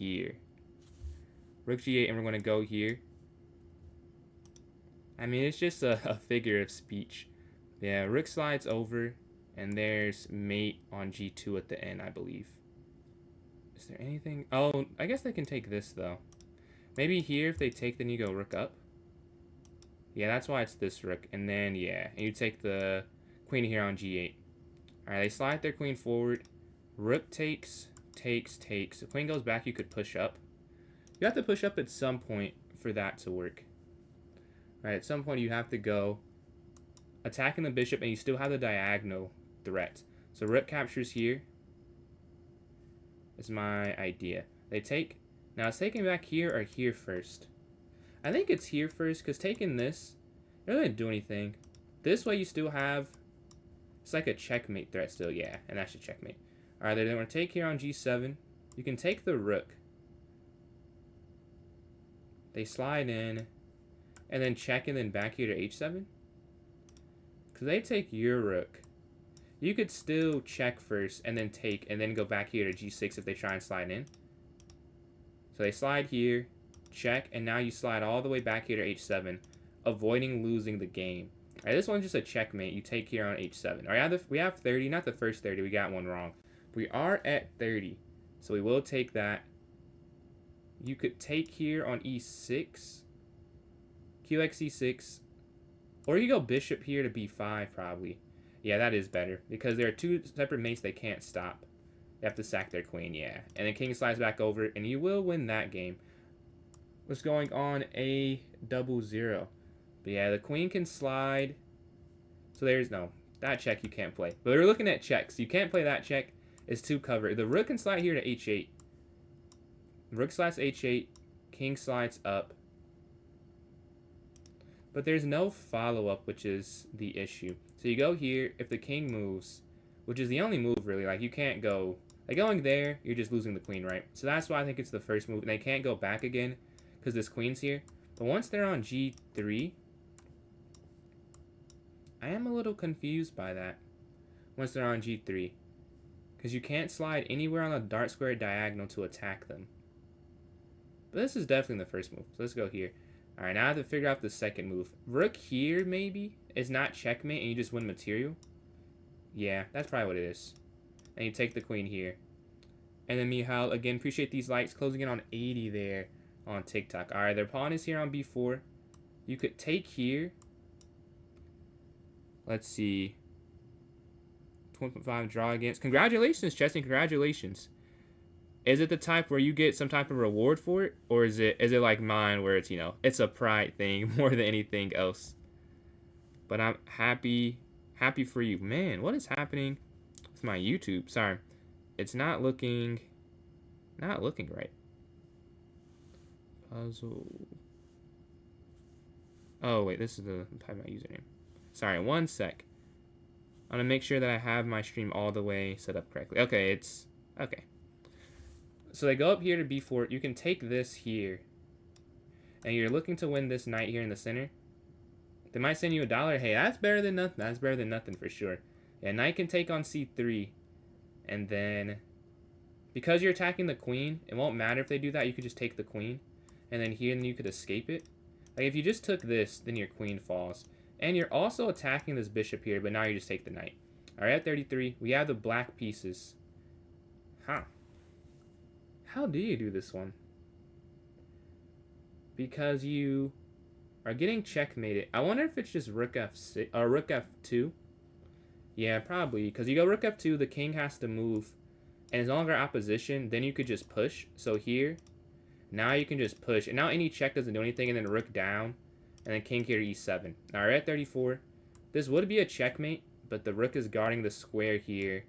here. Rook G8, and we're going to go here. I mean, it's just a figure of speech. Yeah, rook slides over, and there's mate on G2 at the end, I believe. Is there anything? Oh, I guess they can take this, though. Maybe here, if they take, then you go rook up. Yeah, that's why it's this rook. And then, yeah, and you take the queen here on G8. Alright, they slide their queen forward. Rook takes. The queen goes back, you could push up. You have to push up at some point for that to work. Alright, at some point you have to go attacking the bishop, and you still have the diagonal threat. So rook captures here. Is my idea. They take. Now, it's taking back here or here first. I think it's here first, because taking this, it doesn't do anything. This way you still have. It's like a checkmate threat still, yeah, and that's a checkmate. Alright, they're going to take here on G7. You can take the rook. They slide in, and then check, and then back here to H7. Because they take your rook. You could still check first, and then take, and then go back here to G6 if they try and slide in. So they slide here, check, and now you slide all the way back here to H7, avoiding losing the game. Alright, this one's just a checkmate. You take here on H7. Alright, we have 30, not the first 30, we got one wrong. We are at 30, so we will take that. You could take here on E6, QX E6, or you go bishop here to B5 probably. Yeah, that is better, because there are two separate mates they can't stop. They have to sack their queen, yeah. And then king slides back over, and you will win that game. What's going on? A00. But yeah, the queen can slide. So there's no. That check you can't play. But we're looking at checks. You can't play that check. It's too covered. The rook can slide here to H8. Rook slides H8. King slides up. But there's no follow-up, which is the issue. So you go here. If the king moves, which is the only move, really. Like, you can't go. Like, going there, you're just losing the queen, right? So that's why I think it's the first move. And they can't go back again, because this queen's here. But once they're on G3, I am a little confused by that. Once they're on G3. Because you can't slide anywhere on the dart square diagonal to attack them. But this is definitely the first move. So let's go here. Alright, now I have to figure out the second move. Rook here, maybe, is not checkmate and you just win material. Yeah, that's probably what it is. And you take the queen here. And then Michal, again, appreciate these likes. Closing in on 80 there on TikTok. Alright, their pawn is here on B4. You could take here. Let's see. 12.5 draw against. Congratulations, Chesney. Congratulations. Is it the type where you get some type of reward for it? Or is it like mine where it's, you know, it's a pride thing more than anything else? But I'm happy for you. Man, what is happening with my YouTube? Sorry. It's not looking right. Puzzle. Oh, wait, this is the type of my username. Sorry, one sec. I'm gonna make sure that I have my stream all the way set up correctly. Okay, it's okay. So they go up here to B4. You can take this here. And you're looking to win this knight here in the center. They might send you $1. Hey, that's better than nothing. That's better than nothing for sure. Yeah, knight can take on C3. And then, because you're attacking the queen, it won't matter if they do that. You could just take the queen. And then here, and you could escape it. Like, if you just took this, then your queen falls. And you're also attacking this bishop here, but now you just take the knight. Alright, at 33, we have the black pieces. Huh. How do you do this one? Because you are getting checkmated. I wonder if it's just rook F6 or rook F2. Yeah, probably. Because you go rook F2, the king has to move. And as long as they're opposition, then you could just push. So here, now you can just push. And now any check doesn't do anything, and then rook down. And then king here to E7. Alright, at 34. This would be a checkmate, but the rook is guarding the square here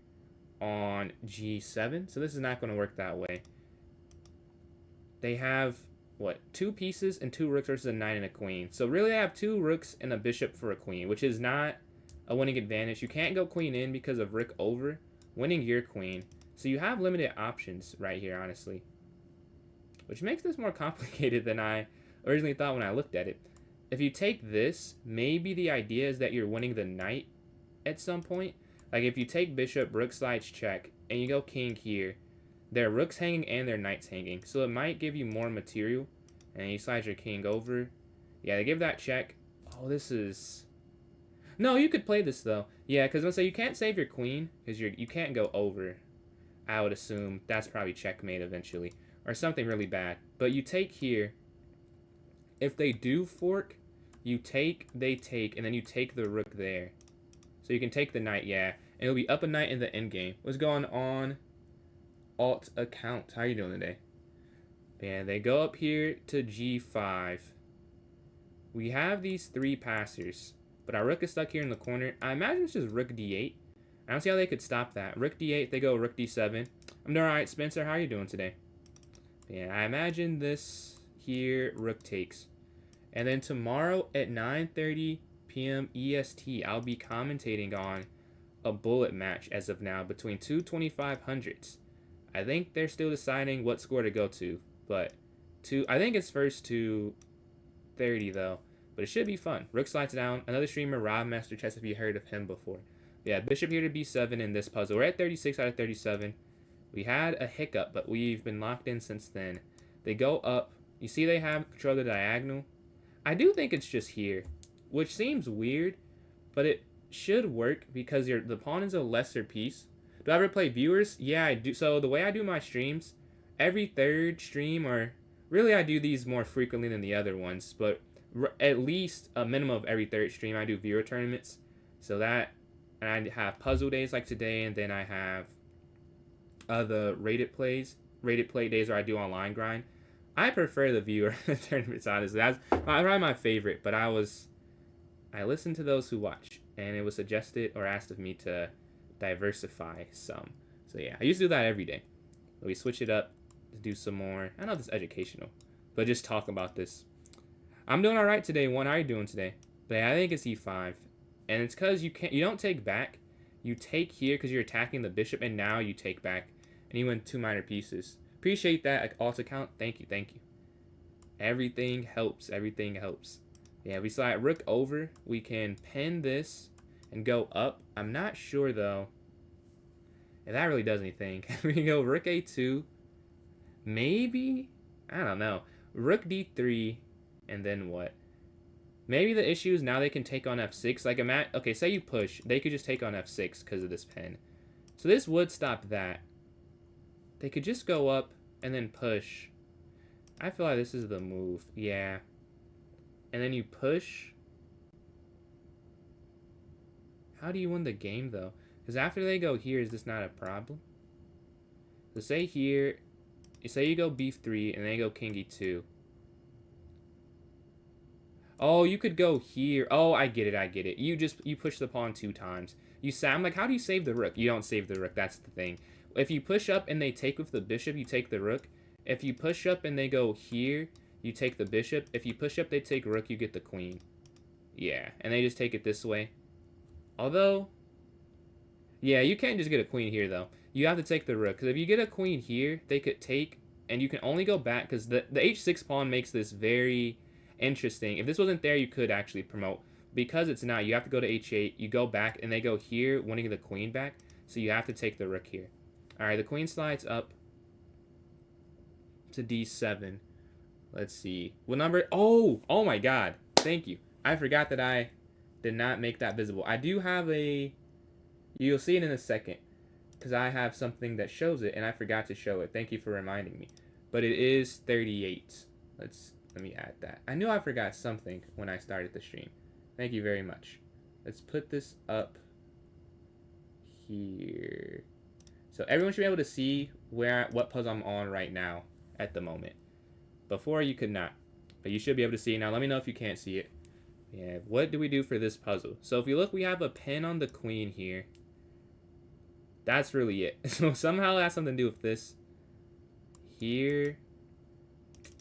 on G7. So this is not going to work that way. They have, what, 2 pieces and 2 rooks versus a knight and a queen. So really they have 2 rooks and a bishop for a queen, which is not a winning advantage. You can't go queen in because of rook over, winning your queen. So you have limited options right here, honestly. Which makes this more complicated than I originally thought when I looked at it. If you take this, maybe the idea is that you're winning the knight at some point. Like if you take bishop, rook slides check, and you go king here, their rook's hanging and their knight's hanging. So it might give you more material. And you slide your king over. Yeah, they give that check. Oh, this is... No, you could play this, though. Yeah, because let's say you can't save your queen, because you can't go over. I would assume that's probably checkmate eventually. Or something really bad. But you take here. If they do fork, you take, they take, and then you take the rook there. So you can take the knight, yeah. And it'll be up a knight in the endgame. What's going on? Alt account. How are you doing today? Yeah, they go up here to g5. We have these 3 passers. But our rook is stuck here in the corner. I imagine it's just rook d8. I don't see how they could stop that. Rook d8, they go rook d7. I'm doing alright, Spencer. How are you doing today? Yeah, I imagine this here, rook takes. And then tomorrow at 9:30 p.m. EST, I'll be commentating on a bullet match as of now between two 2500s. I think they're still deciding what score to go to, but I think it's first to 30 though. But it should be fun. Rook slides down. Another streamer, Rob Master Chess, if you heard of him before. Yeah, bishop here to b7 in this puzzle. We're at 36 out of 37. We had a hiccup, but we've been locked in since then. They go up. You see they have control of the diagonal. I do think it's just here, which seems weird, but it should work because the pawn is a lesser piece. Do I ever play viewers? Yeah, I do. So the way I do my streams, every third stream, or really I do these more frequently than the other ones, but at least a minimum of every third stream I do viewer tournaments. So that, and I have puzzle days like today, and then I have the rated play days where I do online grind. I prefer the viewer tournaments, honestly. That's probably my favorite, but I listened to those who watch, and it was suggested or asked of me to diversify some. So yeah, I used to do that every day. But we switch it up to do some more. I don't know if it's educational, but just talk about this. I'm doing all right today. How are you doing today? But yeah, I think it's e5, and it's because you don't take back. You take here because you're attacking the bishop, and now you take back, and you win 2 minor pieces. Appreciate that alt account. Thank you, thank you. Everything helps. Everything helps. Yeah, we slide rook over. We can pin this and go up. I'm not sure though if that really does anything. We can go rook a2. Maybe, I don't know. Rook d3. And then what? Maybe the issue is now they can take on f6. Like, okay, say you push. They could just take on f6 because of this pin. So this would stop that. They could just go up and then push. I feel like this is the move. Yeah. And then you push. How do you win the game, though? Because after they go here, is this not a problem? So say here, say you go b3 and they go king e2. Oh, you could go here. Oh, I get it, I get it. You push the pawn 2 times. I'm like, how do you save the rook? You don't save the rook, that's the thing. If you push up and they take with the bishop, you take the rook. If you push up and they go here, you take the bishop. If you push up, they take rook, you get the queen. Yeah, and they just take it this way. Although, yeah, you can't just get a queen here, though. You have to take the rook, because if you get a queen here, they could take, and you can only go back, because the h6 pawn makes this very interesting. If this wasn't there, you could actually promote. Because it's not, you have to go to h8, you go back, and they go here, winning the queen back, so you have to take the rook here. Alright, the queen slides up to d7. Let's see. What number? Oh my god. Thank you. I forgot that I did not make that visible. I do have a... You'll see it in a second, because I have something that shows it, and I forgot to show it. Thank you for reminding me. But it is 38. Let me add that. I knew I forgot something when I started the stream. Thank you very much. Let's put this up here. So everyone should be able to see what puzzle I'm on right now at the moment. Before you could not, but you should be able to see it now. Let me know if you can't see it. Yeah, what do we do for this puzzle? So if you look, we have a pin on the queen here. That's really it. So somehow it has something to do with this. Here.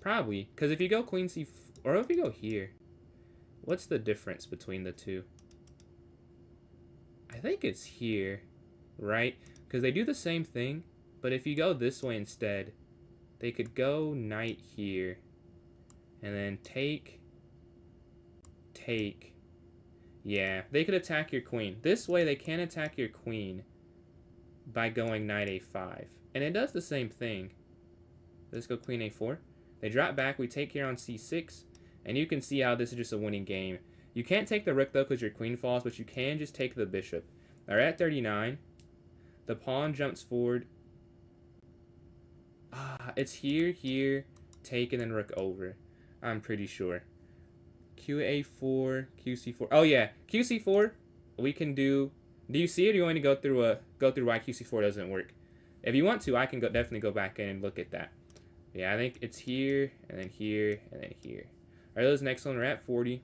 Probably. Because if you go queen c4, or if you go here, what's the difference between the two? I think it's here, right? Because they do the same thing, but if you go this way instead, they could go knight here, and then take. Yeah, they could attack your queen. This way they can't attack your queen by going knight a5. And it does the same thing. Let's go queen a4. They drop back. We take here on c6. And you can see how this is just a winning game. You can't take the rook, though, because your queen falls. But you can just take the bishop. All right, at 39. The pawn jumps forward. It's here, take, and then rook over. I'm pretty sure. QA4, QC4. Oh, yeah. QC4, we can do... Do you see it? Or you want to go through why QC4 doesn't work? If you want to, I can definitely go back in and look at that. Yeah, I think it's here, and then here, and then here. All right, those next one. We're at 40.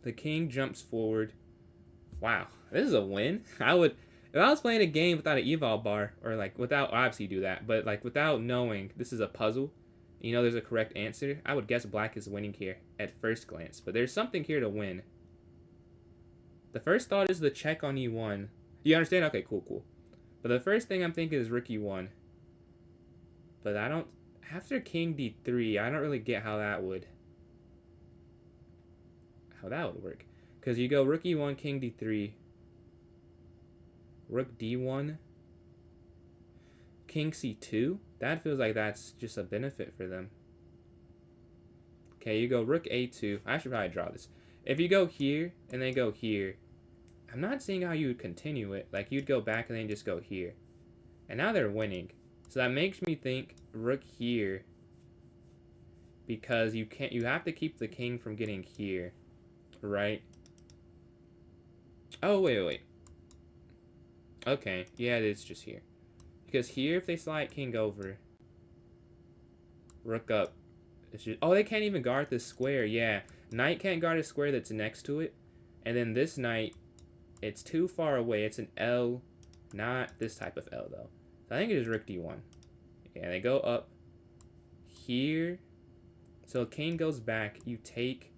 The king jumps forward. Wow, this is a win. If I was playing a game without an eval bar, or like without, obviously you do that, but like without knowing this is a puzzle, you know there's a correct answer, I would guess black is winning here at first glance. But there's something here to win. The first thought is the check on e1. You understand? Okay, cool. But the first thing I'm thinking is rook e1. But I don't... After king d3, I don't really get how that would work. Because you go rook e1, king d3, rook d1, king c2. That feels like that's just a benefit for them. Okay, you go rook a2. I should probably draw this. If you go here and then go here, I'm not seeing how you would continue it. Like, you'd go back and then just go here. And now they're winning. So that makes me think rook here. Because you have to keep the king from getting here. Right? Oh, wait. Okay, yeah, it is just here. Because here, if they slide king over, rook up. It's just, oh, they can't even guard this square. Yeah, knight can't guard a square that's next to it. And then this knight, it's too far away. It's an L, not this type of L, though. So I think it is rook d1. Yeah, they go up here. So king goes back. You take...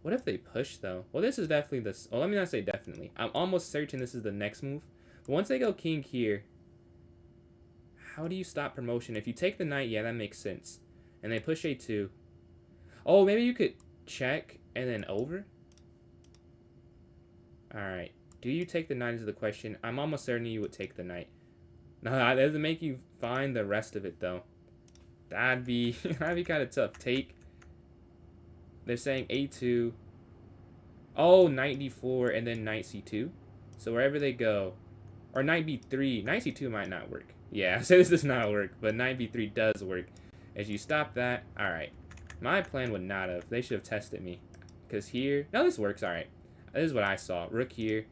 What if they push, though? Well, this is definitely this. Well, let me not say definitely. I'm almost certain this is the next move. But once they go king here, how do you stop promotion? If you take the knight, yeah, that makes sense. And they push a2. Oh, maybe you could check and then over? Alright. Do you take the knight is the question. I'm almost certain you would take the knight. No, that doesn't make you find the rest of it, though. That'd be kind of tough. Take. They're saying a2. Oh, knight d4 and then knight c2. So wherever they go. Or knight b3. Knight c2 might not work. Yeah, so this does not work. But knight b3 does work. As you stop that. Alright. My plan would not have. They should have tested me. Because here. No, this works. Alright. This is what I saw. Rook here.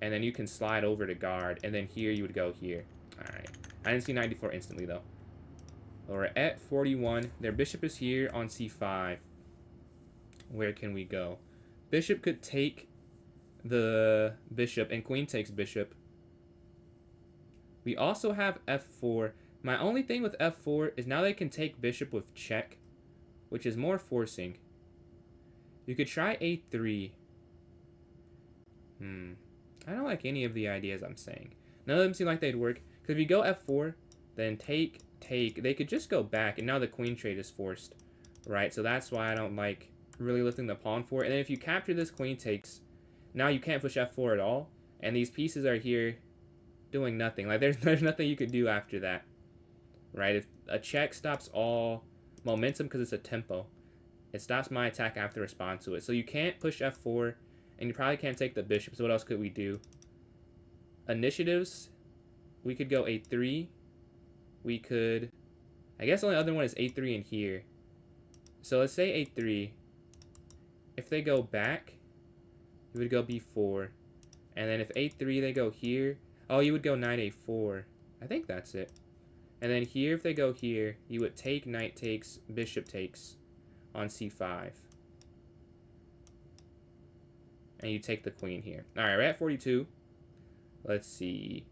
And then you can slide over to guard. And then here you would go here. Alright. I didn't see knight d4 instantly, though. We're at 41. Their bishop is here on c5. Where can we go? Bishop could take the bishop, and queen takes bishop. We also have f4. My only thing with f4 is now they can take bishop with check, which is more forcing. You could try a3. I don't like any of the ideas I'm saying. None of them seem like they'd work. Because if you go f4, then take, they could just go back, and now the queen trade is forced. Right, so that's why I don't like really lifting the pawn for it. And then if you capture this queen takes, now you can't push f4 at all. And these pieces are here doing nothing. Like, there's nothing you could do after that. Right, if a check stops all momentum because it's a tempo. It stops my attack after respond to it. So you can't push f4, and you probably can't take the bishop. So what else could we do? Initiatives, we could go a3. We could, I guess the only other one is a3 in here. So let's say a3. If they go back, you would go b4. And then if a3 they go here, oh, you would go knight a4. I think that's it. And then here, if they go here, you would take knight takes, bishop takes on c5. And you take the queen here. All right, we're at 42. Let's see.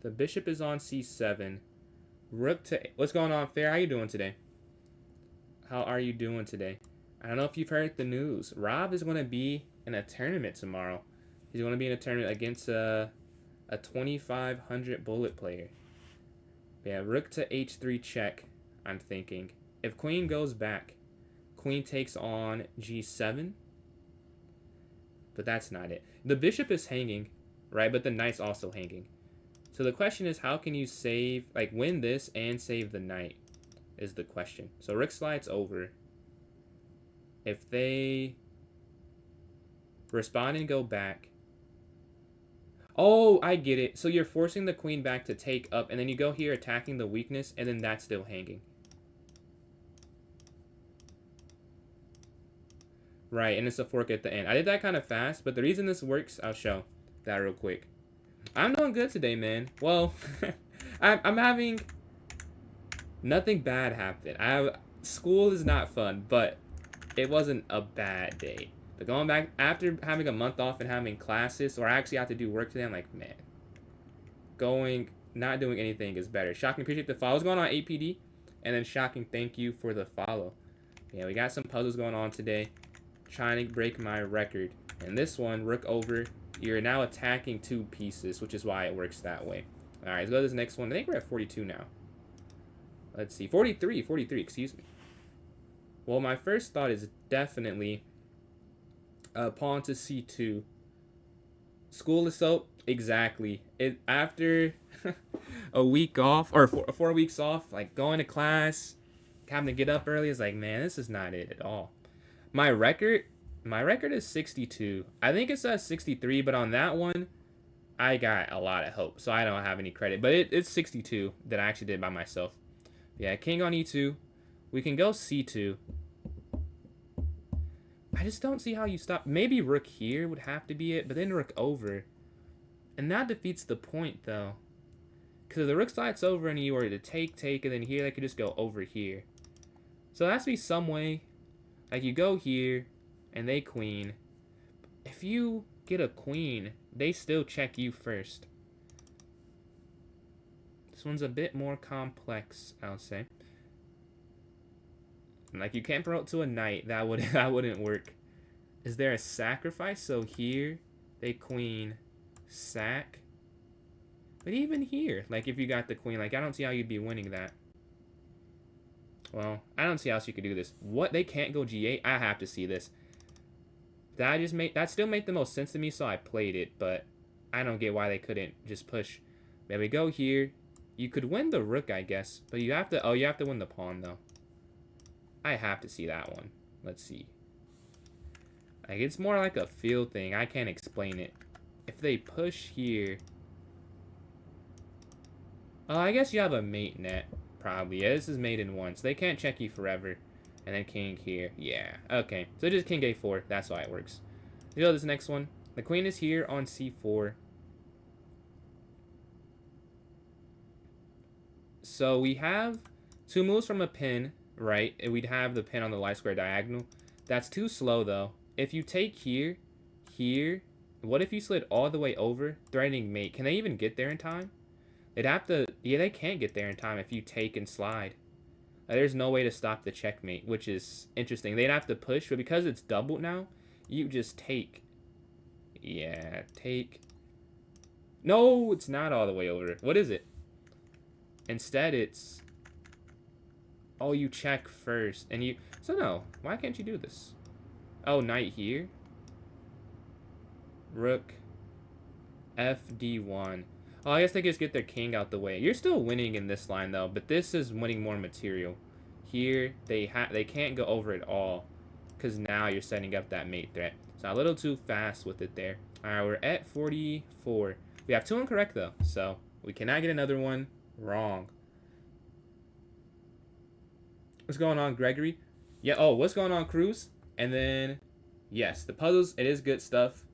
The bishop is on c7. Rook to... What's going on, Fair? How you doing today? How are you doing today? I don't know if you've heard the news. Rob is going to be in a tournament tomorrow. He's going to be in a tournament against a 2500 bullet player. Yeah, rook to h3 check, I'm thinking. If queen goes back, queen takes on g7. But that's not it. The bishop is hanging, right? But the knight's also hanging. So the question is, how can you save, like, win this and save the knight is the question. So rook slides over. If they respond and go back. Oh, I get it. So you're forcing the queen back to take up, and then you go here attacking the weakness, and then that's still hanging. Right, and it's a fork at the end. I did that kind of fast, but the reason this works, I'll show that real quick. I'm doing good today, man. Well, I'm having... Nothing bad happened. School is not fun, but it wasn't a bad day. But going back, after having a month off and having classes, or I actually have to do work today, I'm like, man, not doing anything is better. Shocking, appreciate the follow. What's going on, APD? And then Shocking, thank you for the follow. Yeah, we got some puzzles going on today. Trying to break my record. And this one, rook over, you're now attacking 2 pieces, which is why it works that way. Alright, let's go to this next one. I think we're at 42 now. Let's see, 43, excuse me. Well, my first thought is definitely pawn to c2. School is so... Exactly. After a week off, or 4 weeks off, like going to class, having to get up early, is like, man, this is not it at all. My record is 62. I think it says 63, but on that one, I got a lot of help, so I don't have any credit. But it's 62 that I actually did by myself. Yeah, king on e2. We can go c2. I just don't see how you stop. Maybe rook here would have to be it, but then rook over. And that defeats the point, though. Because if the rook slides over and you were to take, and then here, they could just go over here. So there has to be some way. Like, you go here, and they queen. If you get a queen, they still check you first. This one's a bit more complex, I'll say. Like, you can't promote to a knight. That wouldn't work. Is there a sacrifice? So here, they queen, sack. But even here, like, if you got the queen, like, I don't see how you'd be winning that. Well, I don't see how else you could do this. What? They can't go g8? I have to see this. That still made the most sense to me, so I played it, but I don't get why they couldn't just push. There we go here. You could win the rook, I guess, but you have to, you have to win the pawn, though. I have to see that one. Let's see. Like, it's more like a feel thing. I can't explain it. If they push here... Oh, I guess you have a mate net, probably. Yeah, this is mate in one, so they can't check you forever. And then king here. Yeah, okay. So just king a4. That's why it works. Let's go to this next one. The queen is here on c4. So we have 2 moves from a pin, right? And we'd have the pin on the light square diagonal. That's too slow, though. If you take here, what if you slid all the way over, threatening mate? Can they even get there in time? They'd have to... Yeah, they can't get there in time if you take and slide. There's no way to stop the checkmate, which is interesting. They'd have to push, but because it's doubled now, you just take. Yeah, take. No, it's not all the way over. What is it? Instead, it's... Oh, you check first, and you... So no, why can't you do this? Oh, knight here. Rook. FD1. Oh, I guess they just get their king out the way. You're still winning in this line, though, but this is winning more material. Here, they can't go over at all, because now you're setting up that mate threat. So a little too fast with it there. All right, we're at 44. We have 2 incorrect, though, so we cannot get another one wrong. What's going on, Gregory? Yeah, oh, what's going on, Cruz? And then, yes, the puzzles, it is good stuff.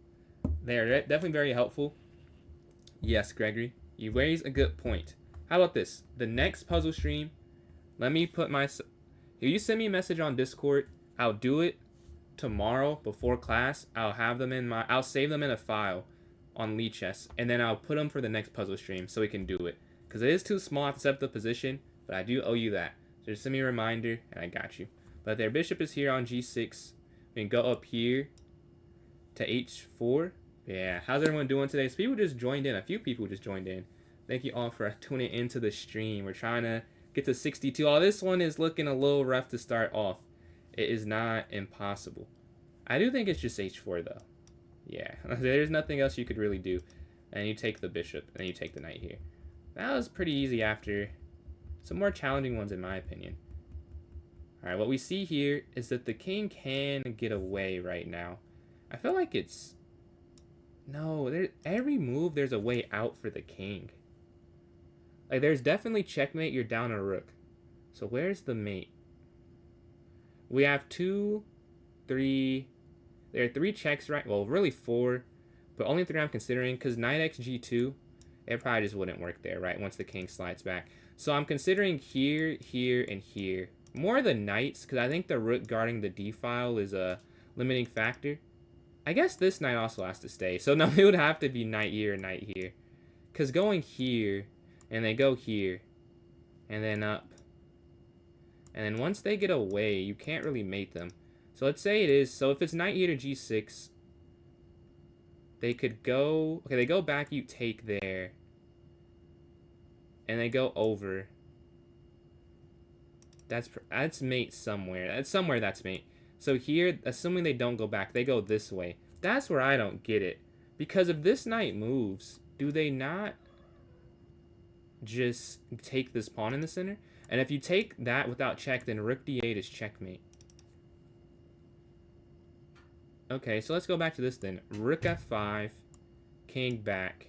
They are definitely very helpful. Yes, Gregory, you raise a good point. How about this? The next puzzle stream, let me put my... If you send me a message on Discord, I'll do it tomorrow before class. I'll have them in my... I'll save them in a file on Lichess, and then I'll put them for the next puzzle stream so we can do it. Because it is too small, I have to set up the position, but I do owe you that. So just send me a reminder, and I got you. But their bishop is here on g6. We can go up here to h4. Yeah, how's everyone doing today? So people just joined in. A few people just joined in. Thank you all for tuning into the stream. We're trying to get to 62. Oh, this one is looking a little rough to start off. It is not impossible. I do think it's just h4, though. Yeah, there's nothing else you could really do. And you take the bishop, and then you take the knight here. That was pretty easy after some more challenging ones in my opinion. Alright, what we see here is that the king can get away right now. I feel like it's... No, every move there's a way out for the king. Like, there's definitely checkmate, you're down a rook. So where's the mate? We have 2, 3... There are 3 checks, right? Well, really 4. But only 3 I'm considering, because knight x g2, it probably just wouldn't work there, right? Once the king slides back. So I'm considering here, here, and here. More the knights, because I think the rook guarding the d-file is a limiting factor. I guess this knight also has to stay. So no, it would have to be knight here and knight here. Because going here, and they go here, and then up. And then once they get away, you can't really mate them. So let's say it is, so if it's knight here to g6, they could go, okay, they go back, you take there. And they go over. That's mate somewhere. That's somewhere that's mate. So here, assuming they don't go back, they go this way. That's where I don't get it. Because if this knight moves, do they not just take this pawn in the center? And if you take that without check, then rook d8 is checkmate. Okay, so let's go back to this then. Rook f5, king back.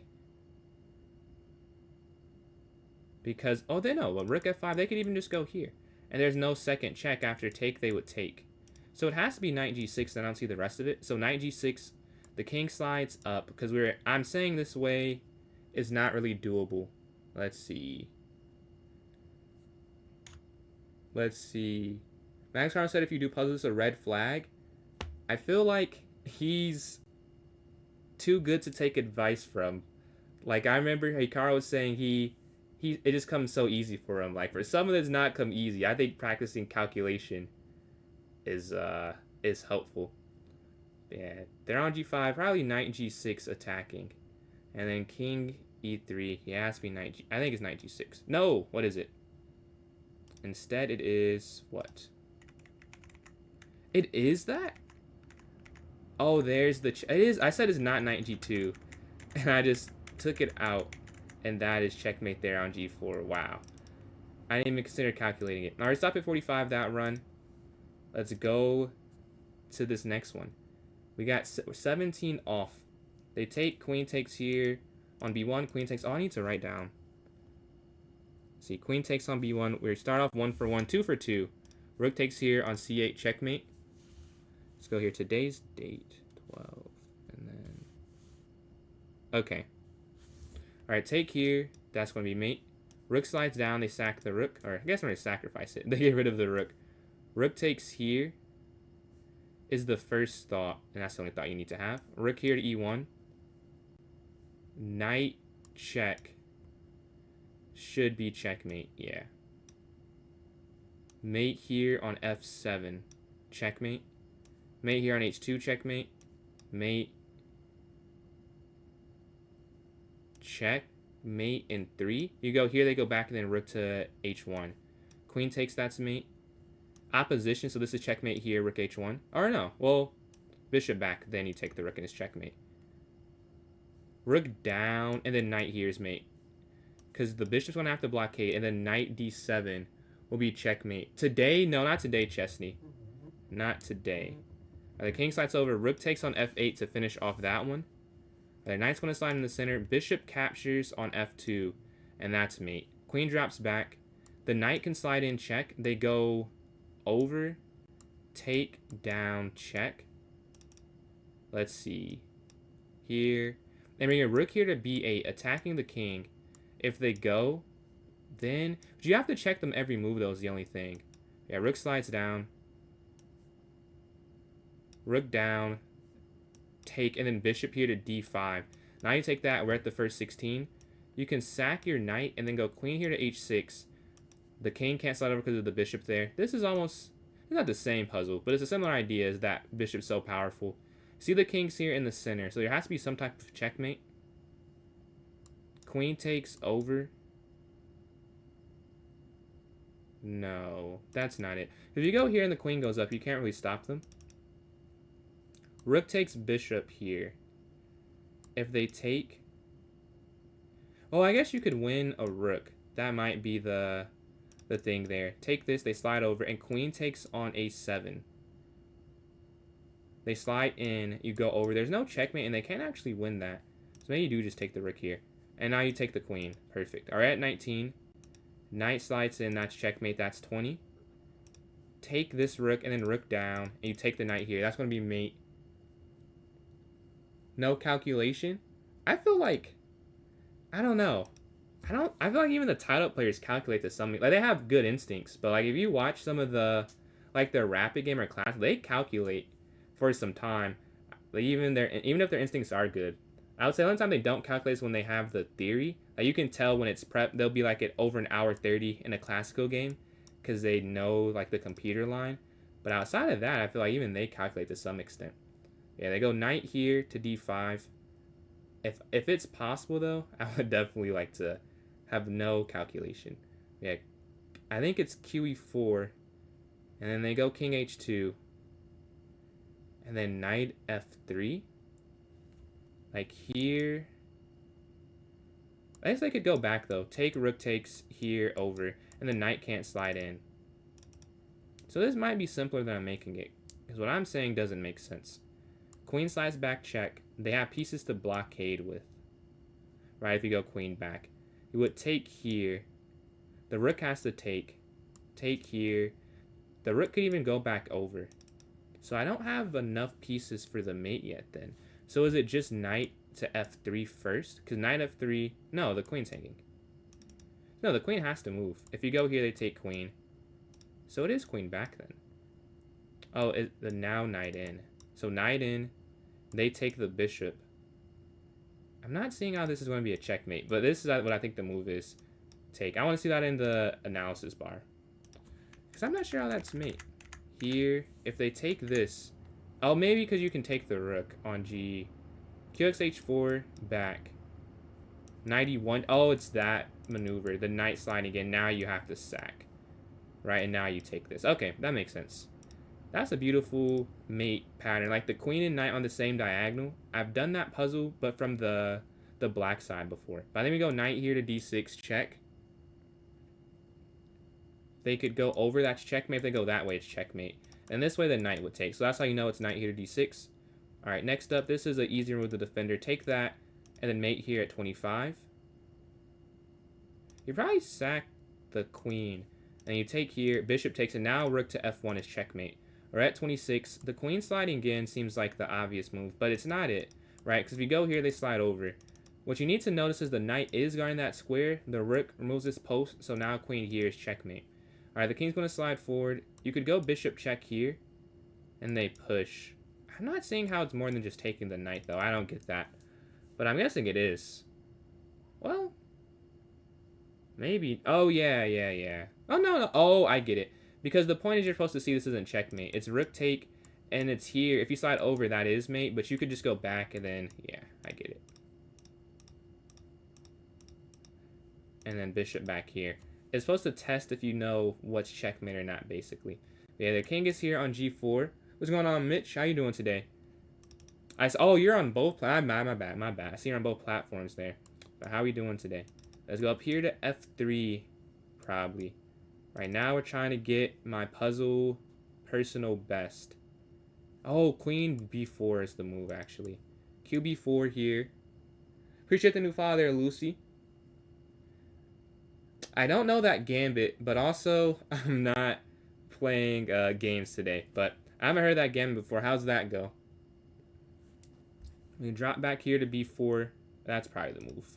Because, oh, they know. Well, rook f5, they could even just go here. And there's no second check after take, they would take. So it has to be knight g6, and I don't see the rest of it. So knight g6, the king slides up. Because I'm saying this way is not really doable. Let's see. Let's see. Max Carl said if you do puzzles, it's a red flag. I feel like he's too good to take advice from. Like, I remember Hikaru was saying it just comes so easy for him. Like, for someone that's not come easy, I think practicing calculation is helpful. Yeah, they're on g5, probably knight g6 attacking. And then king e3. He has to be knight I think it's knight g6. No, what is it? Instead, it is what? It is that? Oh, there's the... it is. I said it's not knight g2. And I just took it out. And that is checkmate there on g4. Wow. I didn't even consider calculating it. Alright, stop at 45, that run. Let's go to this next one. We got 17 off. They take, queen takes here. On b1, queen takes... Oh, I need to write down. See, queen takes on b1. We start off 1 for 1, 2 for 2. Rook takes here on c8, checkmate. Let's go here. Today's date, 12. And then... Okay. Alright, take here. That's going to be mate. Rook slides down. They sack the rook. Or I guess when they sacrifice it, they get rid of the rook. Rook takes here is the first thought. And that's the only thought you need to have. Rook here to e1. Knight check. Should be checkmate. Yeah. Mate here on f7. Checkmate. Mate here on h2. Checkmate. Mate. Check. Mate in 3. You go here, they go back, and then rook to h1. Queen takes, that's mate. Opposition, so this is checkmate here, rook h1. Or no, well, bishop back, then you take the rook and it's checkmate. Rook down, and then knight here is mate. Because the bishop's going to have to blockade, and then knight d7 will be checkmate. Today? No, not today, Chesney. Not today. The king slides over, rook takes on f8 to finish off that one. The knight's going to slide in the center. Bishop captures on f2, and that's mate. Queen drops back. The knight can slide in, check. They go over, take, down, check. Let's see. Here. And bring a rook here to b8, attacking the king. If they go, then... But you have to check them every move, though, is the only thing. Yeah, rook slides down. Rook down. Take, and then bishop here to d5. Now you take that, we're at the first 16. You can sack your knight, and then go queen here to h6. The king can't slide over because of the bishop there. This is almost... It's not the same puzzle, but it's a similar idea, is that bishop's so powerful. See the kings here in the center, so there has to be some type of checkmate. Queen takes over. No, that's not it. If you go here and the queen goes up, you can't really stop them. Rook takes bishop here. If they take, Oh, I guess you could win a rook. That might be the thing there. Take this, they slide over, and queen takes on a7. They slide in, you go over. There's no checkmate, and they can't actually win that. So maybe you do just take the rook here. And now you take the queen. Perfect. All right, at 19. Knight slides in, that's checkmate, that's 20. Take this rook, and then rook down, and you take the knight here. That's going to be mate. No calculation. I feel like, I don't know. I feel like even the title players calculate to some, like they have good instincts, but like if you watch some of the, like their rapid game or class, they calculate for some time. Like even if their instincts are good, I would say the only time they don't calculate is when they have the theory. Like you can tell when it's prep, they'll be like at over an hour 30 in a classical game, because they know like the computer line. But outside of that, I feel like even they calculate to some extent. Yeah, they go knight here to d5. If it's possible though, I would definitely like to have no calculation. Yeah, I think it's QE4, and then they go king h2, and then knight f3. Like here, I guess they could go back though. Take rook takes here over, and the knight can't slide in. So this might be simpler than I'm making it, because what I'm saying doesn't make sense. Queen slides back, check. They have pieces to blockade with, right? If you go queen back, you would take here. The rook has to take here. The rook could even go back over. So I don't have enough pieces for the mate yet then. So is it just knight to f3 first? Because knight f3, no, the queen's hanging. No, the queen has to move. If you go here, they take queen. So it is queen back then. Oh, the now knight in. So knight in, they take the bishop. I'm not seeing how this is going to be a checkmate, but this is what I think the move is. Take. I want to see that in the analysis bar, because I'm not sure how that's mate. Here, if they take this, oh, maybe because you can take the rook on g. QXH4 back. 91. Oh, it's that maneuver. The knight sliding in. Now you have to sack, right? And now you take this. Okay, that makes sense. That's a beautiful mate pattern. Like the queen and knight on the same diagonal. I've done that puzzle, but from the black side before. But then we go knight here to d6, check. They could go over, that's checkmate. If they go that way, it's checkmate. And this way, the knight would take. So that's how you know it's knight here to d6. All right, next up, this is an easier move with the defender. Take that, and then mate here at 25. You probably sack the queen. And you take here, bishop takes, and now rook to f1 is checkmate. Or at 26, the queen sliding in seems like the obvious move, but it's not it, right? Because if you go here, they slide over. What you need to notice is the knight is guarding that square. The rook removes this post, so now queen here is checkmate. All right, the king's going to slide forward. You could go bishop check here, and they push. I'm not seeing how it's more than just taking the knight, though. I don't get that. But I'm guessing it is. Well, maybe. Oh, yeah. Oh, no. Oh, I get it. Because the point is you're supposed to see this isn't checkmate. It's rook take, and it's here. If you slide over, that is mate, but you could just go back, and then, yeah, I get it. And then bishop back here. It's supposed to test if you know what's checkmate or not, basically. Yeah, the king is here on g4. What's going on, Mitch? How you doing today? Oh, you're on both. My bad. I see you're on both platforms there. But how are we doing today? Let's go up here to f3, probably. Right now, we're trying to get my puzzle personal best. Oh, queen b4 is the move, actually. QB4 here. Appreciate the new follow there, Lucy. I don't know that gambit, but also I'm not playing games today. But I haven't heard that gambit before. How's that go? We drop back here to b4. That's probably the move.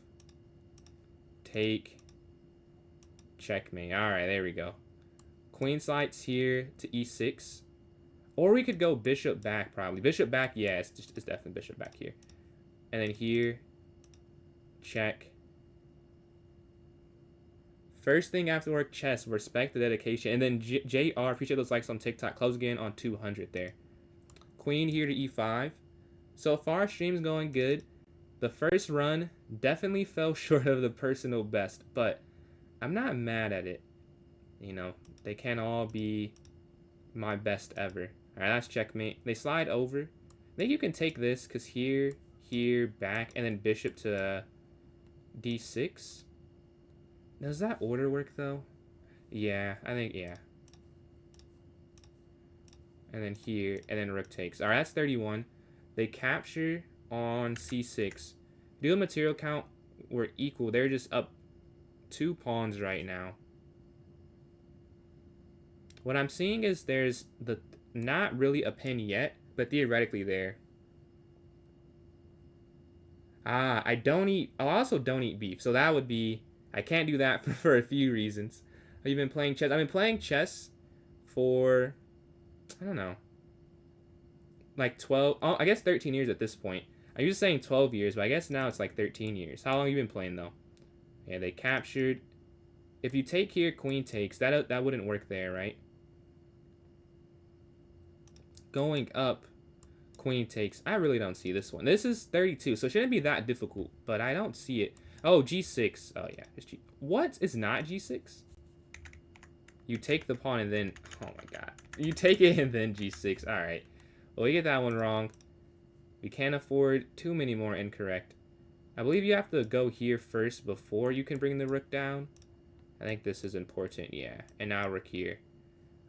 Take. Checkmate. Alright, there we go. Queen slides here to e6. Or we could go bishop back, probably. Bishop back, yeah, it's definitely bishop back here. And then here. Check. First thing after work, chess. Respect the dedication. And then JR, appreciate those likes on TikTok. Close again on 200 there. Queen here to e5. So far, stream's going good. The first run definitely fell short of the personal best, but I'm not mad at it. You know, they can't all be my best ever. All right, that's checkmate. They slide over. I think you can take this because here, back, and then bishop to D6. Does that order work though? Yeah, I think, yeah. And then here, and then rook takes. All right, that's 31. They capture on C6. Do a material count. We're equal. They're just up 2 pawns right now. What I'm seeing is there's not really a pin yet, but theoretically there. Ah, I also don't eat beef, so that would be, I can't do that for a few reasons. Have you been playing chess? I've been playing chess for, I don't know, like 12, oh, I guess 13 years at this point. I was saying 12 years, but I guess now it's like 13 years. How long have you been playing though? Yeah, they captured. If you take here, queen takes. That wouldn't work there, right? Going up, queen takes. I really don't see this one. This is 32, so it shouldn't be that difficult, but I don't see it. Oh, G6. Oh, yeah. It's G. What? It's not G6? You take the pawn and then... Oh, my God. You take it and then G6. All right. Well, we get that one wrong. We can't afford too many more incorrect. I believe you have to go here first before you can bring the rook down. I think this is important, yeah. And now rook here.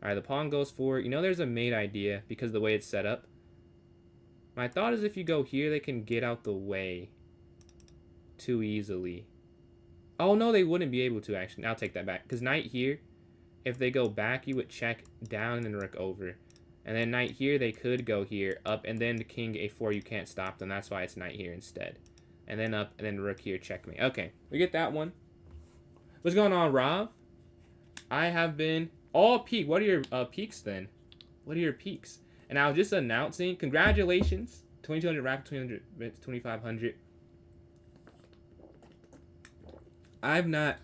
All right, the pawn goes forward. You know there's a mate idea because of the way it's set up. My thought is if you go here, they can get out the way too easily. Oh, no, they wouldn't be able to, actually. I'll take that back. Because knight here, if they go back, you would check down and then rook over. And then knight here, they could go here, up, and then the king a4, you can't stop them. That's why it's knight here instead. And then up, and then rook here, checkmate. Okay, we get that one. What's going on, Rob? I have been all peak. What are your peaks then? What are your peaks? And I was just announcing, congratulations, 2200 rack, 2500. I've not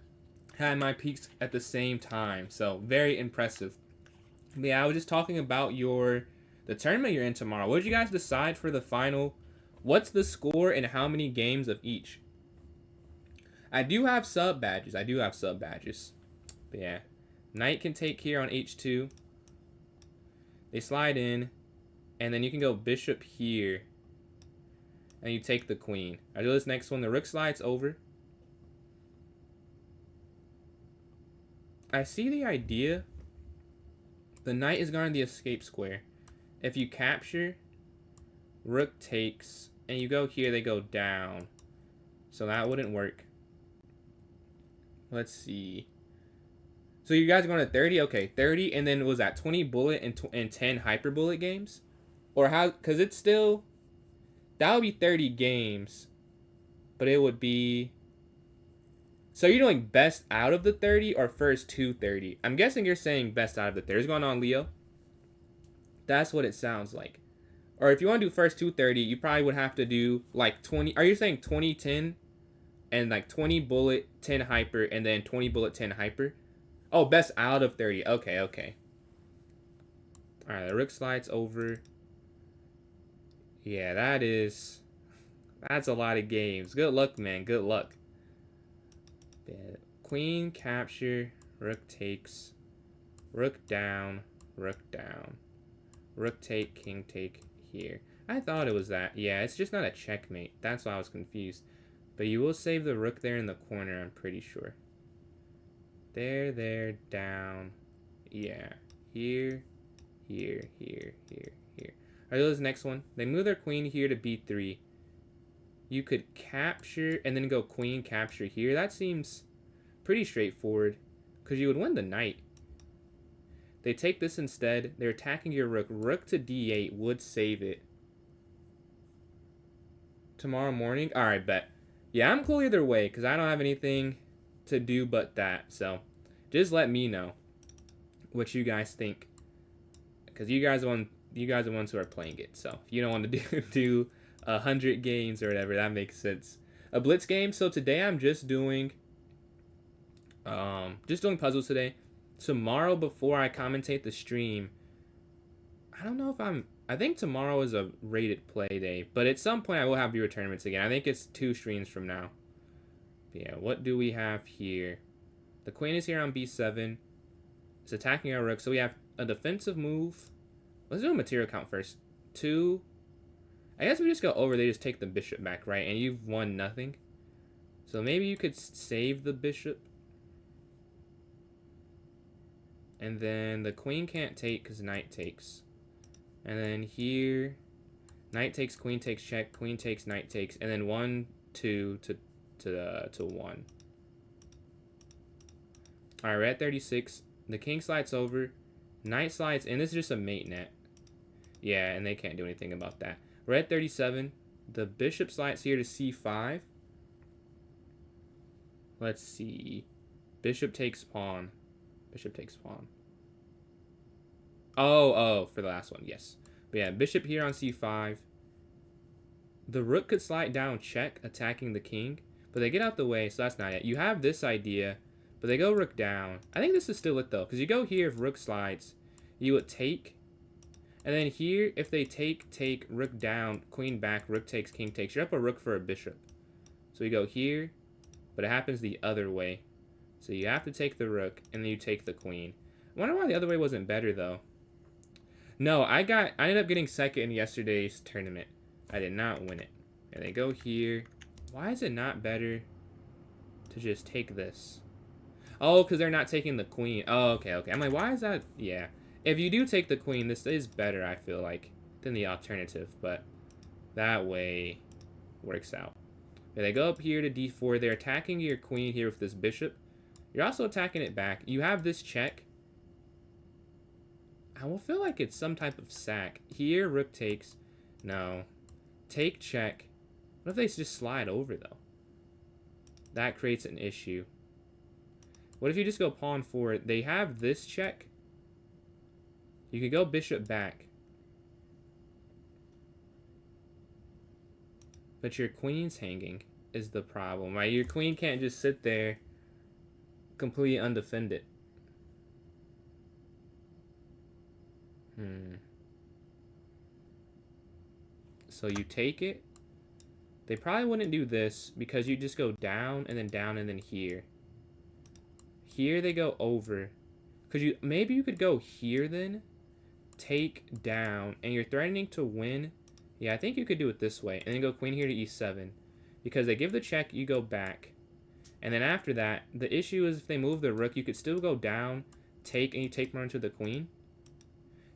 had my peaks at the same time, so very impressive. But yeah, I was just talking about the tournament you're in tomorrow. What did you guys decide for the final? What's the score and how many games of each? I do have sub badges. But yeah, knight can take here on h2. They slide in, and then you can go bishop here, and you take the queen. I do this next one. The rook slides over. I see the idea. The knight is guarding the escape square. If you capture, rook takes, and you go here, they go down. So that wouldn't work. Let's see. So you guys are going to 30? Okay, 30, and then was that 20 bullet and 10 hyper bullet games? Or how? Because it's still, that would be 30 games. But it would be, so you're doing best out of the 30 or first to 30? I'm guessing you're saying best out of the 30. What's going on, Leo? That's what it sounds like. Or if you want to do first to 30, you probably would have to do like 20. Are you saying 20, 10? And like 20 bullet, 10 hyper, and then 20 bullet, 10 hyper? Oh, best out of 30. Okay, okay. Alright, the rook slides over. Yeah, that's a lot of games. Good luck, man. Good luck. Queen capture, rook takes, rook down, rook down, rook take, king take here. I thought it was that. Yeah, it's just not a checkmate. That's why I was confused. But you will save the rook there in the corner, I'm pretty sure. There, down. Yeah. Here, here, here, here, here. Alright, this next one. They move their queen here to b3. You could capture and then go queen capture here. That seems pretty straightforward because you would win the knight. They take this instead. They're attacking your rook. Rook to d8 would save it. Tomorrow morning? Alright, bet. Yeah, I'm cool either way because I don't have anything to do but that. So just let me know what you guys think because you guys are the ones who are playing it. So if you don't want to do 100 games or whatever, that makes sense. A blitz game. So today I'm just doing puzzles today. Tomorrow before I commentate the stream, I don't know if I think tomorrow is a rated play day, but at some point I will have viewer tournaments again. I think it's 2 streams from now. But yeah, what do we have here? The queen is here on b7. It's attacking our rook. So we have a defensive move. Let's do a material count first. 2. I guess we just go over. They just take the bishop back, right? And you've won nothing. So maybe you could save the bishop. And then the queen can't take because knight takes. And then here, knight takes, queen takes, check, queen takes, knight takes, and then 1, 2 to 1. All right, we're at 36. The king slides over, knight slides, and this is just a mate net. Yeah, and they can't do anything about that. We're at 37. The bishop slides here to c5. Let's see. Bishop takes pawn. Bishop takes pawn. Oh, for the last one, yes. But yeah, bishop here on c5. The rook could slide down, check, attacking the king. But they get out the way, so that's not it. You have this idea, but they go rook down. I think this is still it, though, because you go here if rook slides. You would take. And then here, if they take, rook down, queen back, rook takes, king takes. You're up a rook for a bishop. So you go here, but it happens the other way. So you have to take the rook, and then you take the queen. I wonder why the other way wasn't better, though. No, I ended up getting second in yesterday's tournament. I did not win it. And they go here. Why is it not better to just take this? Oh, because they're not taking the queen. Oh, okay. I'm like, why is that? Yeah. If you do take the queen, this is better, I feel like, than the alternative. But that way works out. And they go up here to d4. They're attacking your queen here with this bishop. You're also attacking it back. You have this check. I will feel like it's some type of sack. Here, rook takes. No. Take, check. What if they just slide over, though? That creates an issue. What if you just go pawn forward? They have this check. You could go bishop back. But your queen's hanging is the problem, right? Your queen can't just sit there completely undefended. So you take it. They probably wouldn't do this because you just go down and then here. Here they go over. Maybe you could go here then. Take down. And you're threatening to win. Yeah, I think you could do it this way. And then go queen here to e7. Because they give the check, you go back. And then after that, the issue is if they move the rook, you could still go down, take, and you take more into the queen.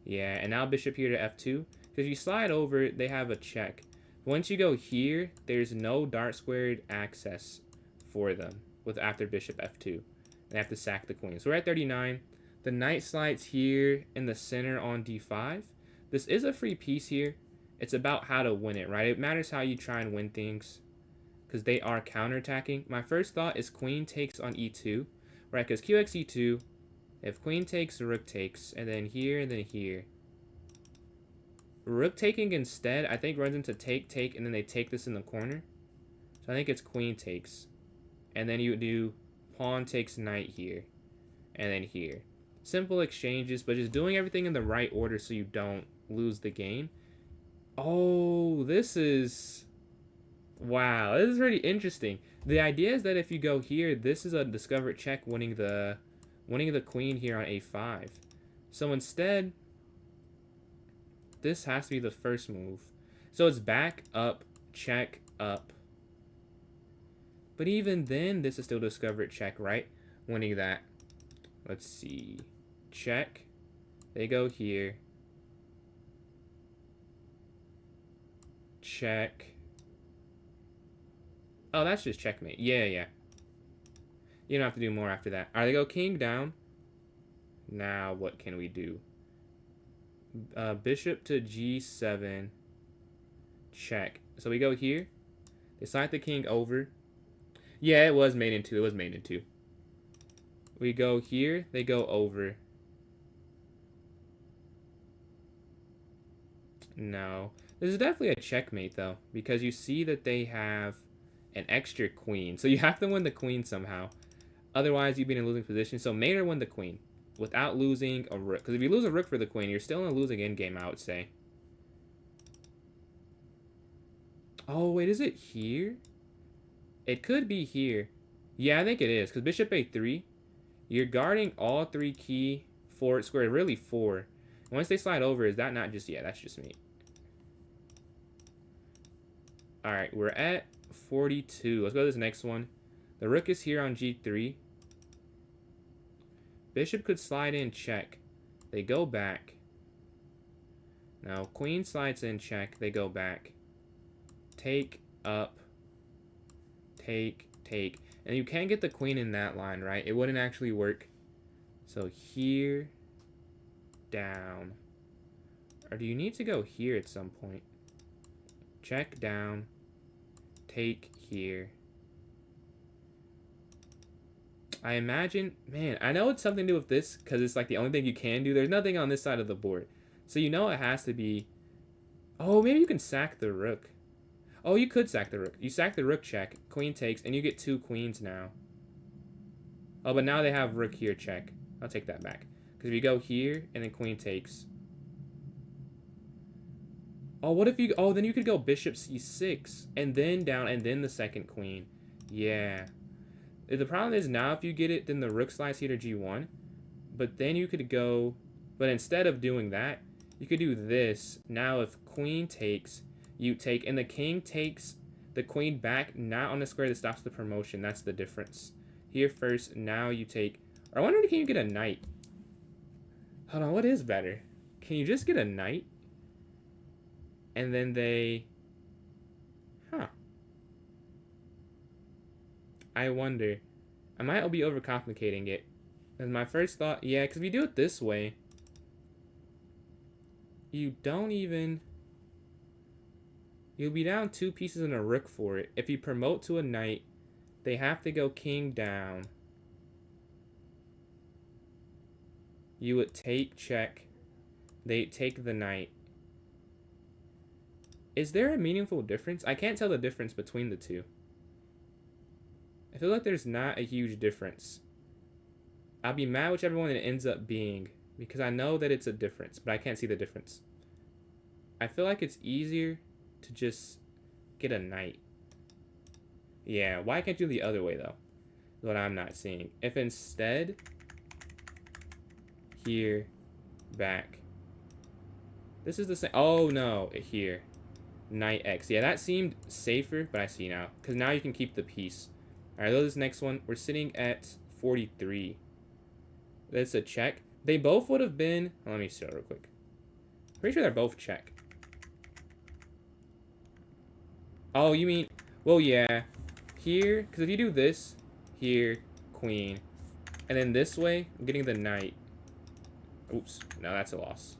Yeah, and now bishop here to f2. Because if you slide over, they have a check. Once you go here, there's no dart squared access for them with after bishop f2. They have to sack the queen. So we're at 39. The knight slides here in the center on d5. This is a free piece here. It's about how to win it, right? It matters how you try and win things because they are counterattacking. My first thought is queen takes on e2, right? Because qx e2, if queen takes, rook takes, and then here, and then here. Rook taking instead, I think, runs into take, and then they take this in the corner. So I think it's queen takes. And then you do pawn takes knight here, and then here. Simple exchanges, but just doing everything in the right order so you don't lose the game. Oh, this is... Wow, this is really interesting. The idea is that if you go here, this is a discovered check winning the queen here on a5. So instead, this has to be the first move. So it's back, up, check, up. But even then, this is still discovered check, right? Winning that. Let's see. Check. They go here. Check. Oh, that's just checkmate. Yeah. You don't have to do more after that. Alright, they go king down. Now, what can we do? Bishop to g7. Check. So we go here. They slide the king over. Yeah, it was made in two. We go here. They go over. No. This is definitely a checkmate, though. Because you see that they have an extra queen. So you have to win the queen somehow. Otherwise, you'd be in a losing position. So mate or win the queen. Without losing a rook. Because if you lose a rook for the queen, you're still in a losing endgame, I would say. Oh, wait, is it here? It could be here. Yeah, I think it is. Because bishop a3, you're guarding all three key forward square. Really four. Once they slide over, is that not just... Yeah, that's just me. Alright, we're at 42. Let's go to this next one. The rook is here on g3. Bishop could slide in, check. They go back. Now, queen slides in, check. They go back. Take, up. Take, take. And you can't get the queen in that line, right? It wouldn't actually work. So here, down. Or do you need to go here at some point? Check, down. Take, here. I imagine, man, I know it's something to do with this because it's like the only thing you can do. There's nothing on this side of the board. So you know it has to be... Oh, maybe you can sack the rook. Oh, you could sack the rook. You sack the rook, check. Queen takes, and you get 2 queens now. Oh, but now they have rook here, check. I'll take that back. Because if you go here, and then queen takes... Oh, what if you... Oh, then you could go bishop c6, and then down, and then the second queen. Yeah. The problem is now if you get it, then the rook slides here to g1. But then you could go... But instead of doing that, you could do this. Now if queen takes, you take, and the king takes the queen back, not on the square that stops the promotion. That's the difference. Here first, now you take... Or I wonder, can you get a knight? Hold on, what is better? Can you just get a knight? And then they... Huh. I wonder. I might be overcomplicating it. And my first thought, yeah, because if you do it this way, you don't even... You'll be down 2 pieces and a rook for it. If you promote to a knight, they have to go king down. You would take, check. They take the knight. Is there a meaningful difference? I can't tell the difference between the two. I feel like there's not a huge difference. I'll be mad whichever one it ends up being, because I know that it's a difference, but I can't see the difference. I feel like it's easier to just get a knight. Yeah, why can't you do the other way, though? What I'm not seeing. If instead, here, back. This is the same. Oh, no, here. Knight X. Yeah, that seemed safer, but I see now. Because now you can keep the piece. Alright, this next one. We're sitting at 43. That's a check. They both would have been... Let me see real quick. Pretty sure they're both check. Oh, you mean... Well, yeah. Here, because if you do this, here, queen. And then this way, I'm getting the knight. Oops. No, that's a loss.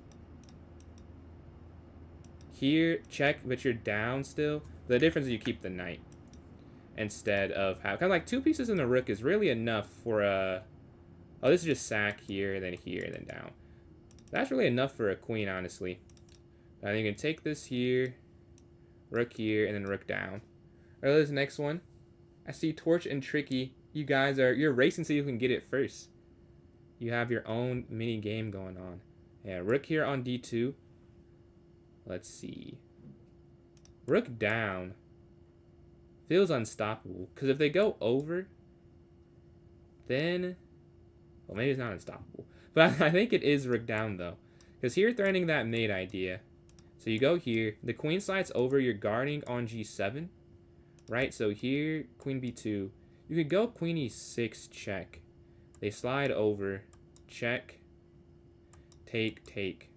Here, check, but you're down still. The difference is you keep the knight. Instead of how... Kind of like 2 pieces in the rook is really enough for a... Oh, this is just sack here, and then down. That's really enough for a queen, honestly. I think you can take this here, rook here, and then rook down. Alright, this next one. I see Torch and Tricky. You guys are... You're racing so you can get it first. You have your own mini game going on. Yeah, rook here on d2. Let's see. Rook down. Feels unstoppable. Because if they go over, then... Well, maybe it's not unstoppable. But I think it is rook down, though. Because here, threatening that mate idea. So you go here. The queen slides over. You're guarding on g7. Right? So here, queen b2. You could go queen e6, check. They slide over. Check. Take, take.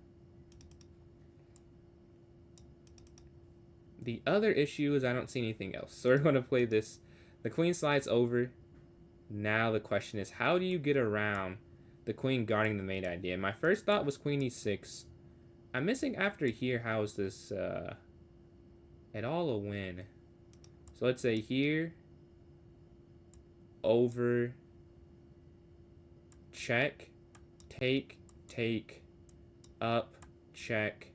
The other issue is I don't see anything else. So we're going to play this. The queen slides over. Now the question is, how do you get around the queen guarding the mate idea? My first thought was queen e6. I'm missing after here, how is this at all a win? So let's say here, over, check, take, take, up, check.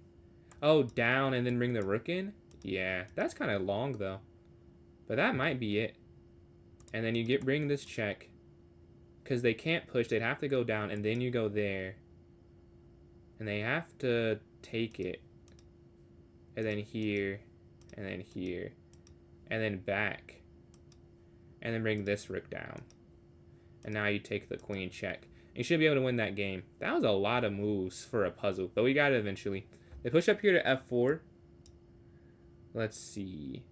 Oh, down and then bring the rook in? Yeah, that's kind of long though. But that might be it. And then you bring this check. Because they can't push, they'd have to go down, and then you go there. And they have to take it. And then here. And then here. And then back. And then bring this rook down. And now you take the queen check. You should be able to win that game. That was a lot of moves for a puzzle. But we got it eventually. They push up here to f4. Let's see.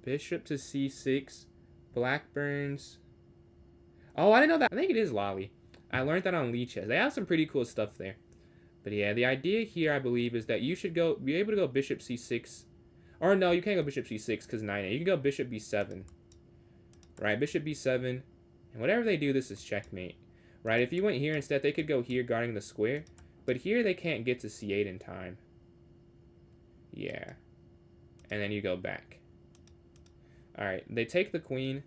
Bishop to c6. Blackburns. Oh, I didn't know that. I think it is Lolly. I learned that on Lichess. They have some pretty cool stuff there. But yeah, the idea here, I believe, is that you should be able to go bishop c6. Or no, you can't go bishop c6 because 9a. You can go bishop b7. Right, bishop b7. And whatever they do, this is checkmate. Right, if you went here instead, they could go here guarding the square. But here they can't get to c8 in time. Yeah. And then you go back. Alright, they take the queen.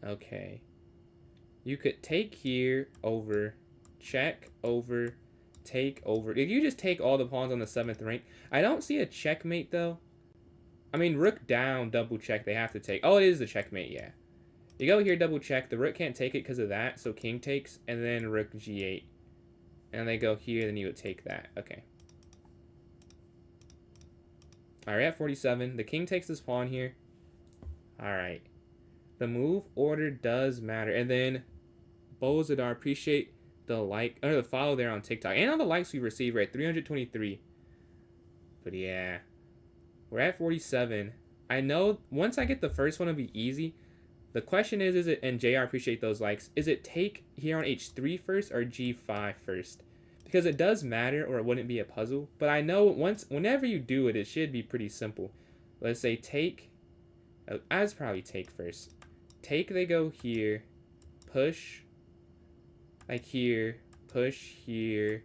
Okay. You could take here over, check over, take over. If you just take all the pawns on the 7th rank, I don't see a checkmate though. I mean, rook down, double check, they have to take. Oh, it is the checkmate, yeah. You go here, double check. The rook can't take it because of that, so king takes, and then rook g8. And they go here, then you would take that. Okay. Alright, at 47. The king takes this pawn here. Alright. The move order does matter. And then, Bozadar, appreciate the like, or the follow there on TikTok. And all the likes we received, right? 323. But yeah. We're at 47. I know once I get the first one, it'll be easy. The question is it, and JR, appreciate those likes, is it take here on h3 first or g5 first? Because it does matter, or it wouldn't be a puzzle. But I know whenever you do it, it should be pretty simple. Let's say take, I'd probably take first. Take, they go here, push, like here, push here,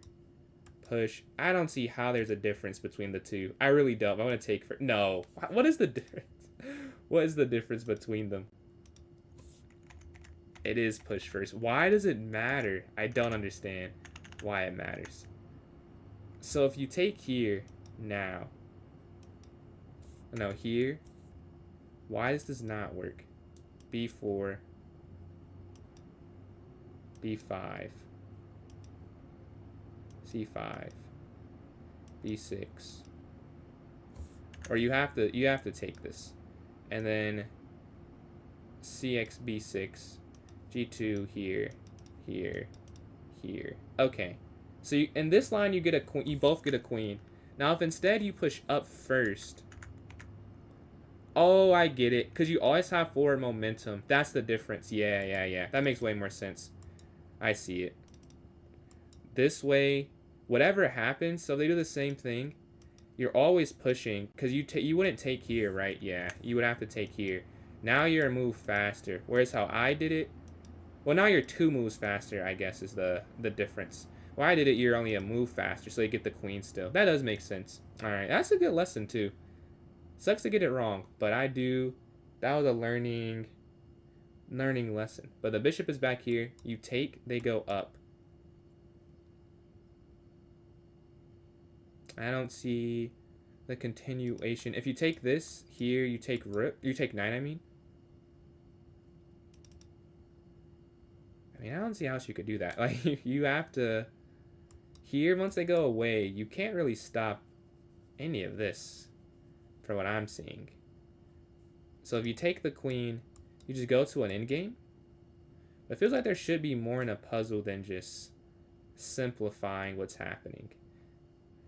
push. I don't see how there's a difference between the two. I really don't. I want to take first. No. What is the difference? What is the difference between them? It is push first. Why does it matter? I don't understand why it matters. So if you take here now, no, here, why does this not work? b4, b5, c5, b6, or you have to take this, and then cx b6, g2 here, here, here. Okay, so in this line you get a queen. You both get a queen. Now if instead you push up first. Oh, I get it. Because you always have forward momentum. That's the difference. Yeah. That makes way more sense. I see it. This way, whatever happens, so they do the same thing. You're always pushing. Because you wouldn't take here, right? Yeah, you would have to take here. Now you're a move faster. Whereas how I did it, well, now you're 2 moves faster, I guess, is the difference. Well, I did it, you're only a move faster, so you get the queen still. That does make sense. Alright, that's a good lesson, too. Sucks to get it wrong, but I do. That was a learning lesson. But the bishop is back here. You take, they go up. I don't see the continuation. If you take this here, you take rook. You take 9, I mean. I don't see how else you could do that. Like, you have to. Here, once they go away, you can't really stop any of this. For what I'm seeing. So if you take the queen, you just go to an endgame. It feels like there should be more in a puzzle than just simplifying what's happening.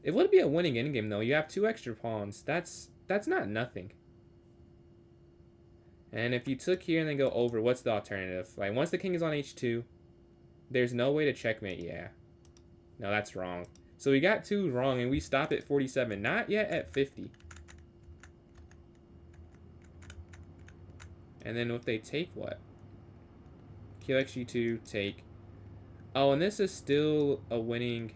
It would be a winning endgame though. You have 2 extra pawns. That's not nothing. And if you took here and then go over, what's the alternative? Like once the king is on h2, there's no way to checkmate. Yeah. No, that's wrong. So we got 2 wrong and we stop at 47. Not yet at 50. And then if they take what? QXG2, take. Oh, and this is still a winning.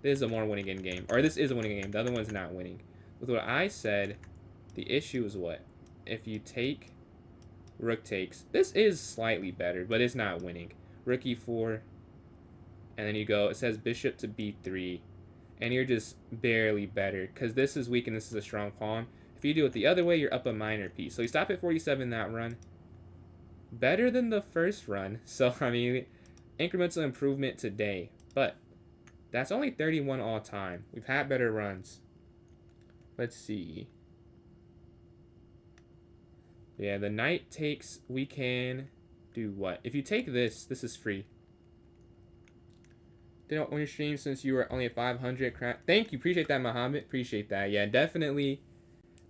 This is a more winning end game. Or this is a winning game. The other one's not winning. With what I said, the issue is what? If you take, rook takes. This is slightly better, but it's not winning. Rook e4. And then you go, it says bishop to b3. And you're just barely better. Because this is weak and this is a strong pawn. If you do it the other way, you're up a minor piece. So you stop at 47 that run. Better than the first run. So, I mean, incremental improvement today. But that's only 31 all time. We've had better runs. Let's see. Yeah, the knight takes, we can do what? If you take this, this is free. Didn't want to stream since you were only at 500. Thank you. Appreciate that, Muhammad. Appreciate that. Yeah, definitely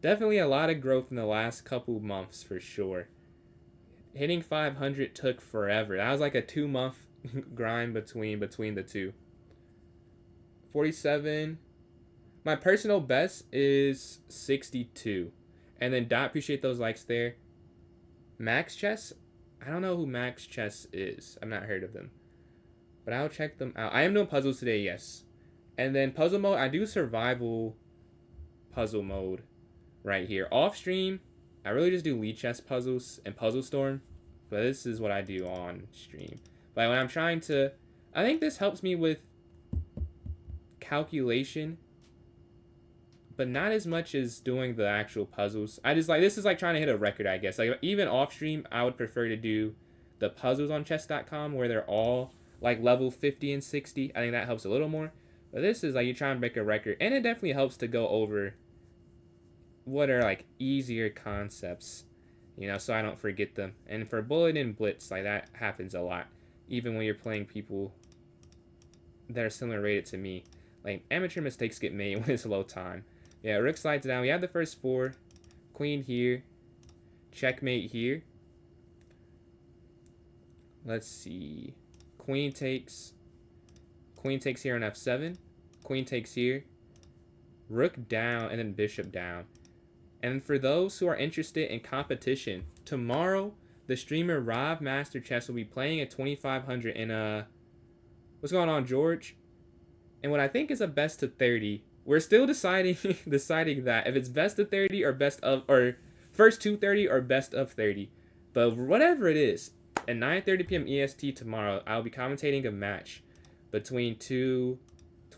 a lot of growth in the last couple months for sure. Hitting 500 took forever. That was like a 2-month grind between the two. 47. My personal best is 62. And then Dot, appreciate those likes there. Max Chess? I don't know who Max Chess is. I've not heard of them. But I'll check them out. I am doing puzzles today, yes. And then puzzle mode, I do survival puzzle mode right here. Off stream, I really just do lead chess puzzles and Puzzle Storm. But this is what I do on stream. But when I'm trying to... I think this helps me with calculation. But not as much as doing the actual puzzles. I just like... This is like trying to hit a record, I guess. Like even off stream, I would prefer to do the puzzles on chess.com where they're all like level 50 and 60. I think that helps a little more. But this is like you try and break a record. And it definitely helps to go over what are like easier concepts, you know, so I don't forget them. And for Bullet and Blitz, like that happens a lot. Even when you're playing people that are similar rated to me. Like amateur mistakes get made when it's low time. Yeah, Rook slides down. We have the first 4. Queen here. Checkmate here. Let's see. Queen takes here on f7. Queen takes here. Rook down and then bishop down. And for those who are interested in competition, tomorrow the streamer Rob Master Chess will be playing at 2500 in what's going on, George? And what I think is a best of 30. We're still deciding that if it's best of 30 or first 230 or best of 30. But whatever it is, at 9:30 p.m. EST tomorrow, I'll be commentating a match between two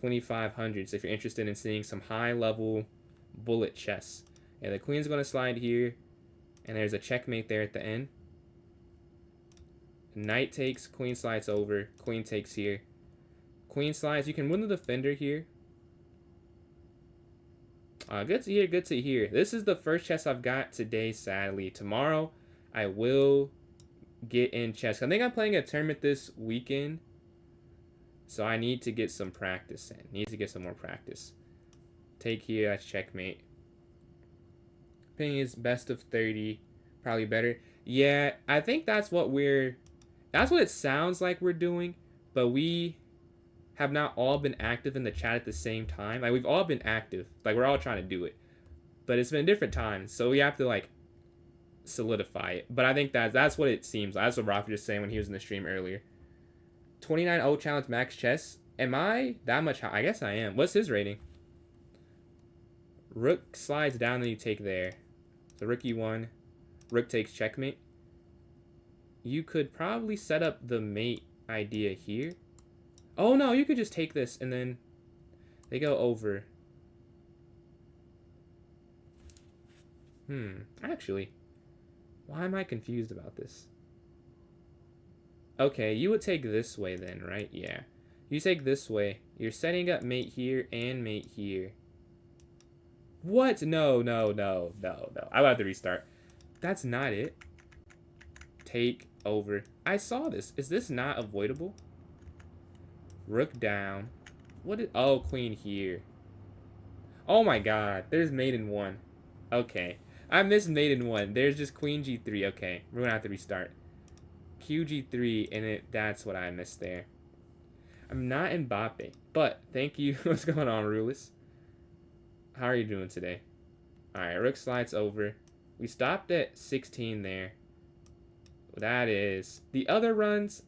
2500s if you're interested in seeing some high-level bullet chess. And the queen's going to slide here, and there's a checkmate there at the end. Knight takes, queen slides over, queen takes here. Queen slides, you can win the defender here. Good to hear, good to hear. This is the first chess I've got today, sadly. Tomorrow, I will get in chess. I think I'm playing a tournament this weekend, so I need to get some practice in. Need to get some more practice. Take here, that's checkmate. Ping is best of 30, probably better. Yeah, I think that's what it sounds like we're doing, but we have not all been active in the chat at the same time. Like, we've all been active. Like, we're all trying to do it. But it's been different times, so we have to, like, solidify it. But I think that's what it seems like. That's what Rafa was just saying when he was in the stream earlier. 29-0 challenge Max Chess. Am I that much high? I guess I am. What's his rating? Rook slides down, then you take there. So rook e1. Rook takes checkmate. You could probably set up the mate idea here. Oh no, you could just take this and then they go over. Actually, why am I confused about this? Okay, you would take this way then, right? Yeah. You take this way. You're setting up mate here and mate here. What? No. I will have to restart. That's not it. Take over. I saw this. Is this not avoidable? Rook down. What is... Oh, queen here. Oh my god. There's mate in 1. Okay. I missed mate in 1. There's just queen g3. Okay. We're gonna have to restart. QG3, and that's what I missed there. I'm not Mbappe, but thank you. What's going on, Rulis? How are you doing today? Alright, rook slides over. We stopped at 16 there. That is... The other runs,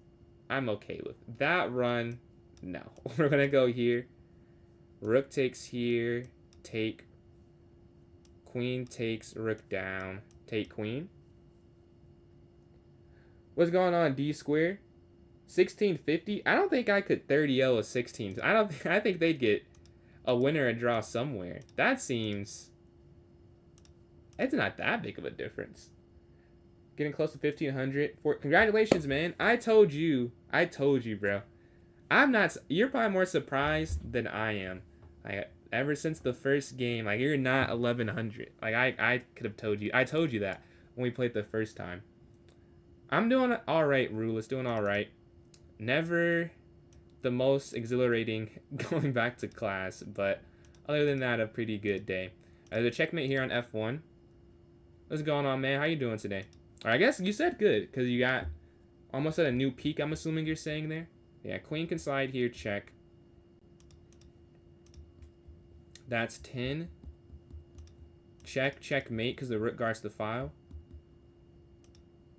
I'm okay with. That run, no. We're going to go here. Rook takes here. Take. Queen takes rook down. Take queen. What's going on, D square? 1650? I don't think I could 30-0 a 16. I think they'd get a winner and draw somewhere. That seems... It's not that big of a difference. Getting close to 1500. Congratulations, man. I told you, bro. I'm not... You're probably more surprised than I am. Like, ever since the first game, like, you're not 1100. Like, I could have told you. I told you that when we played the first time. I'm doing alright, Rulus. Doing alright. Never the most exhilarating going back to class, but other than that, a pretty good day. There's a checkmate here on f1. What's going on, man? How you doing today? Or I guess you said good, because you got almost at a new peak, I'm assuming you're saying there. Yeah, queen can slide here, check. That's 10. Check, checkmate, because the rook guards the file.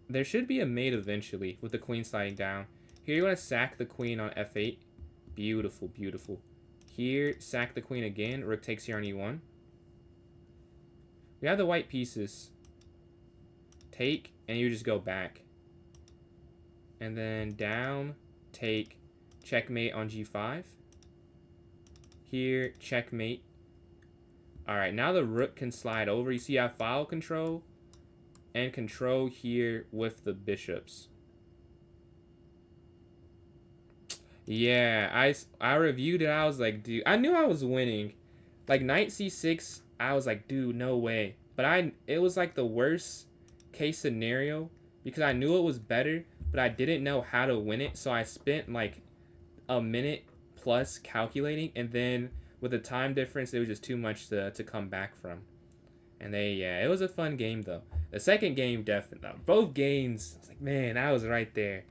There should be a mate eventually with the queen sliding down. Here you want to sack the queen on f8. Beautiful, beautiful. Here, sack the queen again. Rook takes here on e1. We have the white pieces. Take, and you just go back. And then down, take, checkmate on g5. Here, checkmate. Alright, now the rook can slide over. You see you have file control and control here with the bishops. Yeah, I reviewed it. I was like, dude, I knew I was winning. Like knight c6, I was like, dude, no way. But it was like the worst case scenario because I knew it was better, but I didn't know how to win it. So I spent like a minute plus calculating, and then with the time difference, it was just too much to come back from. And yeah, it was a fun game though. The second game, definitely, both games, I was like, man, I was right there.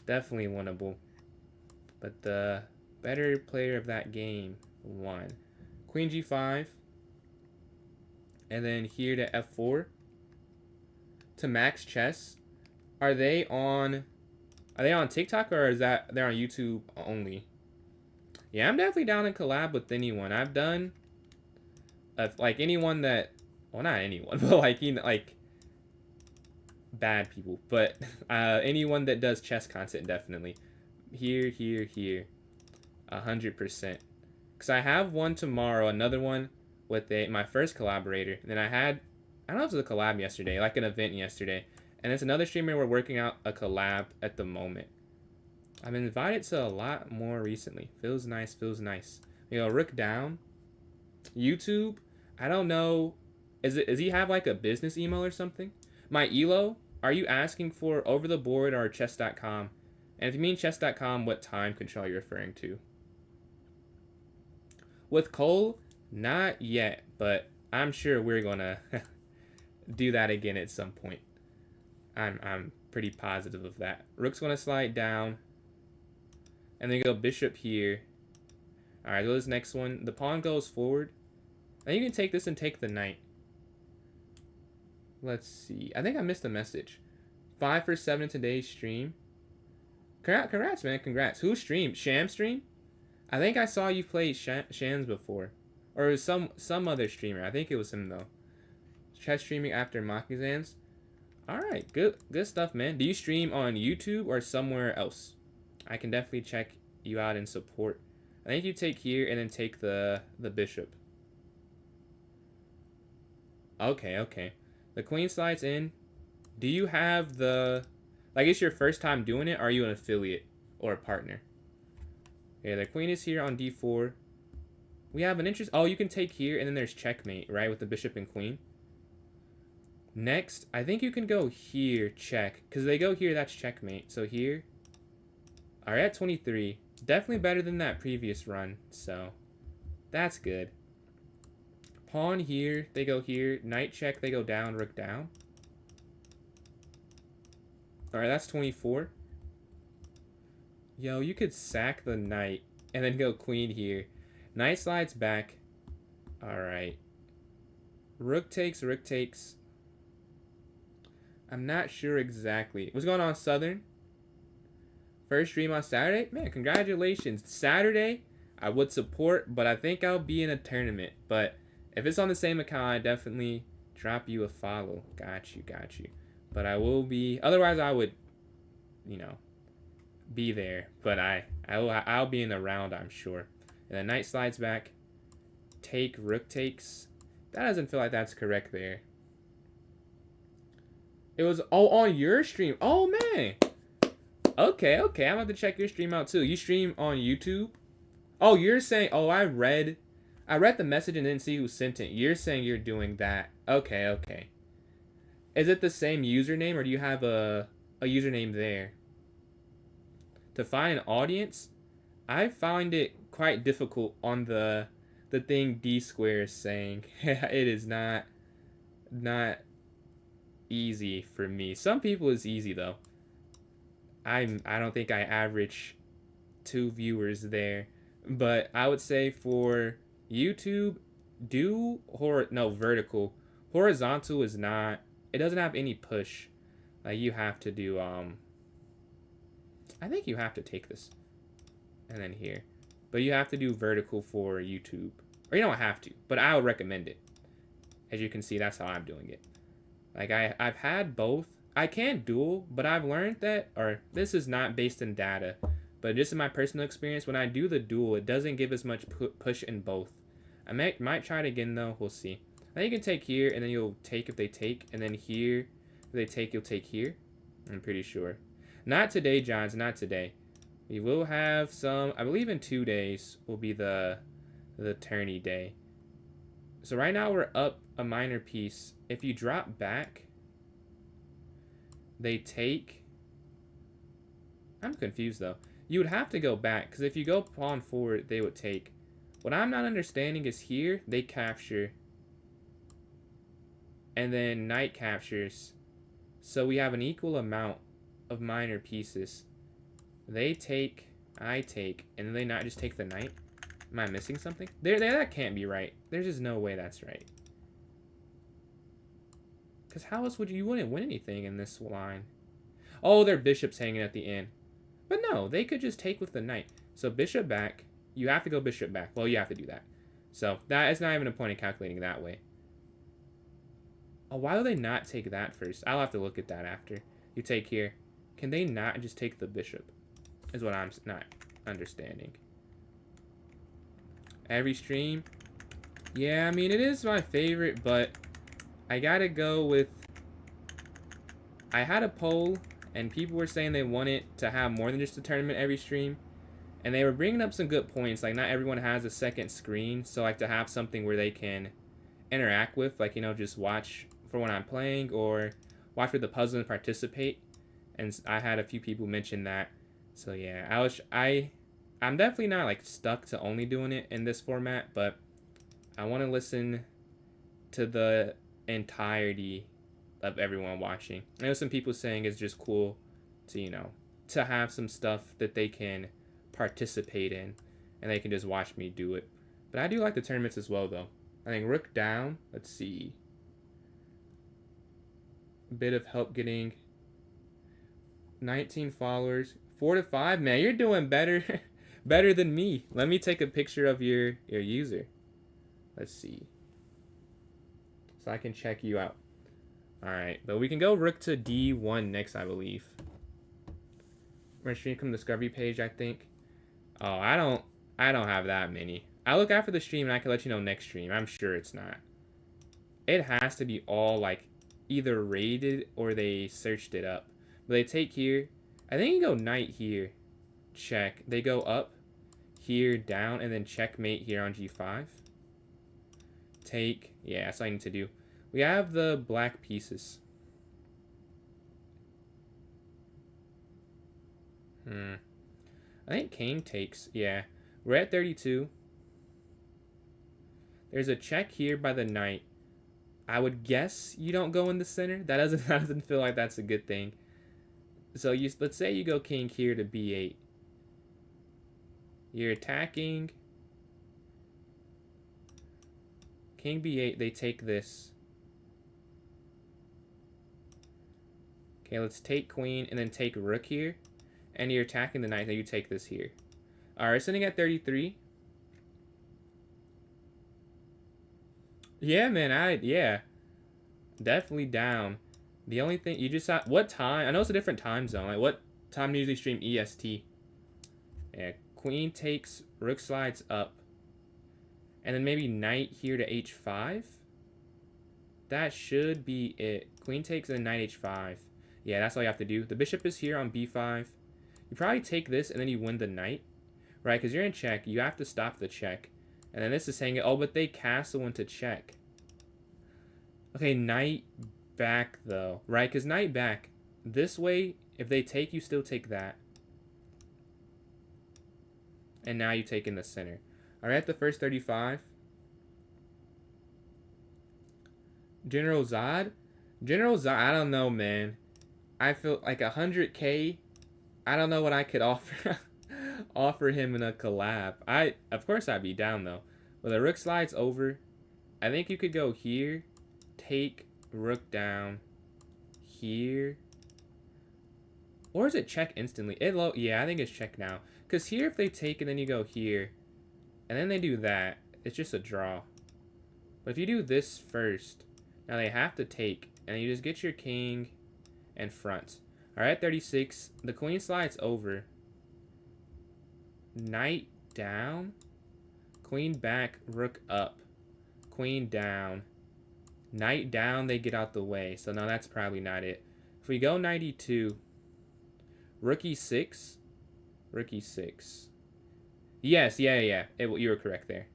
Definitely winnable. But the better player of that game won. Queen g5. And then here to f4. To Max Chess. Are they on TikTok, or is that they're on YouTube only? Yeah, I'm definitely down to collab with anyone. I've done like anyone that, well, not anyone, but like bad people, but anyone that does chess content, definitely. Here, 100%. Because I have one tomorrow, another one with my first collaborator. And then I don't know if it was a collab yesterday, like an event yesterday. And it's another streamer we're working out a collab at the moment. I've been invited to a lot more recently. Feels nice, feels nice. You know, rook down. YouTube, I don't know. Does he have like a business email or something? My Elo, are you asking for over the board or chess.com? And if you mean chess.com, what time control you're referring to? With Cole, not yet, but I'm sure we're gonna do that again at some point. I'm pretty positive of that. Rook's gonna slide down. And then you go bishop here. Alright, go to this next one. The pawn goes forward. Now you can take this and take the knight. Let's see. I think I missed a message. 5 for 7 in today's stream. Congrats, man. Congrats. Who streamed? Sham stream? I think I saw you play Shams before. Or it was some other streamer. I think it was him, though. Chess streaming after mock exams. Alright, good stuff, man. Do you stream on YouTube or somewhere else? I can definitely check you out and support. I think you take here and then take the bishop. Okay. The queen slides in. Do you have like it's your first time doing it, or are you an affiliate or a partner? Yeah, the queen is here on d4. We have an interest. Oh, you can take here and then there's checkmate, right? With the bishop and queen. Next, I think you can go here, check. Because they go here, that's checkmate. So here. Alright, at 23. Definitely better than that previous run. So, that's good. Pawn here, they go here. Knight check, they go down, rook down. Alright, that's 24. Yo, you could sack the knight and then go queen here. Knight slides back. Alright. Rook takes, rook takes. I'm not sure exactly. What's going on, Southern? First stream on Saturday? Man, congratulations. Saturday, I would support, but I think I'll be in a tournament. But if it's on the same account, I definitely drop you a follow. Got you. But I will be, otherwise I would, be there. But I'll be in the round, I'm sure. And then knight slides back. Take, rook takes. That doesn't feel like that's correct there. It was, on your stream. Oh, man. Okay. I'm about to check your stream out, too. You stream on YouTube? Oh, you're saying, I read the message and didn't see who sent it. You're saying you're doing that. Okay. Is it the same username, or do you have a username there? To find an audience, I find it quite difficult on the thing D square is saying. It is not easy for me. Some people it's easy though. I don't think I average 2 viewers there, but I would say for YouTube, do vertical. Horizontal is not. It doesn't have any push. Like you have to do I think you have to take this and then here, but you have to do vertical for YouTube, or you don't have to, but I would recommend it. As you can see, that's how I'm doing it. Like I've had both. I can dual, but I've learned that, or this is not based in data, but just in my personal experience, when I do the dual, it doesn't give as much push in both. I might try it again though. We'll see. Now you can take here, and then you'll take if they take, and then here if they take, you'll take here. I'm pretty sure. Not today, Johns. Not today. We will have some. I believe in 2 days will be the tourney day. So right now we're up a minor piece. If you drop back, they take. I'm confused though. You would have to go back, because if you go pawn forward, they would take. What I'm not understanding is here they capture, and then knight captures. So we have an equal amount of minor pieces. They take, I take, and then they not just take the knight. Am I missing something? That can't be right. There's just no way that's right. Because how else would you wouldn't win anything in this line? Oh, their bishop's hanging at the end. But no, they could just take with the knight. So bishop back. You have to go bishop back. Well, you have to do that. So that is not even a point in calculating that way. Oh, why do they not take that first? I'll have to look at that after. You take here. Can they not just take the bishop? Is what I'm not understanding. Every stream. Yeah, I mean, it is my favorite, but I gotta go with... I had a poll, and people were saying they wanted to have more than just a tournament every stream. And they were bringing up some good points. Like, not everyone has a second screen. So, like, to have something where they can interact with. Like, you know, just watch for when I'm playing, or watch for the puzzle and participate. And I had a few people mention that. So, yeah, I'm definitely not, like, stuck to only doing it in this format. But I want to listen to the entirety of everyone watching. I know some people saying it's just cool to, you know, to have some stuff that they can participate in, and they can just watch me do it. But I do like the tournaments as well, though. I think rook down. Let's see. A bit of help getting 19 followers. 4 to 5. Man, you're doing better better than me. Let me take a picture of your user. Let's see. So I can check you out. Alright, but we can go rook to d1 next, I believe. My stream come discovery page, I think. Oh, I don't have that many. I'll look after the stream and I can let you know next stream. I'm sure it's not. It has to be all like either rated or they searched it up. But they take here. I think you go knight here. Check. They go up here, down, and then checkmate here on g5. Take. Yeah, that's all I need to do. We have the black pieces. I think king takes. Yeah. We're at 32. There's a check here by the knight. I would guess you don't go in the center. That doesn't feel like that's a good thing. So let's say you go king here to b8. You're attacking. King b8, they take this. Okay, let's take queen and then take rook here. And you're attacking the knight, then you take this here. Alright, sitting at 33. Yeah, man, yeah. Definitely down. The only thing, you just have, what time? I know it's a different time zone. Like, what time do you usually stream EST? Yeah, queen takes, rook slides up. And then maybe knight here to h5. That should be it. Queen takes and then knight h5. Yeah, that's all you have to do. The bishop is here on b5. You probably take this and then you win the knight. Right, because you're in check. You have to stop the check. And then this is saying, oh, but they castle into check. Okay, knight back, though. Right, because knight back. This way, if they take, you still take that. And now you take in the center. Alright, at the first 35. General Zod? General Zod, I don't know, man. I feel like 100k. I don't know what I could offer offer him in a collab. Of course I'd be down though. But the rook slides over. I think you could go here, take rook down here. Or is it check instantly? Yeah, I think it's check now. Because here if they take and then you go here, and then they do that, it's just a draw. But if you do this first, now they have to take, and you just get your king and front. Alright, 36. The queen slides over. Knight down. Queen back, rook up. Queen down. Knight down, they get out the way. So no, that's probably not it. If we go 92, rook e6. Rook e6. Yes, yeah. You were correct there.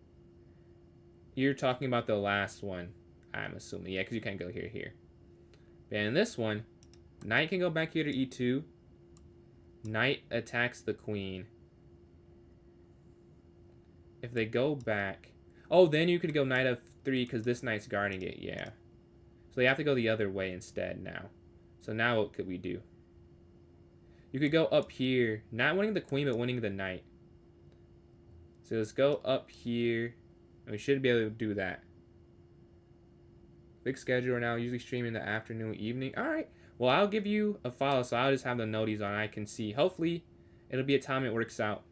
You're talking about the last one, I'm assuming. Yeah, because you can't go here. And in this one, knight can go back here to e2. Knight attacks the queen. If they go back... Oh, then you could go knight f3 because this knight's guarding it, yeah. So they have to go the other way instead now. So now what could we do? You could go up here. Not winning the queen, but winning the knight. So let's go up here. And we should be able to do that. Big schedule now. Usually stream in the afternoon, evening. Alright. Well, I'll give you a follow. So I'll just have the noties on. I can see. Hopefully, it'll be a time it works out.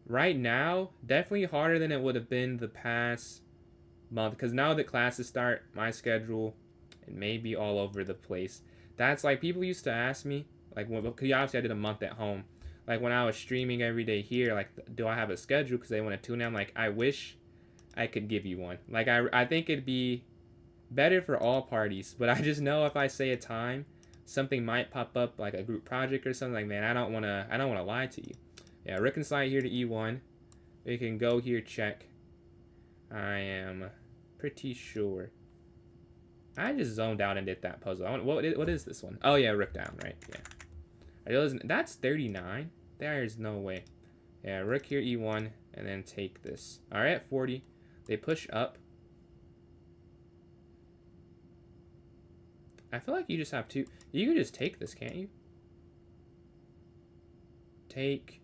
Right now, definitely harder than it would have been the past month. Because now that classes start, my schedule, it may be all over the place. That's like, people used to ask me, like, because obviously I did a month at home. Like, when I was streaming every day here, like, do I have a schedule? Because they want to tune in. I'm like, I wish I could give you one. Like, I think it'd be better for all parties. But I just know if I say a time, something might pop up, like a group project or something. Like, man, I don't want to lie to you. Yeah, rook and slide here to e1. We can go here, check. I am pretty sure. I just zoned out and did that puzzle. What is this one? Oh, yeah, rook down, right? Yeah. That's 39. There's no way. Yeah, rook here, e1, and then take this. All right, at 40. They push up. I feel like you just have two. You can just take this, can't you? Take.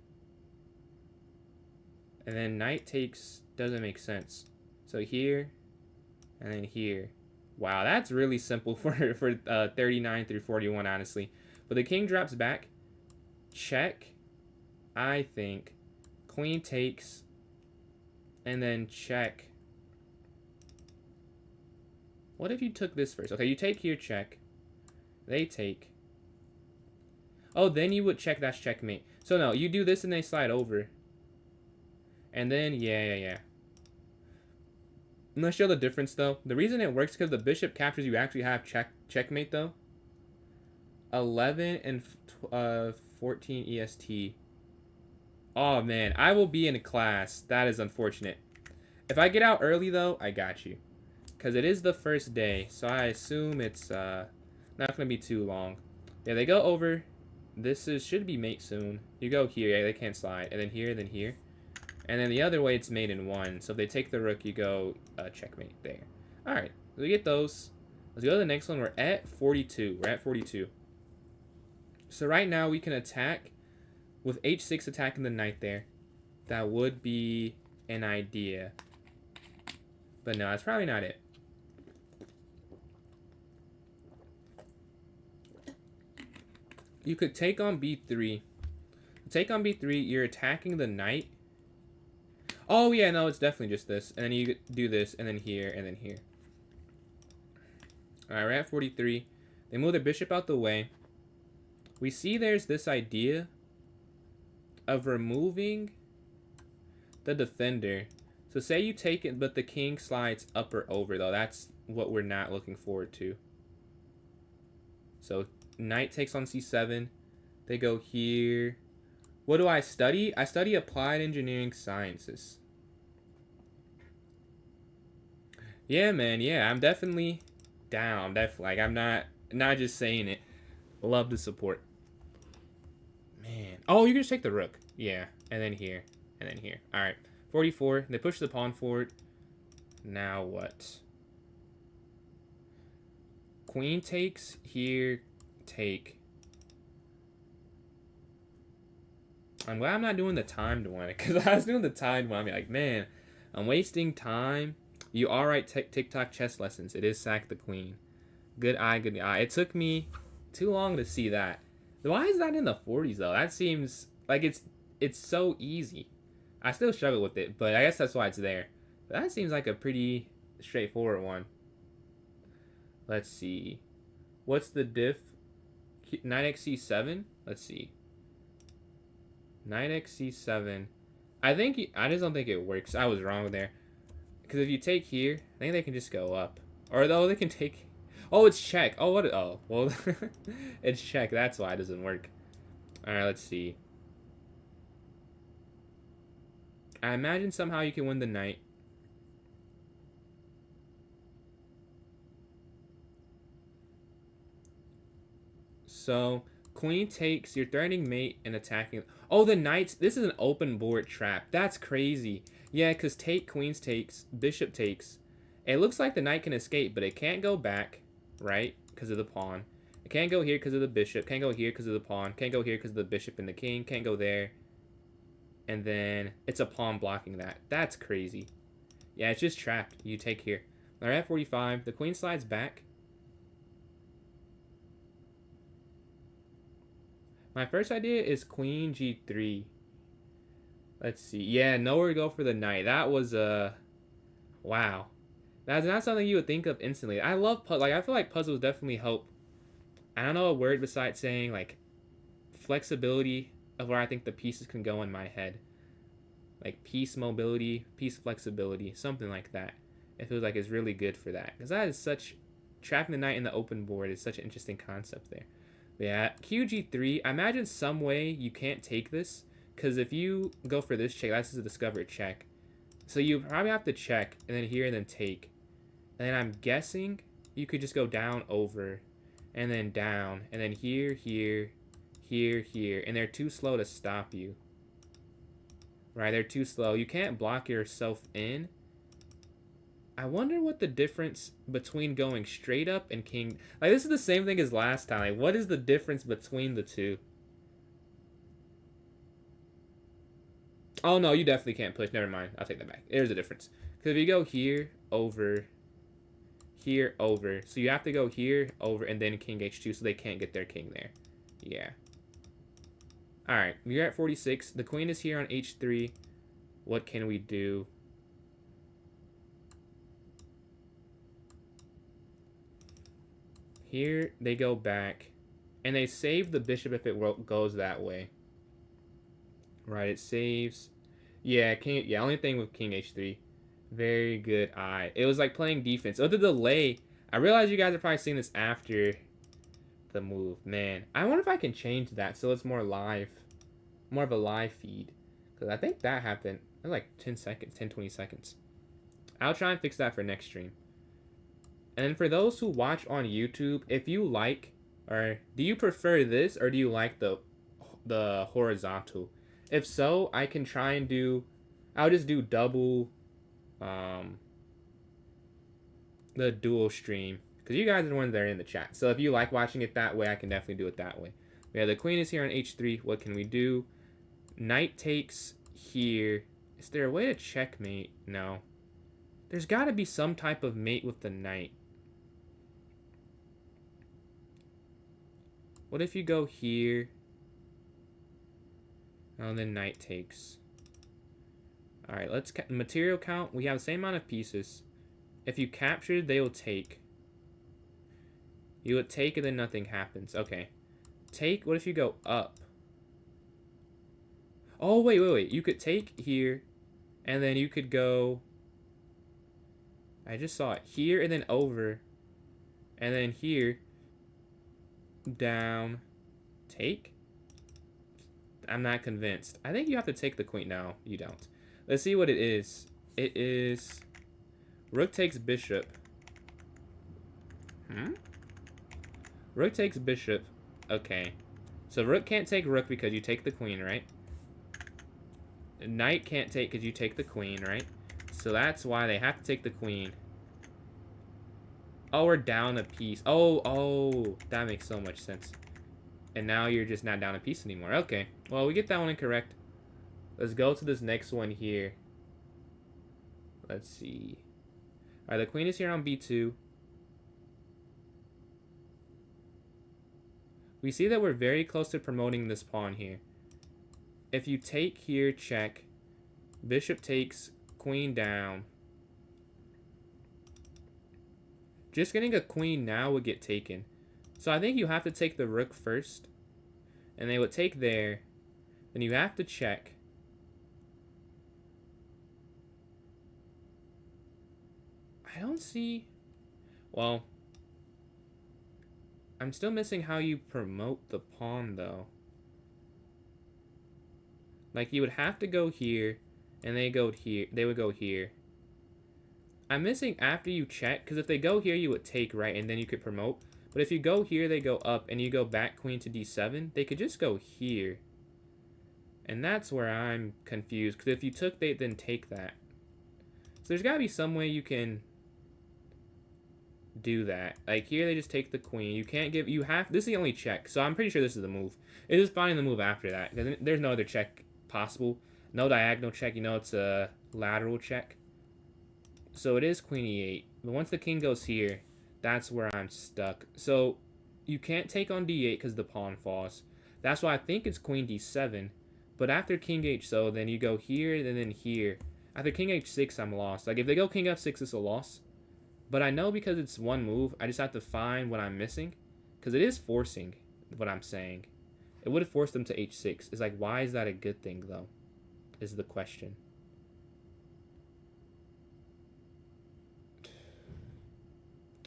And then knight takes doesn't make sense. So here, and then here. Wow, that's really simple for 39 through 41, honestly. But the king drops back. Check. I think. Queen takes. And then check. What if you took this first? Okay, you take here, check. They take. Oh, then you would check, that's checkmate. So no, you do this and they slide over. And then, yeah. I'm going to show the difference, though. The reason it works is because the bishop captures, you actually have checkmate, though. 11 and 14 EST. Oh, man. I will be in a class. That is unfortunate. If I get out early, though, I got you. Because it is the first day. So I assume it's not going to be too long. Yeah, they go over. This should be mate soon. You go here. Yeah, they can't slide. And then here, then here. And then the other way, it's mate in one. So if they take the rook, you go checkmate there. All right, so we get those. Let's go to the next one. We're at 42. We're at 42. So right now, we can attack with h6 attacking the knight there. That would be an idea. But no, that's probably not it. You could take on b3. Take on b3, you're attacking the knight. Oh, yeah, no, it's definitely just this. And then you do this, and then here, and then here. Alright, we're at 43. They move their bishop out the way. We see there's this idea of removing the defender. So say you take it, but the king slides up or over, though. That's what we're not looking forward to. So knight takes on c7. They go here. What do I study? I study applied engineering sciences. Yeah, man. Yeah, I'm definitely down. Definitely. Like, I'm not just saying it. Love the support. Man. Oh, you can just take the rook. Yeah. And then here. and then here. All right, 44. They push the pawn forward. Now what? Queen takes here, take. I'm glad I'm not doing the timed one, because if I was doing the timed one, I'd be like, man, I'm wasting time. You all right, TikTok chess lessons. It is sack the queen. Good eye, good eye. It took me too long to see that. Why is that in the 40s though? That seems like it's so easy. I still struggle with it, but I guess that's why it's there. But that seems like a pretty straightforward one. Let's see. What's the diff? Knight x c7? Let's see. Knight x c7. I just don't think it works. I was wrong there. Because if you take here, I think they can just go up. Or though they can take... Oh, it's check. Oh, what? Oh, well, it's check. That's why it doesn't work. All right, let's see. I imagine somehow you can win the knight. So, queen takes, you're threatening mate and attacking. Oh, the knights. This is an open board trap. That's crazy. Yeah, because take, queens takes, bishop takes. It looks like the knight can escape, but it can't go back, right? Because of the pawn. It can't go here because of the bishop. Can't go here because of the pawn. Can't go here because of the bishop and the king. Can't go there. And then it's a pawn blocking that. That's crazy. Yeah, it's just trapped. You take here. All right, 45. The queen slides back. My first idea is queen g3. Let's see. Yeah, nowhere to go for the knight. That was wow. That's not something you would think of instantly. I love like I feel like puzzles definitely help. I don't know a word besides saying like flexibility of where I think the pieces can go in my head. Like piece mobility, piece flexibility, something like that. It feels like it's really good for that. Because that is such... Trapping the knight in the open board is such an interesting concept there. But yeah, QG3, I imagine some way you can't take this. Because if you go for this check, that's a discovered check. So you probably have to check, and then here, and then take. And then I'm guessing you could just go down, over, and then down, and then here, here, here, here. And they're too slow to stop you. Right, they're too slow. You can't block yourself in. I wonder what the difference between going straight up and king... Like, this is the same thing as last time. Like, what is the difference between the two? Oh, no, you definitely can't push. Never mind. I'll take that back. There's a difference. Because if you go here, over, here, over. So you have to go here, over, and then king h2 so they can't get their king there. Yeah. Alright, we're at 46. The queen is here on h3. What can we do? Here, they go back. And they save the bishop if it goes that way. Right, it saves. Yeah, only thing with king h3. Very good eye. It was like playing defense. Oh, the delay. I realize you guys are probably seeing this after the move. Man, I wonder if I can change that so it's more live. More of a live feed. Because I think that happened in like 10 seconds, 10, 20 seconds. I'll try and fix that for next stream. And then for those who watch on YouTube, if you like, or do you prefer this, or do you like the horizontal? If so, I can try and do, I'll just do double, the dual stream. Because you guys are the ones that are in the chat. So if you like watching it that way, I can definitely do it that way. Yeah, the queen is here on h3. What can we do? Knight takes here. Is there a way to checkmate? No. There's got to be some type of mate with the knight. What if you go here? Oh, then knight takes. Alright, let's... Material count. We have the same amount of pieces. If you capture, they will take. You would take and then nothing happens. Okay. Take, what if you go up? Oh, wait. You could take here, and then you could go... I just saw it. Here, and then over. And then here. Down. Take? I'm not convinced. I think you have to take the queen. No, you don't. Let's see what it is. It is... Rook takes bishop. Rook takes bishop. Okay. So rook can't take rook because you take the queen, right? Knight can't take because you take the queen, right? So that's why they have to take the queen. Oh, we're down a piece. Oh, that makes so much sense. And now you're just not down a piece anymore. Okay, well, we get that one incorrect. Let's go to this next one here. Let's see. All right, the queen is here on b2. We see that we're very close to promoting this pawn here. If you take here, check. Bishop takes, queen down. Just getting a queen now would get taken. So I think you have to take the rook first. And they would take there. Then you have to check. I don't see... Well... I'm still missing how you promote the pawn, though. Like, you would have to go here, and they go here. They would go here. I'm missing after you check, because if they go here, you would take, right, and then you could promote. But if you go here, they go up, and you go back queen to d7, they could just go here. And that's where I'm confused, because if you took, they then take that. So there's got to be some way you can do that. Like here they just take the queen. You can't give, you have, this is the only check, so I'm pretty sure this is the move. It is finding the move after that, because there's no other check possible. No diagonal check, you know, it's a lateral check. So it is queen e8, but once the king goes here, that's where I'm stuck. So you can't take on d8 because the pawn falls. That's why I think it's queen d7, but after king h, so then you go here and then here. After king h6, I'm lost. Like if they go king f6, it's a loss. But I know because it's one move, I just have to find what I'm missing. Because it is forcing what I'm saying. It would have forced them to h6. It's like, why is that a good thing, though? Is the question.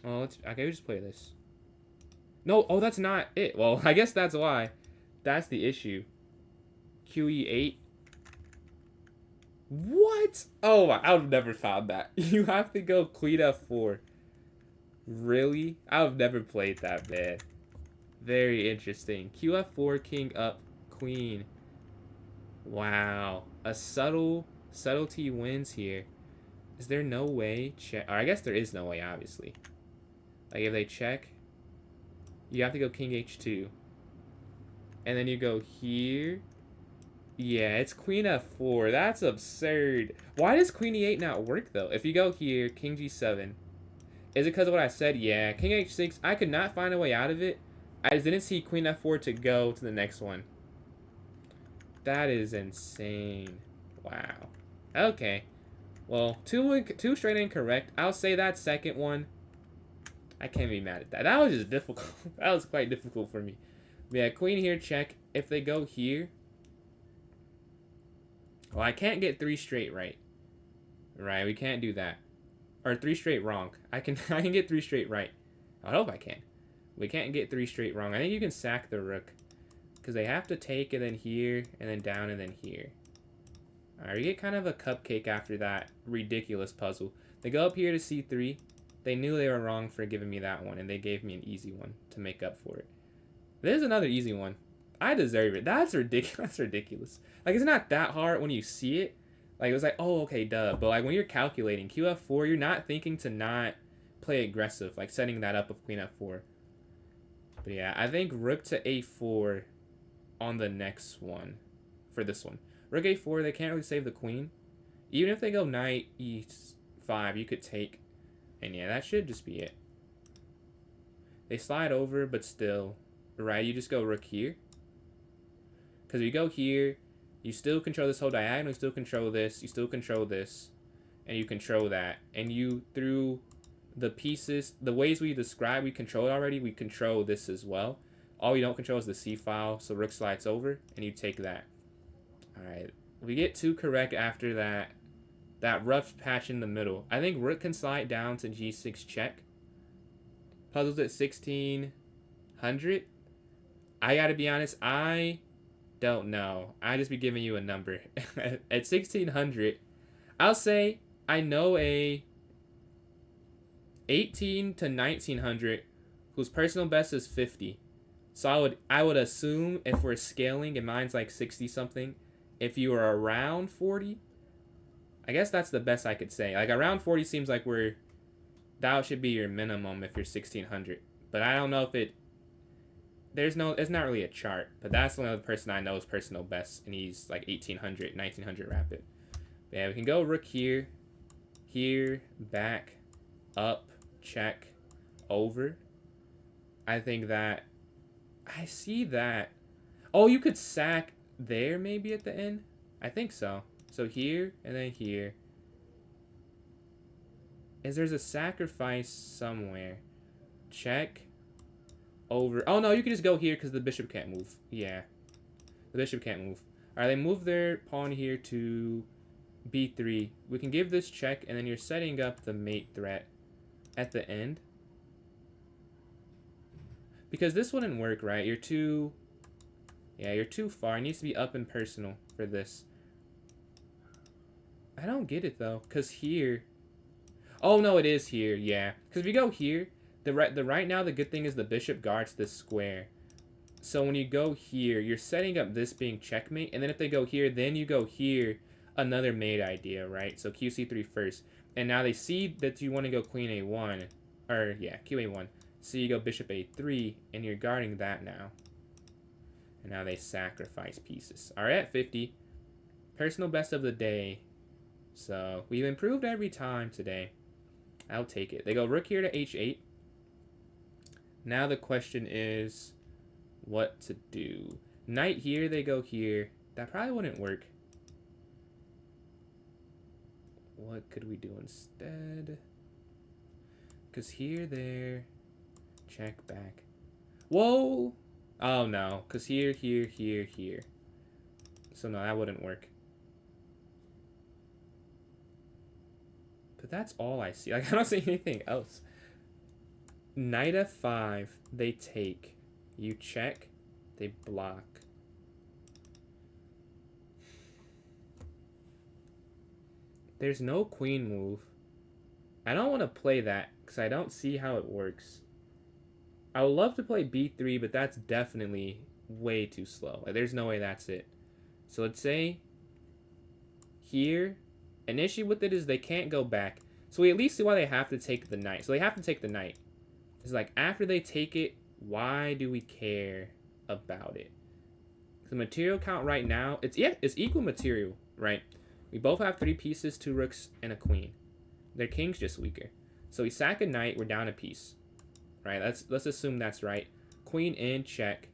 Oh, okay, we just play this. No, oh, that's not it. Well, I guess that's why. That's the issue. QE8. What? Oh, I would have never found that. You have to go queen f4. Really? I've never played that, man. Very interesting. QF4, king up, queen. Wow. A subtlety wins here. Is there no way? Check. Or I guess there is no way, obviously. Like if they check, you have to go king h2. And then you go here. Yeah, it's queen f4. That's absurd. Why does queen e8 not work, though? If you go here, king g7. Is it because of what I said? Yeah, king h6. I could not find a way out of it. I just didn't see queen f4 to go to the next one. That is insane. Wow. Okay. Well, two straight incorrect. I'll say that second one. I can't be mad at that. That was just difficult. That was quite difficult for me. Yeah, queen here, check. If they go here. Well, I can't get 3 straight right. Right, we can't do that. Or 3 straight wrong. I can get 3 straight right. I hope I can. We can't get 3 straight wrong. I think you can sack the rook. Because they have to take and then here, and then down and then here. Alright, we get kind of a cupcake after that ridiculous puzzle. They go up here to c3. They knew they were wrong for giving me that one, and they gave me an easy one to make up for it. There's another easy one. I deserve it. That's ridiculous. That's ridiculous. Like, it's not that hard when you see it. Like, it was like, oh, okay, duh. But, like, when you're calculating QF4, you're not thinking to not play aggressive. Like, setting that up with queen f4. But, yeah, I think rook to a4 on the next one. For this one. Rook a4, they can't really save the queen. Even if they go knight e5, you could take. And, yeah, that should just be it. They slide over, but still. Right, you just go rook here. Because if you go here, you still control this whole diagonal, you still control this, you still control this, and you control that. And you, through the pieces, the ways we describe, we control it already, we control this as well. All we don't control is the C file, so rook slides over, and you take that. Alright, we get 2 correct after that rough patch in the middle. I think rook can slide down to g6 check. Puzzles at 1600. I gotta be honest, I don't know. I just be giving you a number. At 1600, I'll say I know a 18 to 1900 whose personal best is 50. So I would assume if we're scaling and mine's like 60 something, if you are around 40, I guess that's the best I could say. Like around 40 seems like that should be your minimum if you're 1600. But I don't know if it's not really a chart, but that's the only other person I know is personal best, and he's like 1800, 1900 rapid. But yeah, we can go rook here, back, up, check, over. I think that, I see that. Oh, you could sack there maybe at the end? I think so. So here, and then here. There's a sacrifice somewhere. Check. Over. Oh, no, you can just go here because the bishop can't move. Yeah. The bishop can't move. Alright, they move their pawn here to b3. We can give this check, and then you're setting up the mate threat at the end. Because this wouldn't work, right? You're too far. It needs to be up and personal for this. I don't get it, though. Because here... Oh, no, it is here. Yeah. Because if you go here, right now, the good thing is the bishop guards this square. So when you go here, you're setting up this being checkmate. And then if they go here, then you go here. Another mate idea, right? So QC3 first. And now they see that you want to go queen A1. Or, yeah, QA1. So you go bishop A3, and you're guarding that now. And now they sacrifice pieces. Alright, at 50. Personal best of the day. So, we've improved every time today. I'll take it. They go rook here to H8. Now the question is what to do. Knight here, they go here. That probably wouldn't work. What could we do instead? Because here, there. Check back. Whoa! Oh, no. Because here. So, no, that wouldn't work. But that's all I see. Like, I don't see anything else. Knight F5. They take. You check. They block. There's no queen move. I don't want to play that because I don't see how it works. I would love to play b3, but that's definitely way too slow. Like, there's no way that's it. So let's say here, an issue with it is they can't go back. So we at least see why they have to take the knight. So they have to take the knight. It's like, after they take it, why do we care about it? The material count right now, it's equal material, right? We both have 3 pieces, 2 rooks, and a queen. Their king's just weaker. So we sack a knight, we're down a piece. Right, let's assume that's right. Queen in, check.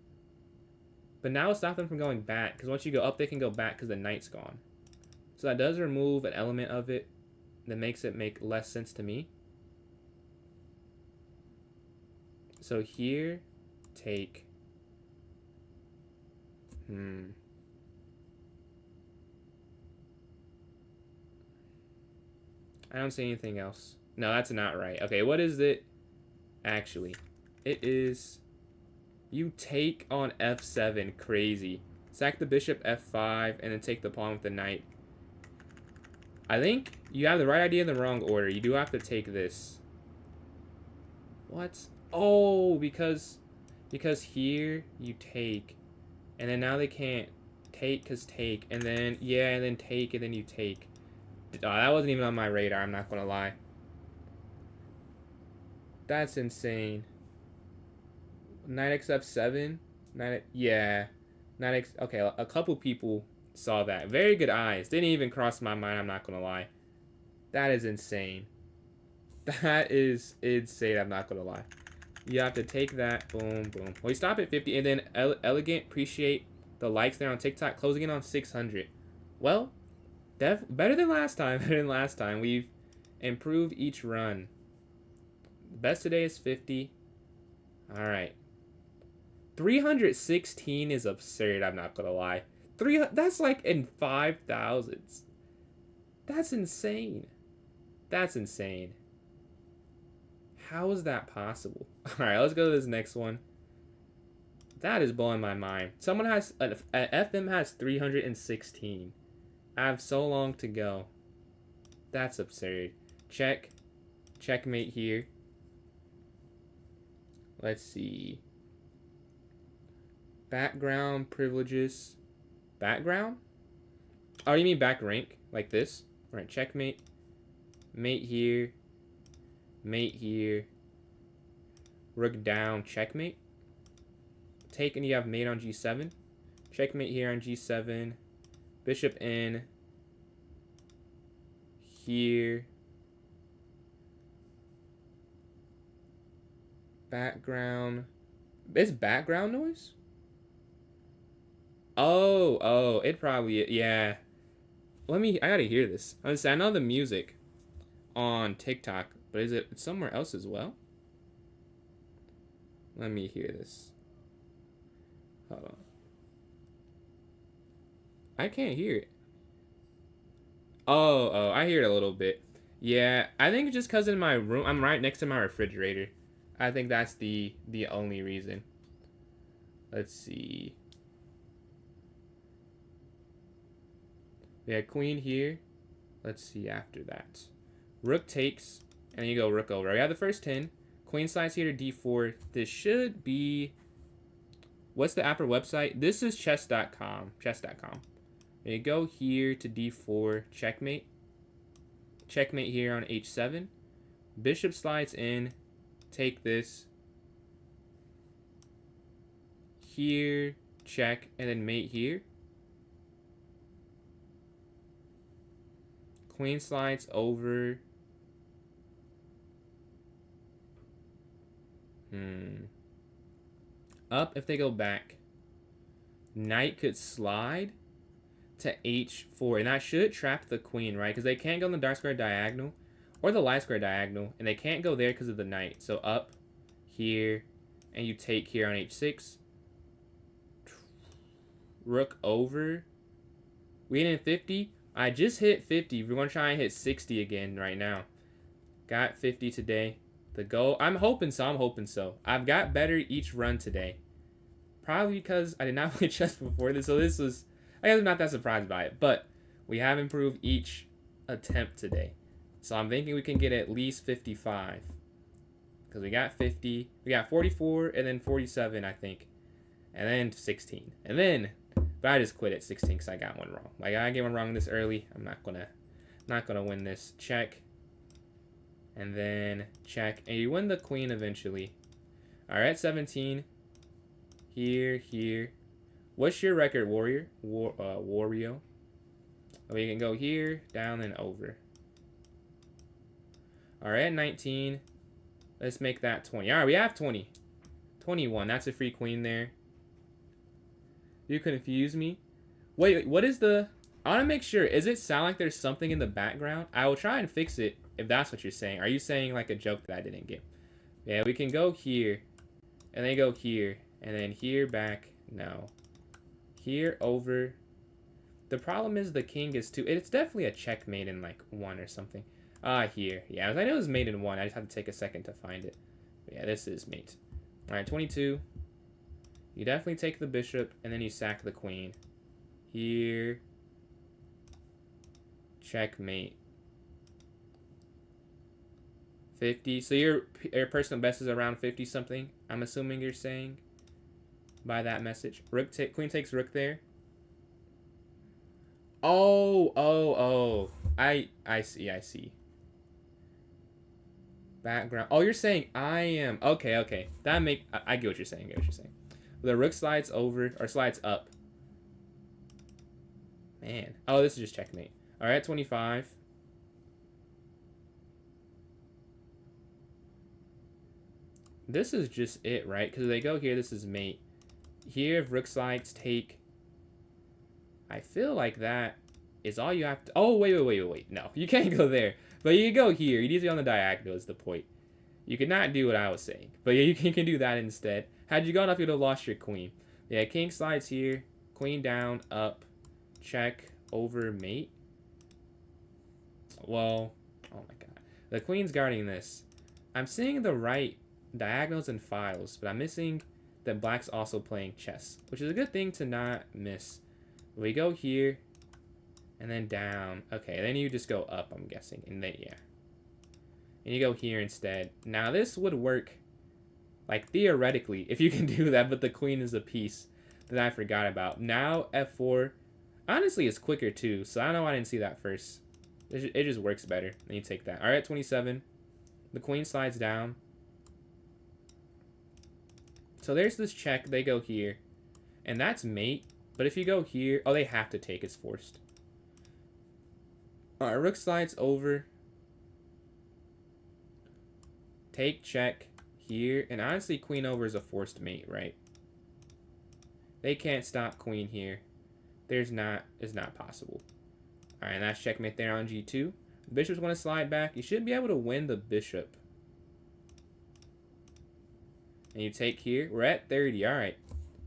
But now it's stopped them from going back, because once you go up, they can go back because the knight's gone. So that does remove an element of it that makes it make less sense to me. So here, take. I don't see anything else. No, that's not right. Okay, what is it? Actually, it is... You take on F7. Crazy. Sack the bishop F5 and then take the pawn with the knight. I think you have the right idea in the wrong order. You do have to take this. What? Oh, because here you take. And then now they can't take because take. And then, yeah, and then take and then you take. Oh, that wasn't even on my radar, I'm not going to lie. That's insane. Knight x f7. Yeah. Knight x... Okay, a couple people saw that. Very good eyes. Didn't even cross my mind, I'm not going to lie. That is insane. That is insane, I'm not going to lie. You have to take that. Boom, boom. Well, we stop at 50. And then Elegant, appreciate the likes there on TikTok. Closing in on 600. Well, better than last time. We've improved each run. Best today is 50. Alright. 316 is absurd, I'm not gonna lie. That's like in 5,000s. That's insane. That's insane. How is that possible? Alright, let's go to this next one. That is blowing my mind. Someone has... FM has 316. I have so long to go. That's absurd. Check. Checkmate here. Let's see. Background privileges. Background? Oh, you mean back rank? Like this? All right, checkmate. Mate here. Mate here. Rook down, checkmate. Take, and you have mate on g7. Checkmate here on g7. Bishop in. Here. Background. Is background noise? Oh, it probably, yeah. I gotta hear this. I know the music on TikTok, but is it somewhere else as well? Let me hear this. Hold on. I can't hear it. Oh, I hear it a little bit. Yeah, I think just because in my room, I'm right next to my refrigerator. I think that's the only reason. Let's see. Yeah, queen here. Let's see after that. Rook takes, and then you go rook over. We have the first 10. Queen slides here to d4. This should be... What's the Apple website? This is chess.com. Chess.com. You go here to d4. Checkmate. Checkmate here on h7. Bishop slides in. Take this. Here. Check. And then mate here. Queen slides over. Up if they go back. Knight could slide to h4. And that should trap the queen, right? Because they can't go in the dark square diagonal or the light square diagonal. And they can't go there because of the knight. So up here. And you take here on h6. Rook over. We hit 50. I just hit 50. We're going to try and hit 60 again right now. Got 50 today. The goal. I'm hoping so. I've got better each run today. Probably because I did not play chess before this. So this was... I guess I'm not that surprised by it. But we have improved each attempt today. So I'm thinking we can get at least 55. Because we got 50. We got 44 and then 47, I think. And then 16. And then... But I just quit at 16 because I got one wrong. Like, I get one wrong this early. I'm not gonna win this. Check. And then check. And you win the queen eventually. Alright, 17. Here. What's your record, Warrior? Wario. We can go here, down, and over. Alright, 19. Let's make that 20. Alright, we have 20. 21. That's a free queen there. You confuse me. Wait, what is the... I want to make sure. Is it sound like there's something in the background? I will try and fix it if that's what you're saying. Are you saying like a joke that I didn't get? Yeah, we can go here. And then go here. And then here, back. No. Here, over. The problem is the king is 2. It's definitely a checkmate in like 1 or something. Here. Yeah, I know it was mate in 1. I just had to take a second to find it. But yeah, this is mate. Alright, 22. You definitely take the bishop, and then you sack the queen. Here. Checkmate. 50. So your personal best is around 50-something, I'm assuming you're saying, by that message. Queen takes rook there. Oh. I see. Background. Oh, you're saying I am. Okay. I get what you're saying. The rook slides over, or slides up. Man. Oh, this is just checkmate. Alright, 25. This is just it, right? Because they go here, this is mate. Here, if rook slides, take. I feel like that is all you have to... Oh, wait. No, you can't go there. But you can go here. You need to be on the diagonal is the point. You could not do what I was saying. But yeah, you can do that instead. Had you gone up, you'd have lost your queen. Yeah, king slides here. Queen down, up, check, over, mate. Well, oh my god. The queen's guarding this. I'm seeing the right diagonals and files, but I'm missing that black's also playing chess, which is a good thing to not miss. We go here, and then down. Okay, then you just go up, I'm guessing. And then, yeah. And you go here instead. Now, this would work... Like, theoretically, if you can do that, but the queen is a piece that I forgot about. Now, f4. Honestly, it's quicker too, so I don't know why I didn't see that first. It just works better. Then you take that. All right, 27. The queen slides down. So there's this check. They go here. And that's mate. But if you go here... Oh, they have to take. It's forced. Alright, rook slides over. Take, check. Here. And honestly, queen over is a forced mate, right? They can't stop queen here. It's not possible. Alright, and that's checkmate there on g2. The bishop's going to slide back. You should be able to win the bishop. And you take here. We're at 30. Alright.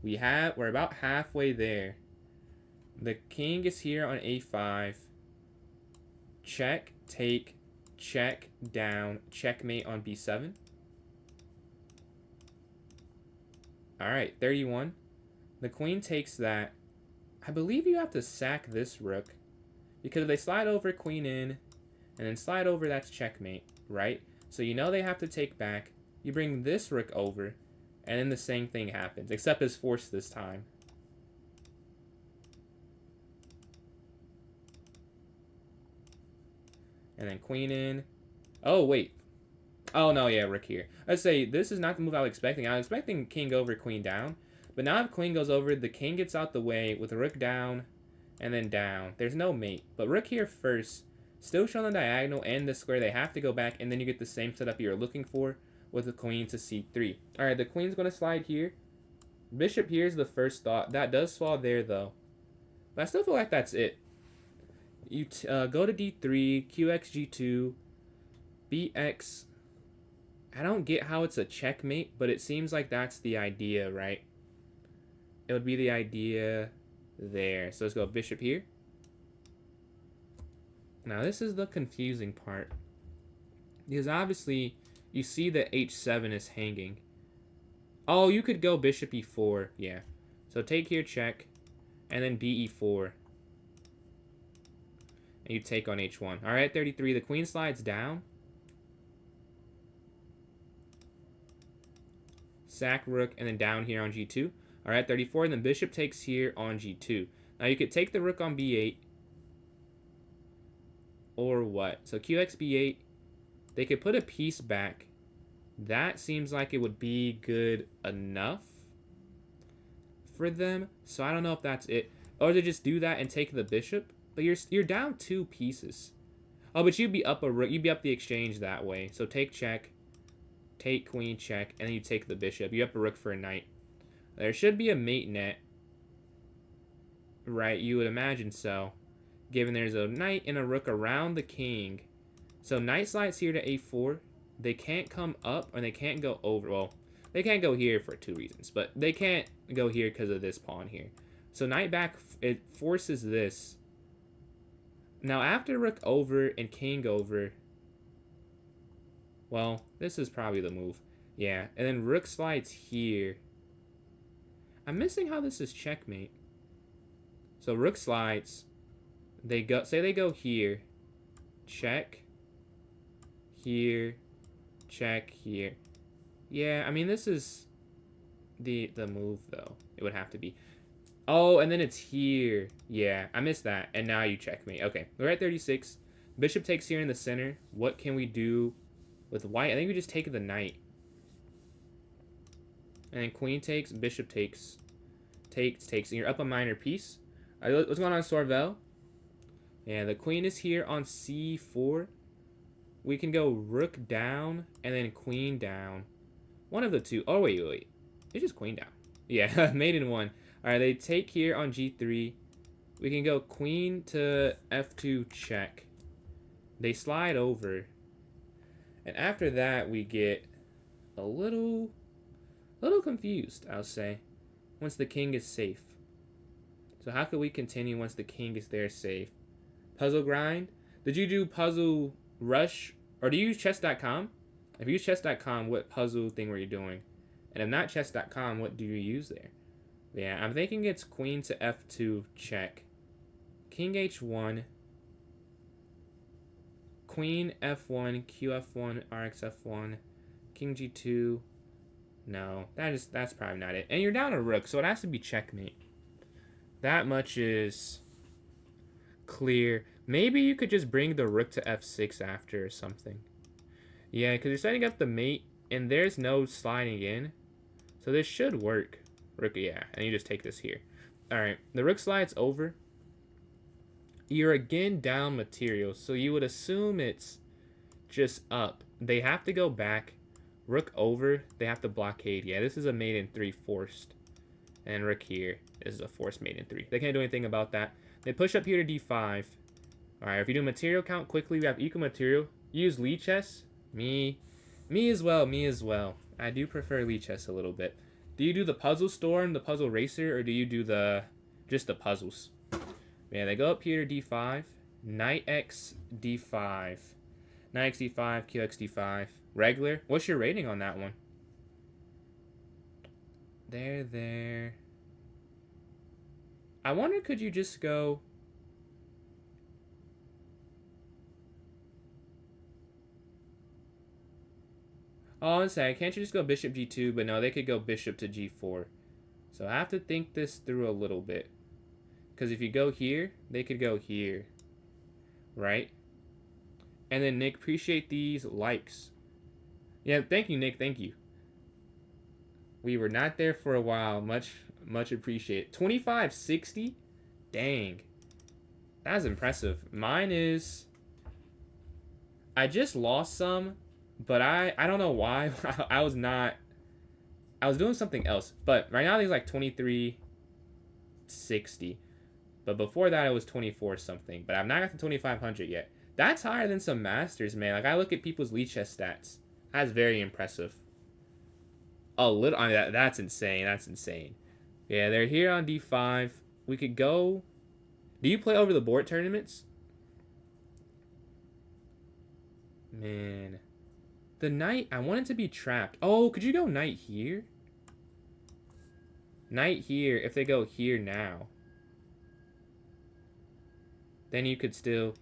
We're about halfway there. The king is here on a5. Check, take, check, down, checkmate on b7. Alright, 31. The queen takes that. I believe you have to sack this rook. Because if they slide over, queen in, and then slide over, that's checkmate, right? So you know they have to take back. You bring this rook over, and then the same thing happens, except it's forced this time. And then queen in. Oh, wait. Oh, no, yeah, rook here. I'd say this is not the move I was expecting. I was expecting king over, queen down. But now if queen goes over, the king gets out the way with rook down and then down. There's no mate. But rook here first. Still showing the diagonal and the square. They have to go back, and then you get the same setup you're looking for with the queen to c3. Alright, the queen's going to slide here. Bishop here is the first thought. That does fall there, though. But I still feel like that's it. You go to d3, qx g2, bx. I don't get how it's a checkmate, but it seems like that's the idea, right? It would be the idea there. So let's go bishop here. Now this is the confusing part. Because obviously you see that h7 is hanging. Oh, you could go bishop e4. Yeah. So take here, check. And then be4. And you take on h1. Alright, 33. The queen slides down. Sack rook, and then down here on g2. Alright, 34. And then bishop takes here on g2. Now you could take the rook on b8. Or what? So qx b8. They could put a piece back. That seems like it would be good enough for them. So I don't know if that's it. Or they just do that and take the bishop. But you're down 2 pieces. Oh, but you'd be up a rook. You'd be up the exchange that way. So take check. Take queen check. And then you take the bishop. You up a rook for a knight. There should be a mate net. Right, you would imagine so. Given there's a knight and a rook around the king. So knight slides here to a4. They can't come up or they can't go over. Well, they can't go here for 2 reasons. But they can't go here because of this pawn here. So knight back, it forces this. Now after rook over and king over. Well, this is probably the move. Yeah, and then rook slides here. I'm missing how this is checkmate. So rook slides. They go, say they go here. Check. Here. Check here. Yeah, I mean this is the move though. It would have to be. Oh, and then it's here. Yeah, I missed that. And now you checkmate. Okay, we're at 36. Bishop takes here in the center. What can we do with white? I think we just take the knight. And then queen takes, bishop takes. Takes. And you're up a minor piece. All right, what's going on, Sorvel? Yeah, the queen is here on c4. We can go rook down and then queen down. One of the two. Oh, wait. It's just queen down. Yeah, made in one. All right, they take here on g3. We can go queen to f2 check. They slide over. And after that, we get a little confused, I'll say, once the king is safe. So how could we continue once the king is there safe? Puzzle grind? Did you do puzzle rush? Or do you use chess.com? If you use chess.com, what puzzle thing were you doing? And if not chess.com, what do you use there? Yeah, I'm thinking it's queen to f2 check. King h1. Queen f1, qf1, rxf1. King g2. No, that's probably not it. And you're down a rook, so it has to be checkmate. That much is clear. Maybe you could just bring the rook to f6 after or something. Yeah, because you're setting up the mate, and there's no sliding in. So this should work. Rook, yeah, and you just take this here. Alright, the rook slides over. You're again down material, so you would assume it's just up. They have to go back. Rook over, they have to blockade. Yeah, this is a mate in 3 forced. And rook here is a forced mate in 3. They can't do anything about that. They push up here to d5. Alright, if you do material count quickly, we have equal material. Use Lichess. Me as well, me as well. I do prefer Lichess a little bit. Do you do the puzzle storm, the puzzle racer, or do you do just the puzzles? Yeah, they go up here to d5. Knight x d5. Knight x d5, qx d5. Regular. What's your rating on that one? There. I wonder, could you just go... Oh, I'm sorry. Can't you just go bishop g2? But no, they could go bishop to g4. So I have to think this through a little bit. Because if you go here, they could go here. Right? And then, Nick, appreciate these likes. Yeah, thank you, Nick. Thank you. We were not there for a while. Much appreciated. 2560? Dang. That's impressive. Mine is... I just lost some, but I don't know why. I was doing something else. But right now, there's like 2360. But before that, it was 24 something. But I've not got to 2500 yet. That's higher than some masters, man. Like, I look at people's Lichess stats. That's very impressive. A little... I mean, that's insane. That's insane. Yeah, they're here on d5. We could go... Do you play over the board tournaments? Man. The knight... I want it to be trapped. Oh, could you go knight here? Knight here, if they go here now. Then you could still...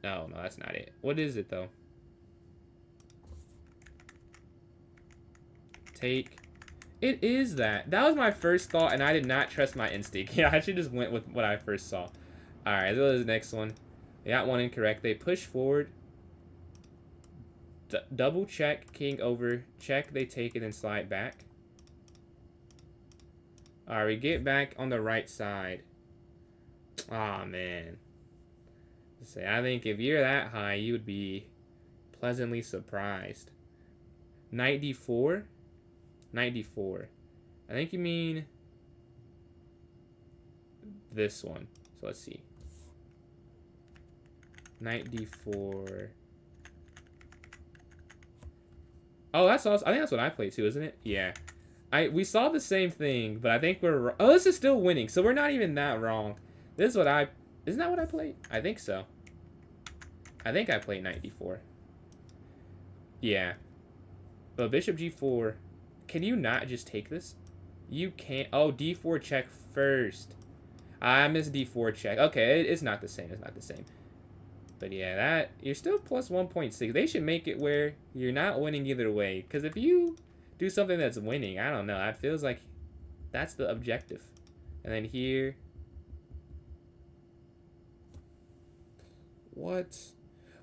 No, that's not it. What is it, though? Take. It is that. That was my first thought, and I did not trust my instinct. Yeah, I should just went with what I first saw. Alright, so the next one. They got one incorrect. They push forward. Double check, king over. Check, they take it and slide back. Alright, we get back on the right side. Aw, man. Say, I think if you're that high, you would be pleasantly surprised. Knight d4. Knight d4. I think you mean this one. So let's see. Knight d4. Oh, that's awesome. I think that's what I played too, isn't it? Yeah. We saw the same thing, but I think we're... Oh, this is still winning, so we're not even that wrong. This is what I... Isn't that what I played? I think so. I think I played knight d4. Yeah. But bishop g4. Can you not just take this? You can't. Oh, d4 check first. I missed d4 check. Okay, it's not the same. It's not the same. But yeah, that... You're still plus 1.6. They should make it where you're not winning either way. Because if you do something that's winning, I don't know. That feels like that's the objective. And then here... What?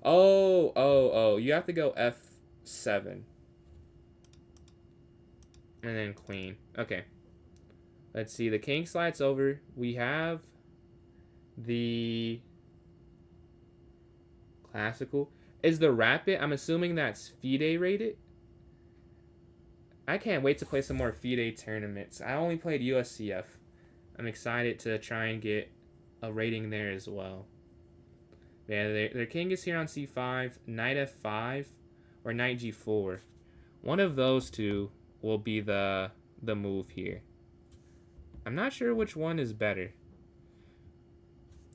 Oh. You have to go f7. And then queen. Okay. Let's see. The king slides over. We have the classical. Is the rapid? I'm assuming that's FIDE rated. I can't wait to play some more FIDE tournaments. I only played USCF. I'm excited to try and get a rating there as well. Yeah, their king is here on c5, knight f5, or knight g4. One of those two will be the move here. I'm not sure which one is better.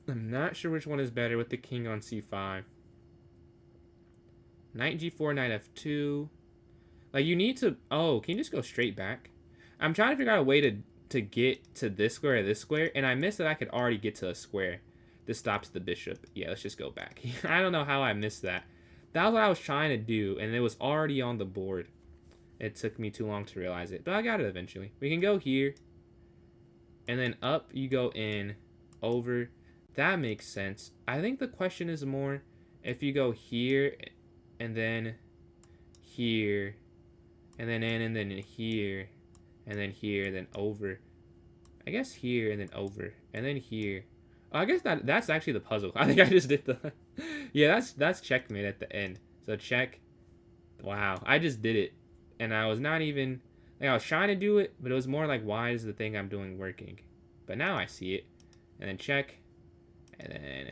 I'm not sure which one is better with the king on c5. Knight g4, knight f2. Like, you need to... Oh, can you just go straight back? I'm trying to figure out a way to get to this square or this square, and I missed that I could already get to a square. This stops the bishop. Yeah, let's just go back. I don't know how I missed that. That was what I was trying to do, and it was already on the board. It took me too long to realize it, but I got it eventually. We can go here, and then up you go in, over, That makes sense. I think the question is more if you go here and then here and then in and then here and then here then over. I guess here and then over and then here. Oh, I guess that's actually the puzzle. I think I just did the yeah, that's checkmate at the end. So check. Wow, I just did it. And I was not even like I was trying to do it, but it was more like why is the thing I'm doing working? But now I see it. And then check. And then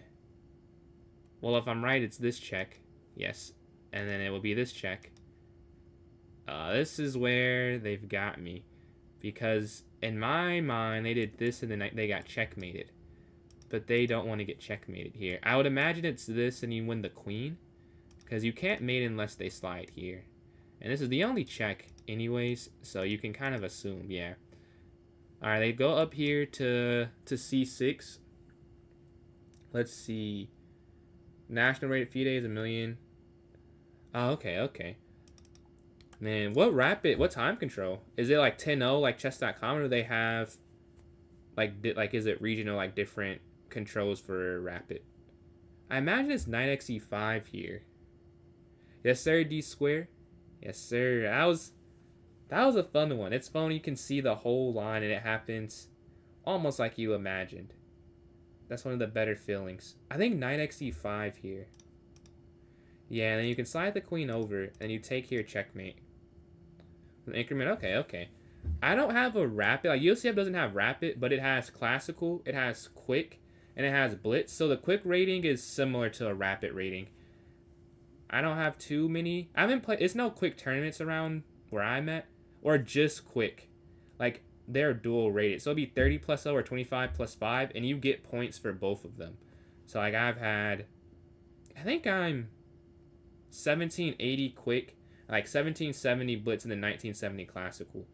well, if I'm right, it's this check. Yes. And then it will be this check. This is where they've got me. Because in my mind, they did this and then they got checkmated. But they don't want to get checkmated here. I would imagine it's this and you win the queen. Because you can't mate unless they slide here. And this is the only check anyways. So you can kind of assume, yeah. Alright, they go up here to c6. Let's see. National rate FIDE is 1 million. Oh, okay. Man, what time control? Is it like 10-0 like chess.com, or do they have like is it regional, like different controls for rapid? I imagine it's knight x e5 here. Yes sir, d square. Yes sir. That was a fun one. It's fun, you can see the whole line and it happens almost like you imagined. That's one of the better feelings. I think knight x e5 here. Yeah, and then you can slide the queen over, and you take here checkmate. An increment, okay. I don't have a rapid. Like UCF doesn't have rapid, but it has classical, it has quick, and it has blitz. So the quick rating is similar to a rapid rating. I don't have too many. I haven't played. It's no quick tournaments around where I'm at, or just quick. Like they're dual rated, so it'll be 30 plus 0 or 25 plus 5, and you get points for both of them. So like I've had, I think I'm 1780 quick, like 1770 blitz, and then 1970 classical.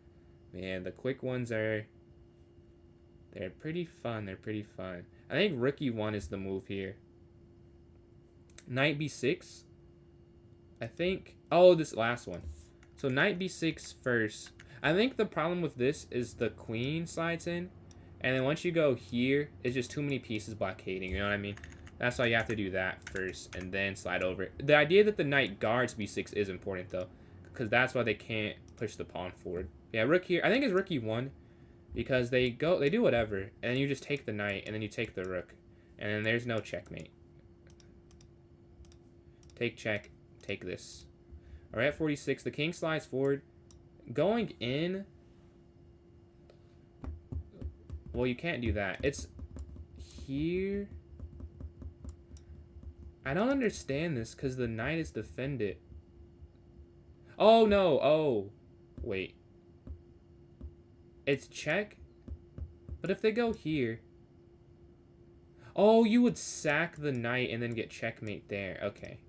Man, the quick ones they're pretty fun. I think rook e1 is the move here. Knight b6. I think. Oh, this last one. So knight b6 first. I think the problem with this is the queen slides in, and then once you go here, it's just too many pieces blockading. You know what I mean? That's why you have to do that first and then slide over. The idea that the knight guards b6 is important though, because that's why they can't push the pawn forward. Yeah, rook here. I think it's rook e1 because they do whatever, and then you just take the knight and then you take the rook, and then there's no checkmate. Take check. Take this. All right, at 46, the king slides forward. Going in. Well, you can't do that. It's here. I don't understand this because the knight is defended. Oh, no. Oh, wait. It's check. But if they go here. Oh, you would sack the knight and then get checkmate there. Okay.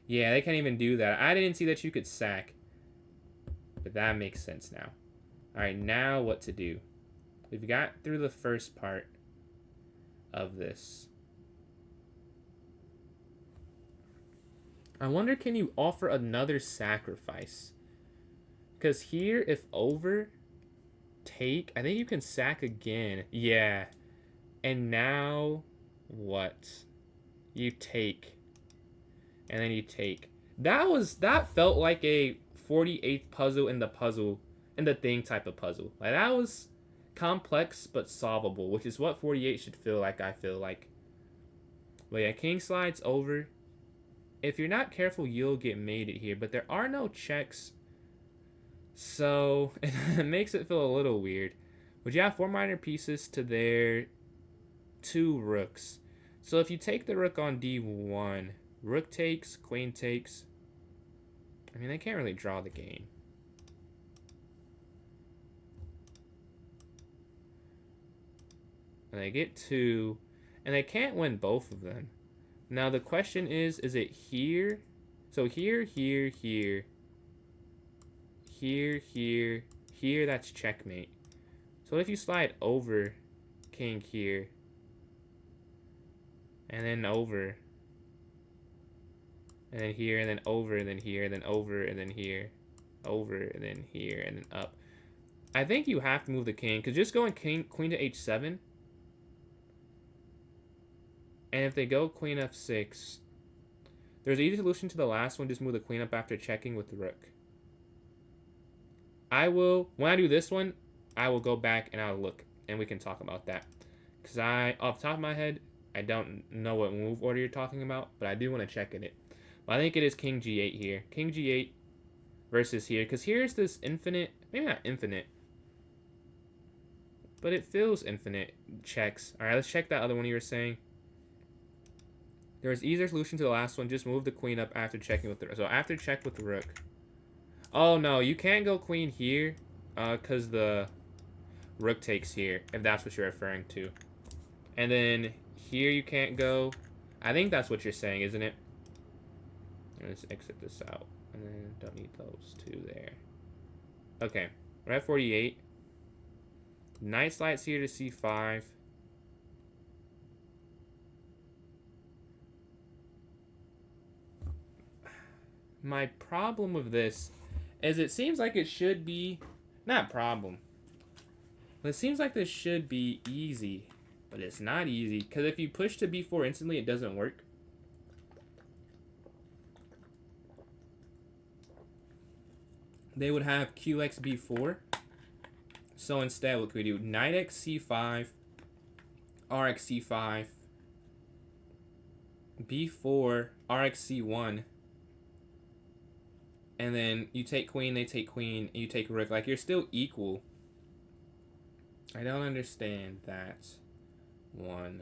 Yeah, they can't even do that. I didn't see that you could sack. But that makes sense now. Alright, now what to do? We've got through the first part of this. I wonder, can you offer another sacrifice? Because here, if over, take, I think you can sack again. Yeah. And now, what? You take. And then you take. That felt like a 48th puzzle in the thing type of puzzle. Like, that was complex but solvable, which is what 48 should feel like, I feel like. But yeah, king slides over. If you're not careful, you'll get mated here, but there are no checks. So, it makes it feel a little weird. But you have 4 minor pieces to their 2 rooks. So if you take the rook on d1, rook takes, queen takes. I mean, they can't really draw the game. And they get 2, and they can't win both of them. Now the question is it here? So here, here, here. Here, here, here, that's checkmate. So if you slide over king here, and then over, and then here, and then over, and then here, and then over, and then here, over, and then here, and then up. I think you have to move the king, because just going queen to h7, And if they go queen f6, there's an easy solution to the last one. Just move the queen up after checking with the rook. When I do this one, I will go back and I'll look, and we can talk about that. Because off the top of my head, I don't know what move order you're talking about, but I do want to check in it. But I think it is king g8 here. King g8 versus here. Because here's this infinite, maybe not infinite, but it feels infinite checks. All right, let's check that other one you were saying. There's easier solution to the last one. Just move the queen up after checking with the rook. So after check with the rook. Oh, no, you can't go queen here because the rook takes here, if that's what you're referring to. And then here you can't go. I think that's what you're saying, isn't it? Let's exit this out. And then don't need those two there. Okay, we're at 48. Knight slides here to c5. My problem with this is it seems like it should be, not problem, but it seems like this should be easy, but it's not easy, because if you push to b4 instantly, it doesn't work. They would have qx b4, so instead what could we do? Knight x c5, rx c5, b4, rx c1, and then you take queen, they take queen, and you take rook. Like, you're still equal. I don't understand that one.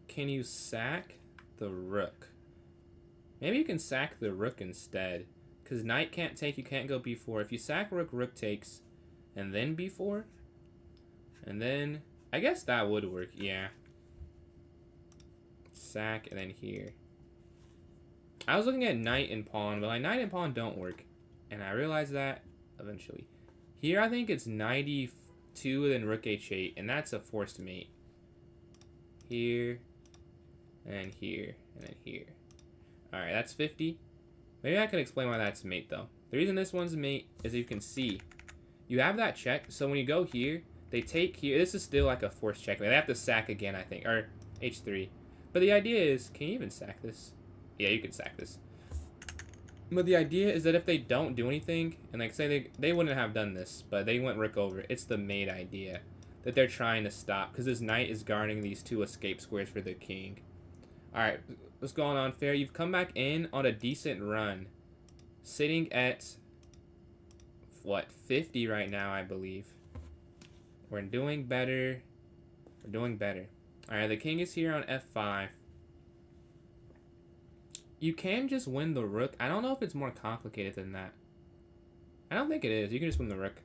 Can you sack the rook? Maybe you can sack the rook instead. Because knight can't take, you can't go b4. If you sack rook, rook takes, and then b4, and then, I guess that would work, yeah. Sack, and then here. I was looking at knight and pawn, but like knight and pawn don't work. And I realized that eventually. Here I think it's knight e2 and then rook h8, and that's a forced mate. Here, and here, and then here. Alright, that's 50. Maybe I can explain why that's mate though. The reason this one's mate is you can see. You have that check, so when you go here, they take here. This is still like a forced check. They have to sack again, I think, or h3. But the idea is, can you even sack this? Yeah, you can sack this. But the idea is that if they don't do anything, and like say they wouldn't have done this, but they went rook over, it's the mate idea that they're trying to stop, because this knight is guarding these two escape squares for the king. Alright, what's going on, Fair? You've come back in on a decent run. Sitting at, what, 50 right now, I believe. We're doing better. We're doing better. Alright, the king is here on f5. You can just win the rook. I don't know if it's more complicated than that. I don't think it is. You can just win the rook.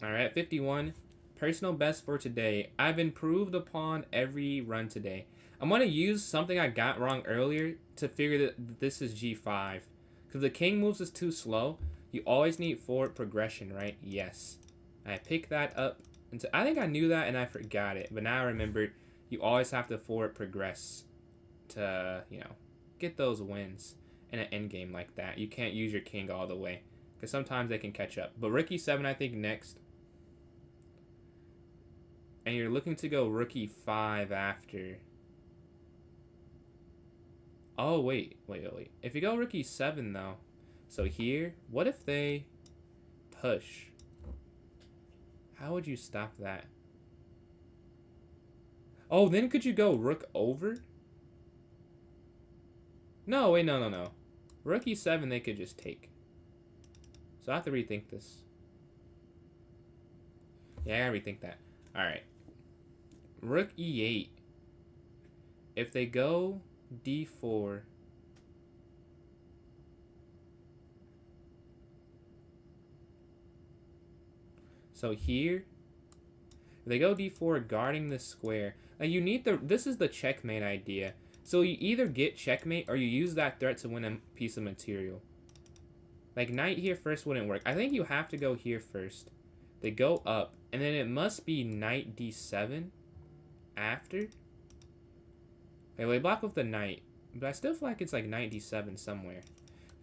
Alright, 51. Personal best for today. I've improved upon every run today. I'm going to use something I got wrong earlier to figure that this is g5. Because the king moves is too slow. You always need forward progression, right? Yes. I picked that up. I think I knew that and I forgot it. But now I remembered you always have to forward progress to, you know, get those wins in an endgame like that. You can't use your king all the way. Because sometimes they can catch up. But rook e7, I think, next. And you're looking to go rook e5 after. Oh, wait. If you go rook e7, though. So here, what if they push? How would you stop that? Oh, then could you go rook over? No, wait, no. Rook e7, they could just take. So I have to rethink this. Yeah, I gotta rethink that. Alright. Rook e8. If they go d4. So here, if they go d4 guarding this square, like you need this is the checkmate idea. So you either get checkmate or you use that threat to win a piece of material. Like knight here first wouldn't work. I think you have to go here first. They go up, and then it must be knight d7 after. Okay, well, they block with the knight, but I still feel like it's like knight d7 somewhere.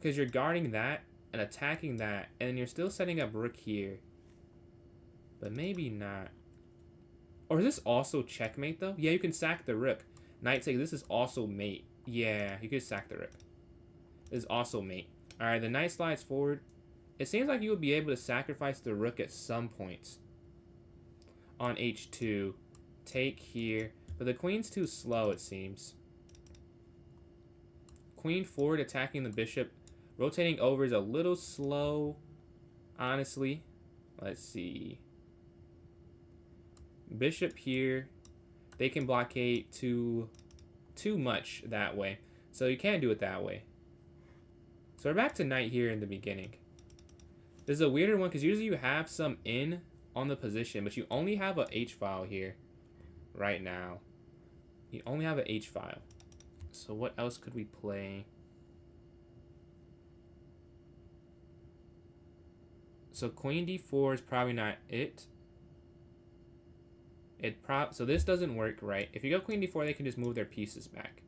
Because you're guarding that, and and attacking that, and you're still setting up rook here. But maybe not. Or is this also checkmate, though? Yeah, you can sack the rook. Knight takes. This is also mate. Yeah, you could sack the rook. This is also mate. Alright, the knight slides forward. It seems like you would be able to sacrifice the rook at some points. On h2. Take here. But the queen's too slow, it seems. Queen forward attacking the bishop. Rotating over is a little slow, honestly. Let's see. Bishop here. They can blockade too much that way. So you can't do it that way. So we're back to knight here in the beginning. This is a weirder one because usually you have some in on the position, but you only have a h-file here right now. You only have an h-file. So what else could we play? So queen d4 is probably not it. So this doesn't work, right? If you go queen d4, they can just move their pieces back.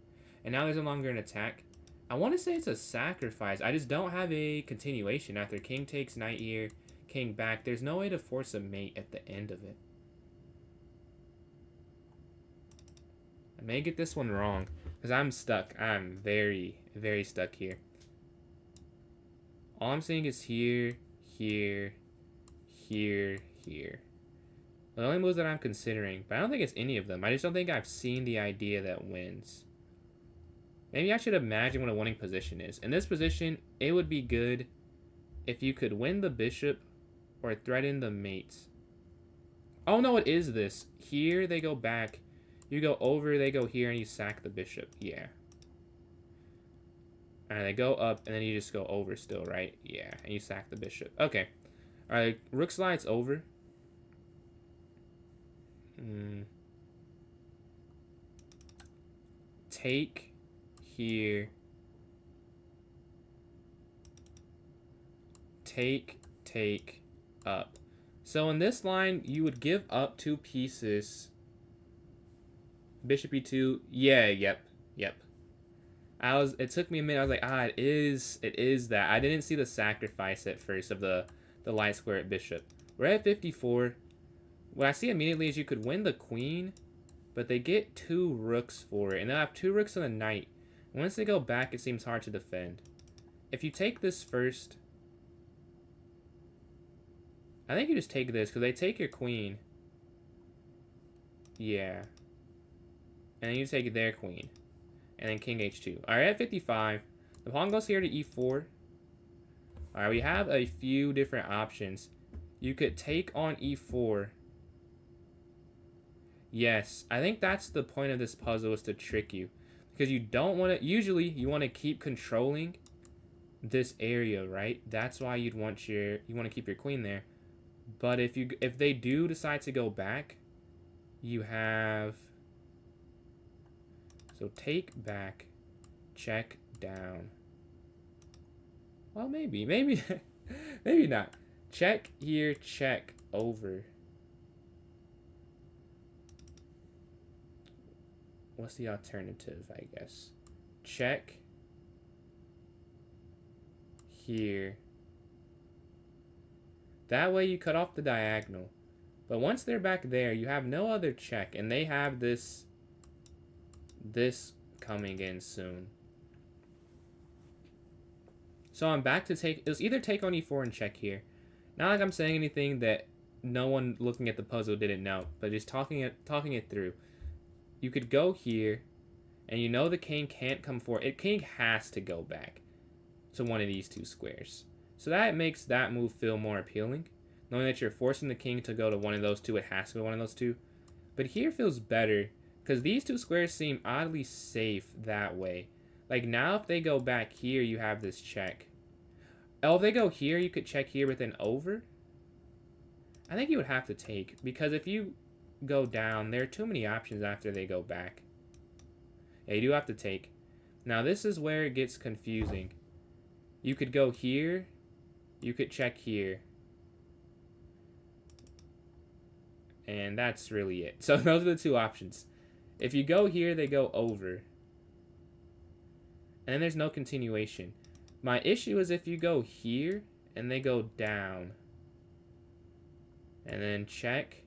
And now there's no longer an attack. I want to say it's a sacrifice. I just don't have a continuation after king takes knight here, king back. There's no way to force a mate at the end of it. I may get this one wrong because I'm stuck. I'm very, very stuck here. All I'm seeing is here, here, here, here. The only moves that I'm considering, but I don't think it's any of them. I just don't think I've seen the idea that wins. Maybe I should imagine what a winning position is. In this position, it would be good if you could win the bishop or threaten the mates. Oh no, it is this. Here they go back. You go over, they go here, and you sack the bishop. Yeah. And they go up, and then you just go over still, right? Yeah, and you sack the bishop. Okay. Alright, rook slides over. Take here. Take up. So in this line, you would give up 2 pieces. Bishop e2. Yeah, yep. It took me a minute. I was like, it is that. I didn't see the sacrifice at first of the light square at bishop. We're at 54. What I see immediately is you could win the queen, but they get 2 rooks for it, and they'll have 2 rooks and a knight. Once they go back, it seems hard to defend. If you take this first, I think you just take this, because they take your queen. Yeah. And then you take their queen. And then king h2. Alright, at 55. The pawn goes here to e4. Alright, we have a few different options. You could take on e4. Yes, I think that's the point of this puzzle, is to trick you. Because you don't want to... Usually, you want to keep controlling this area, right? That's why you'd want you want to keep your queen there. But if they do decide to go back, you have... So take back, check down. Well, maybe maybe not. Check here, check over. What's the alternative, I guess? Check here. That way you cut off the diagonal. But once they're back there, you have no other check, and they have this coming in soon. So I'm back to take... It was either take on e4 and check here. Not like I'm saying anything that no one looking at the puzzle didn't know, but just talking it through. You could go here, and you know the king can't come forward. King has to go back to one of these 2 squares. So that makes that move feel more appealing. Knowing that you're forcing the king to go to one of those 2, it has to go to one of those 2. But here feels better, because these 2 squares seem oddly safe that way. Like now if they go back here, you have this check. Oh, if they go here, you could check here with an over. I think you would have to take, because if you go down, there are too many options after they go back. Yeah, you do have to take. Now this is where it gets confusing. You could go here, you could check here. And that's really it. So those are the 2 options. If you go here, they go over. And then there's no continuation. My issue is if you go here and they go down. And then check,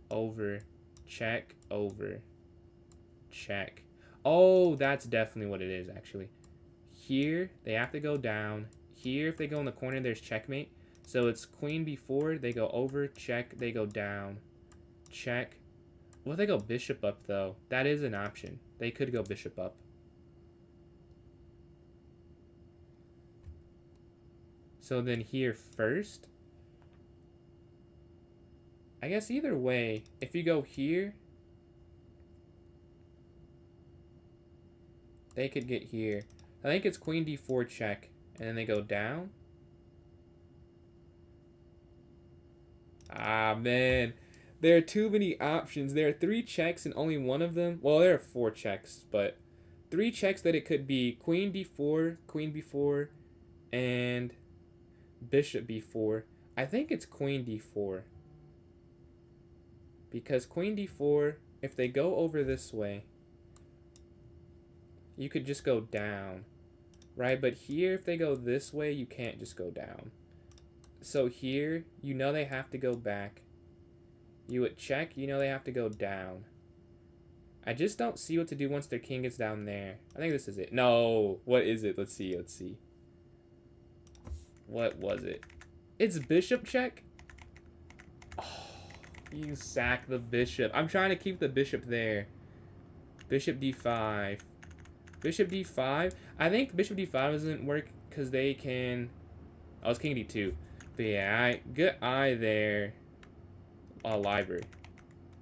over, check, over, check. Oh, that's definitely what it is, actually. Here, they have to go down. Here, if they go in the corner, there's checkmate. So it's queen b4, they go over, check, they go down, check. Well, they go bishop up, though. That is an option. They could go bishop up. So then here first. I guess either way, if you go here, they could get here. I think it's queen d4 check, and then they go down. Ah, man. There are too many options. There are 3 checks and only one of them. Well, there are 4 checks, but 3 checks that it could be queen b4, and bishop b4. I think it's queen d4. Because queen d4, if they go over this way, you could just go down, right? But here, if they go this way, you can't just go down. So here, you know they have to go back. You would check, you know they have to go down. I just don't see what to do once their king gets down there. I think this is it. No, what is it? Let's see, let's see. What was it? It's bishop check? Oh, you sack the bishop. I'm trying to keep the bishop there. Bishop d5. Bishop d5. I think bishop d5 doesn't work because they can... Oh, it's king d2. But yeah, good eye there. Library.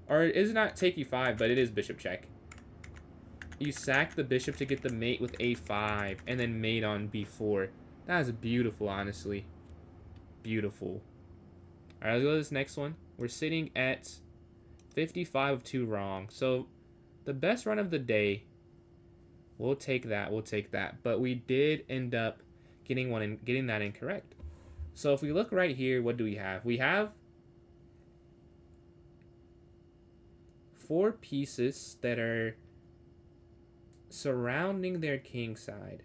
Or it is not take e5, but it is bishop check. You sack the bishop to get the mate with a5, and then mate on b4. That is beautiful, honestly. Beautiful. Alright, let's go to this next one. We're sitting at 55 of 2 wrong. So, the best run of the day, we'll take that, we'll take that. But we did end up getting that incorrect. So, if we look right here, what do we have? We have 4 pieces that are surrounding their king side.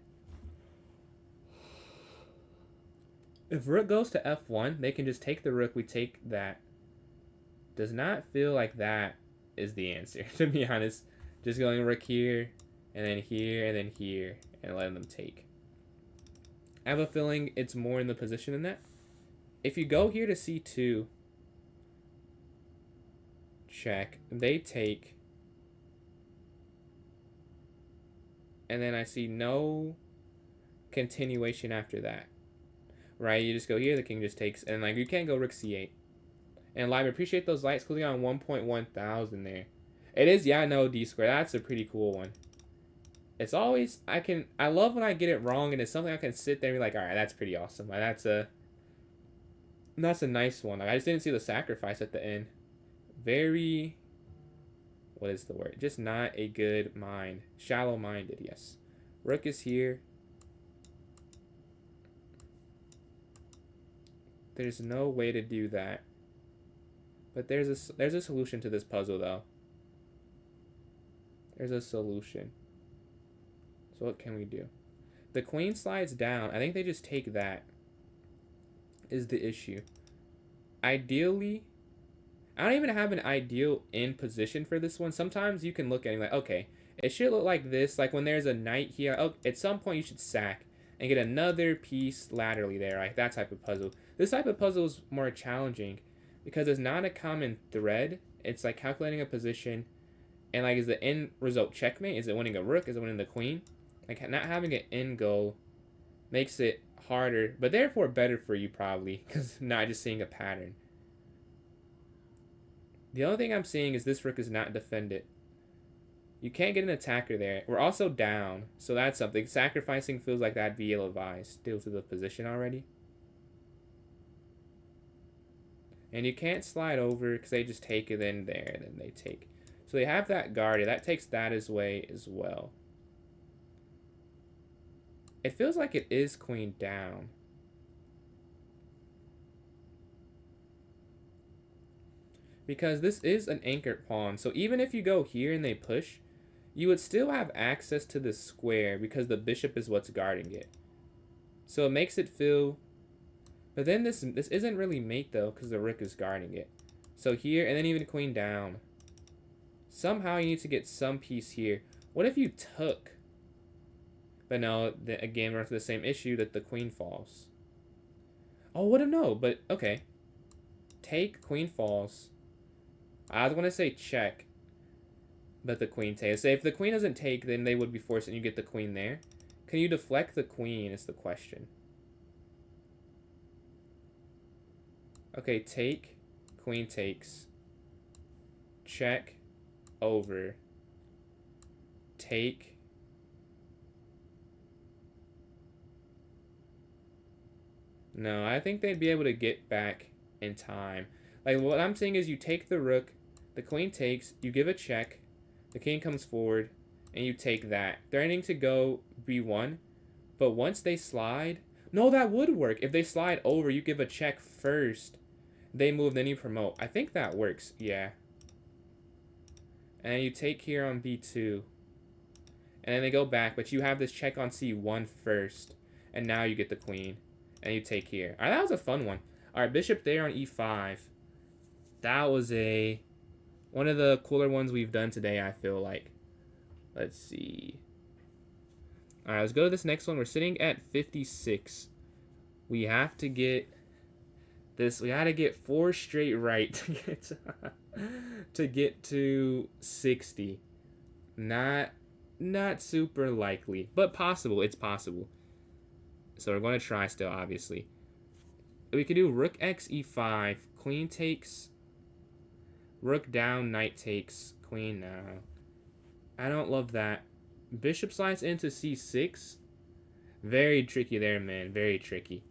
If rook goes to f1, they can just take the rook, we take that. Does not feel like that is the answer, to be honest. Just going rook here, and then here, and then here, and letting them take. I have a feeling it's more in the position than that. If you go here to c2, check, they take, and then I see no continuation after that. Right, you just go here, the king just takes, and like you can't go rook c8. And live, appreciate those lights clicking on 1.1 thousand there. It is, yeah, no, D square. That's a pretty cool one. It's always, I love when I get it wrong and it's something I can sit there and be like, alright, that's pretty awesome. Like, that's a nice one. Like, I just didn't see the sacrifice at the end. Very, what is the word? Just not a good mind. Shallow-minded, yes. Rook is here. There's no way to do that. But there's a solution to this puzzle, though. There's a solution. So what can we do? The queen slides down. I think they just take that. Is the issue. Ideally, I don't even have an ideal in position for this one. Sometimes you can look at it like, okay, it should look like this. Like when there's a knight here, oh, at some point you should sack and get another piece laterally there, right? That type of puzzle. This type of puzzle is more challenging because it's not a common thread. It's like calculating a position and like, is the end result checkmate? Is it winning a rook? Is it winning the queen? Like not having an end goal makes it harder, but therefore better for you probably because not just seeing a pattern. The only thing I'm seeing is this rook is not defended. You can't get an attacker there. We're also down, so that's something. Sacrificing feels like that'd be ill-advised due to the position already. And you can't slide over because they just take it in there and then they take. So they have that guarded. That takes that as way as well. It feels like it is queen down. Because this is an anchored pawn. So even if you go here and they push, you would still have access to this square because the bishop is what's guarding it. So it makes it feel... But then this isn't really mate, though, because the rook is guarding it. So here, and then even queen down. Somehow you need to get some piece here. What if you took? But no, again, we're into the same issue that the queen falls. Oh, what if no? But, okay. Take, queen falls. I was going to say check. But the queen takes. So if the queen doesn't take, then they would be forced and you get the queen there. Can you deflect the queen is the question. Okay, take. Queen takes. Check. Over. Take. No, I think they'd be able to get back in time. Like, what I'm saying is you take the rook, the queen takes, you give a check, the king comes forward, and you take that. Threatening to go b1, but once they slide... No, that would work. If they slide over, you give a check first. They move, then you promote. I think that works, yeah. And you take here on b2. And then they go back, but you have this check on c1 first. And now you get the queen. And you take here. Alright, that was a fun one. Alright, bishop there on e5. That was one of the cooler ones we've done today, I feel like. Let's see. Alright, let's go to this next one. We're sitting at 56. We have to get this. We gotta get 4 straight right to get to 60. Not super likely, but possible. It's possible. So we're going to try still, obviously. We could do rook x e5, queen takes, rook down, knight takes, queen now. I don't love that. Bishop slides into c6. Very tricky there, man. Very tricky.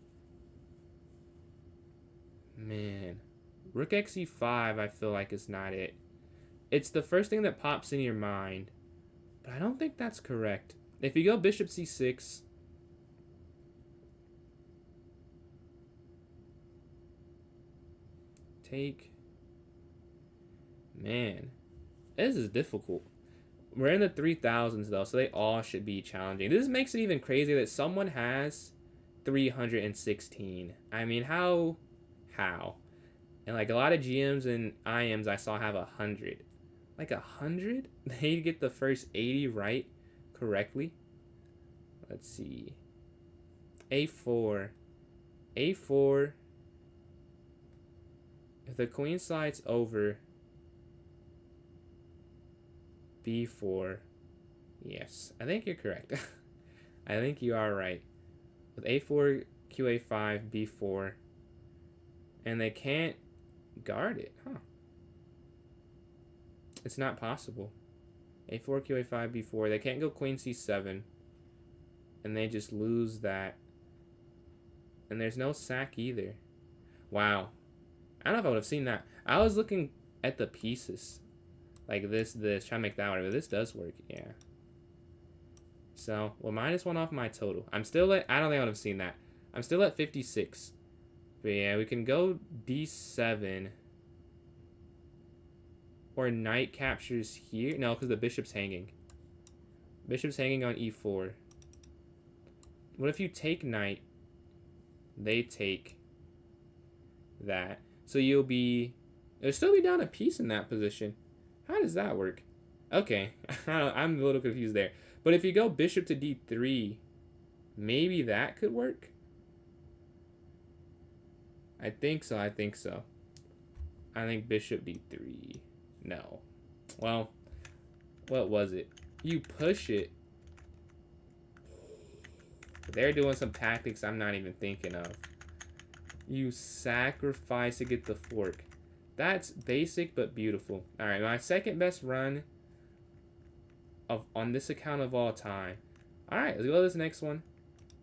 Man. Rook x e5, I feel like is not it. It's the first thing that pops in your mind. But I don't think that's correct. If you go bishop c6... Take. Man, this is difficult. We're in the 3000s though, so they all should be challenging. This makes it even crazier that someone has 316. I mean, how? And like a lot of GMs and IMs I saw have 100. Like 100? They get the first 80 right correctly. Let's see. A4. A4. If the queen slides over, b4. Yes, I think you're correct. I think you are right. With a4, qa5, b4. And they can't guard it, huh? It's not possible. a4, qa5, b4. They can't go queen c7. And they just lose that. And there's no sack either. Wow. I don't know if I would have seen that. I was looking at the pieces. Like this, trying to make that work. But this does work, yeah. So, well, -1 off my total. I'm still at, I don't think I would have seen that. I'm still at 56. But yeah, we can go d7. Or knight captures here. No, because the bishop's hanging. Bishop's hanging on e4. What if you take knight? They take that. So you'll still be down a piece in that position. How does that work? Okay, I'm a little confused there. But if you go bishop to d3, maybe that could work? I think so. I think bishop d3. No. Well, what was it? You push it. They're doing some tactics I'm not even thinking of. You sacrifice to get the fork. That's basic but beautiful. Alright, my second best run on this account of all time. Alright, let's go to this next one.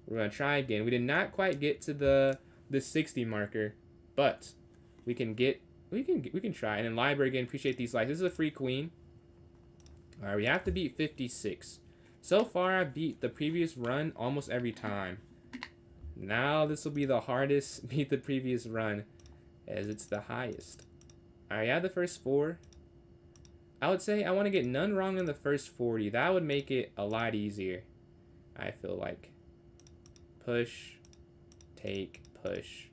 We're going to try again. We did not quite get to the 60 marker, but we can try. And then library again, appreciate these likes. This is a free queen. Alright, we have to beat 56. So far, I beat the previous run almost every time. Now this will be the hardest beat the previous run, as it's the highest. Alright, I have the first 4. I would say I want to get none wrong in the first 40. That would make it a lot easier, I feel like. Push, take, push.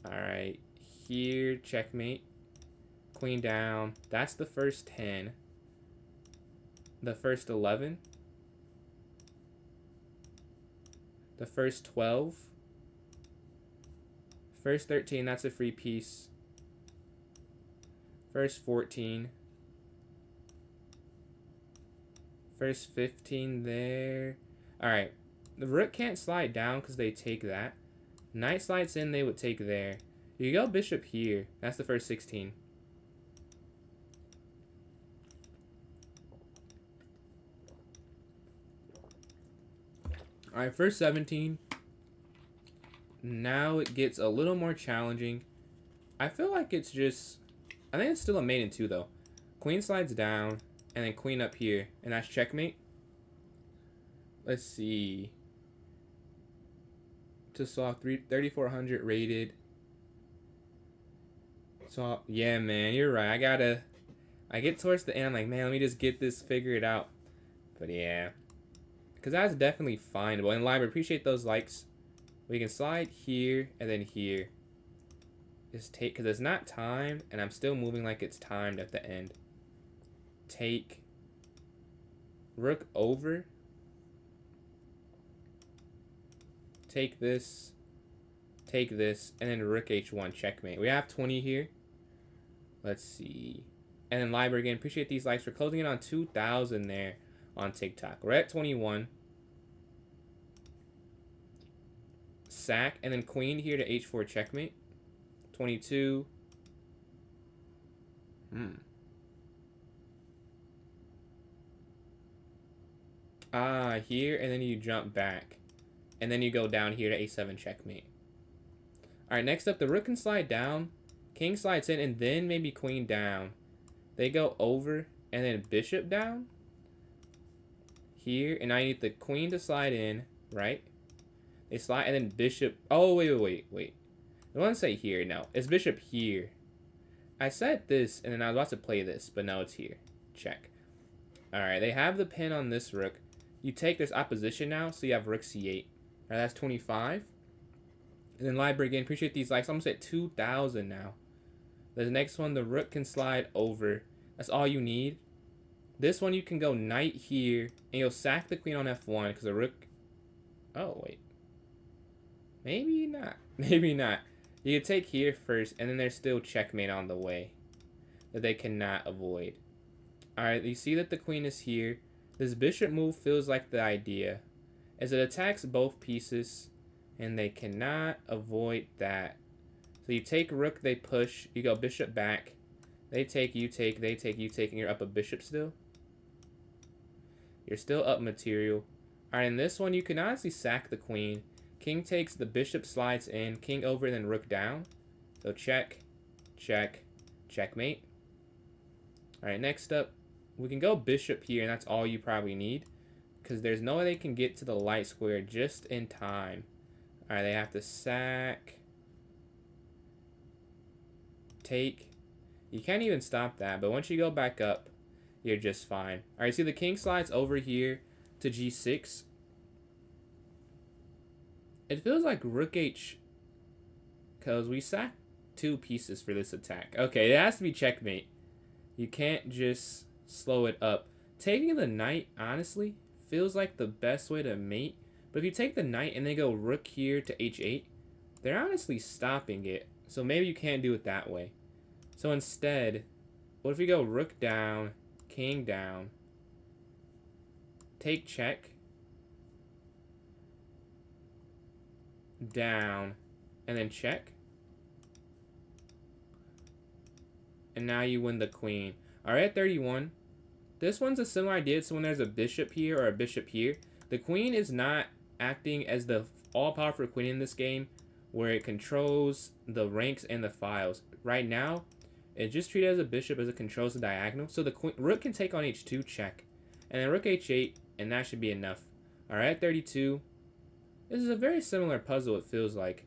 Alright, here, checkmate. Queen down. That's the first 10. The first 11. The first 12. First 13, that's a free piece. First 14. First 15 there. Alright. The rook can't slide down because they take that. Knight slides in, they would take there. You go bishop here. That's the first 16. Alright, first 17. Now it gets a little more challenging. I feel like it's just... I think it's still a mate in 2, though. Queen slides down, and then queen up here. And that's checkmate. Let's see. To solve 3,400 rated. So, yeah, man, you're right. I get towards the end, I'm like, man, let me just get this figured out. But yeah. Because that's definitely findable. And live, appreciate those likes. We can slide here and then here. Just take, because it's not timed, and I'm still moving like it's timed at the end. Take. Rook over. Take this. Take this. And then rook h1, checkmate. We have 20 here. Let's see. And then live again, appreciate these likes. We're closing in on 2,000 there on TikTok. We're at 21. Sack, and then queen here to h4 checkmate. 22. Here, and then you jump back. And then you go down here to a7 checkmate. Alright, next up, the rook can slide down. King slides in, and then maybe queen down. They go over, and then bishop down. Here, and I need the queen to slide in, right? They slide, and then bishop... Oh, wait. I want to say here. No, it's bishop here. I said this, and then I was about to play this, but now it's here. Check. Alright, they have the pin on this rook. You take this opposition now, so you have rook c8. Alright, that's 25. And then live again, appreciate these likes. I'm almost at 2,000 now. The next one, the rook can slide over. That's all you need. This one, you can go knight here, and you'll sack the queen on f1, because the rook... Oh, wait. Maybe not. Maybe not. You can take here first, and then there's still checkmate on the way that they cannot avoid. Alright, you see that the queen is here. This bishop move feels like the idea, as it attacks both pieces, and they cannot avoid that. So you take rook, they push, you go bishop back, they take, you take, they take, you take, and you're up a bishop still. You're still up material. Alright, in this one, you can honestly sack the queen. King takes, the bishop slides in, king over, and then rook down. So check, check, checkmate. Alright, next up, we can go bishop here, and that's all you probably need, because there's no way they can get to the light square just in time. Alright, they have to sack, take. You can't even stop that, but once you go back up, you're just fine. Alright, see the king slides over here to g6. It feels like rook h, because we sacked 2 pieces for this attack. Okay, it has to be checkmate. You can't just slow it up. Taking the knight, honestly, feels like the best way to mate. But if you take the knight and they go rook here to h8, they're honestly stopping it. So maybe you can't do it that way. So instead, what if we go rook down, king down, take check, down, and then check. And now you win the queen. Alright, 31. This one's a similar idea. So when there's a bishop here or a bishop here, the queen is not acting as the all-powerful queen in this game, where it controls the ranks and the files. Right now, it's just treated as a bishop as it controls the diagonal. So the queen, rook can take on h2, check. And then rook h8, and that should be enough. Alright, 32. This is a very similar puzzle, it feels like.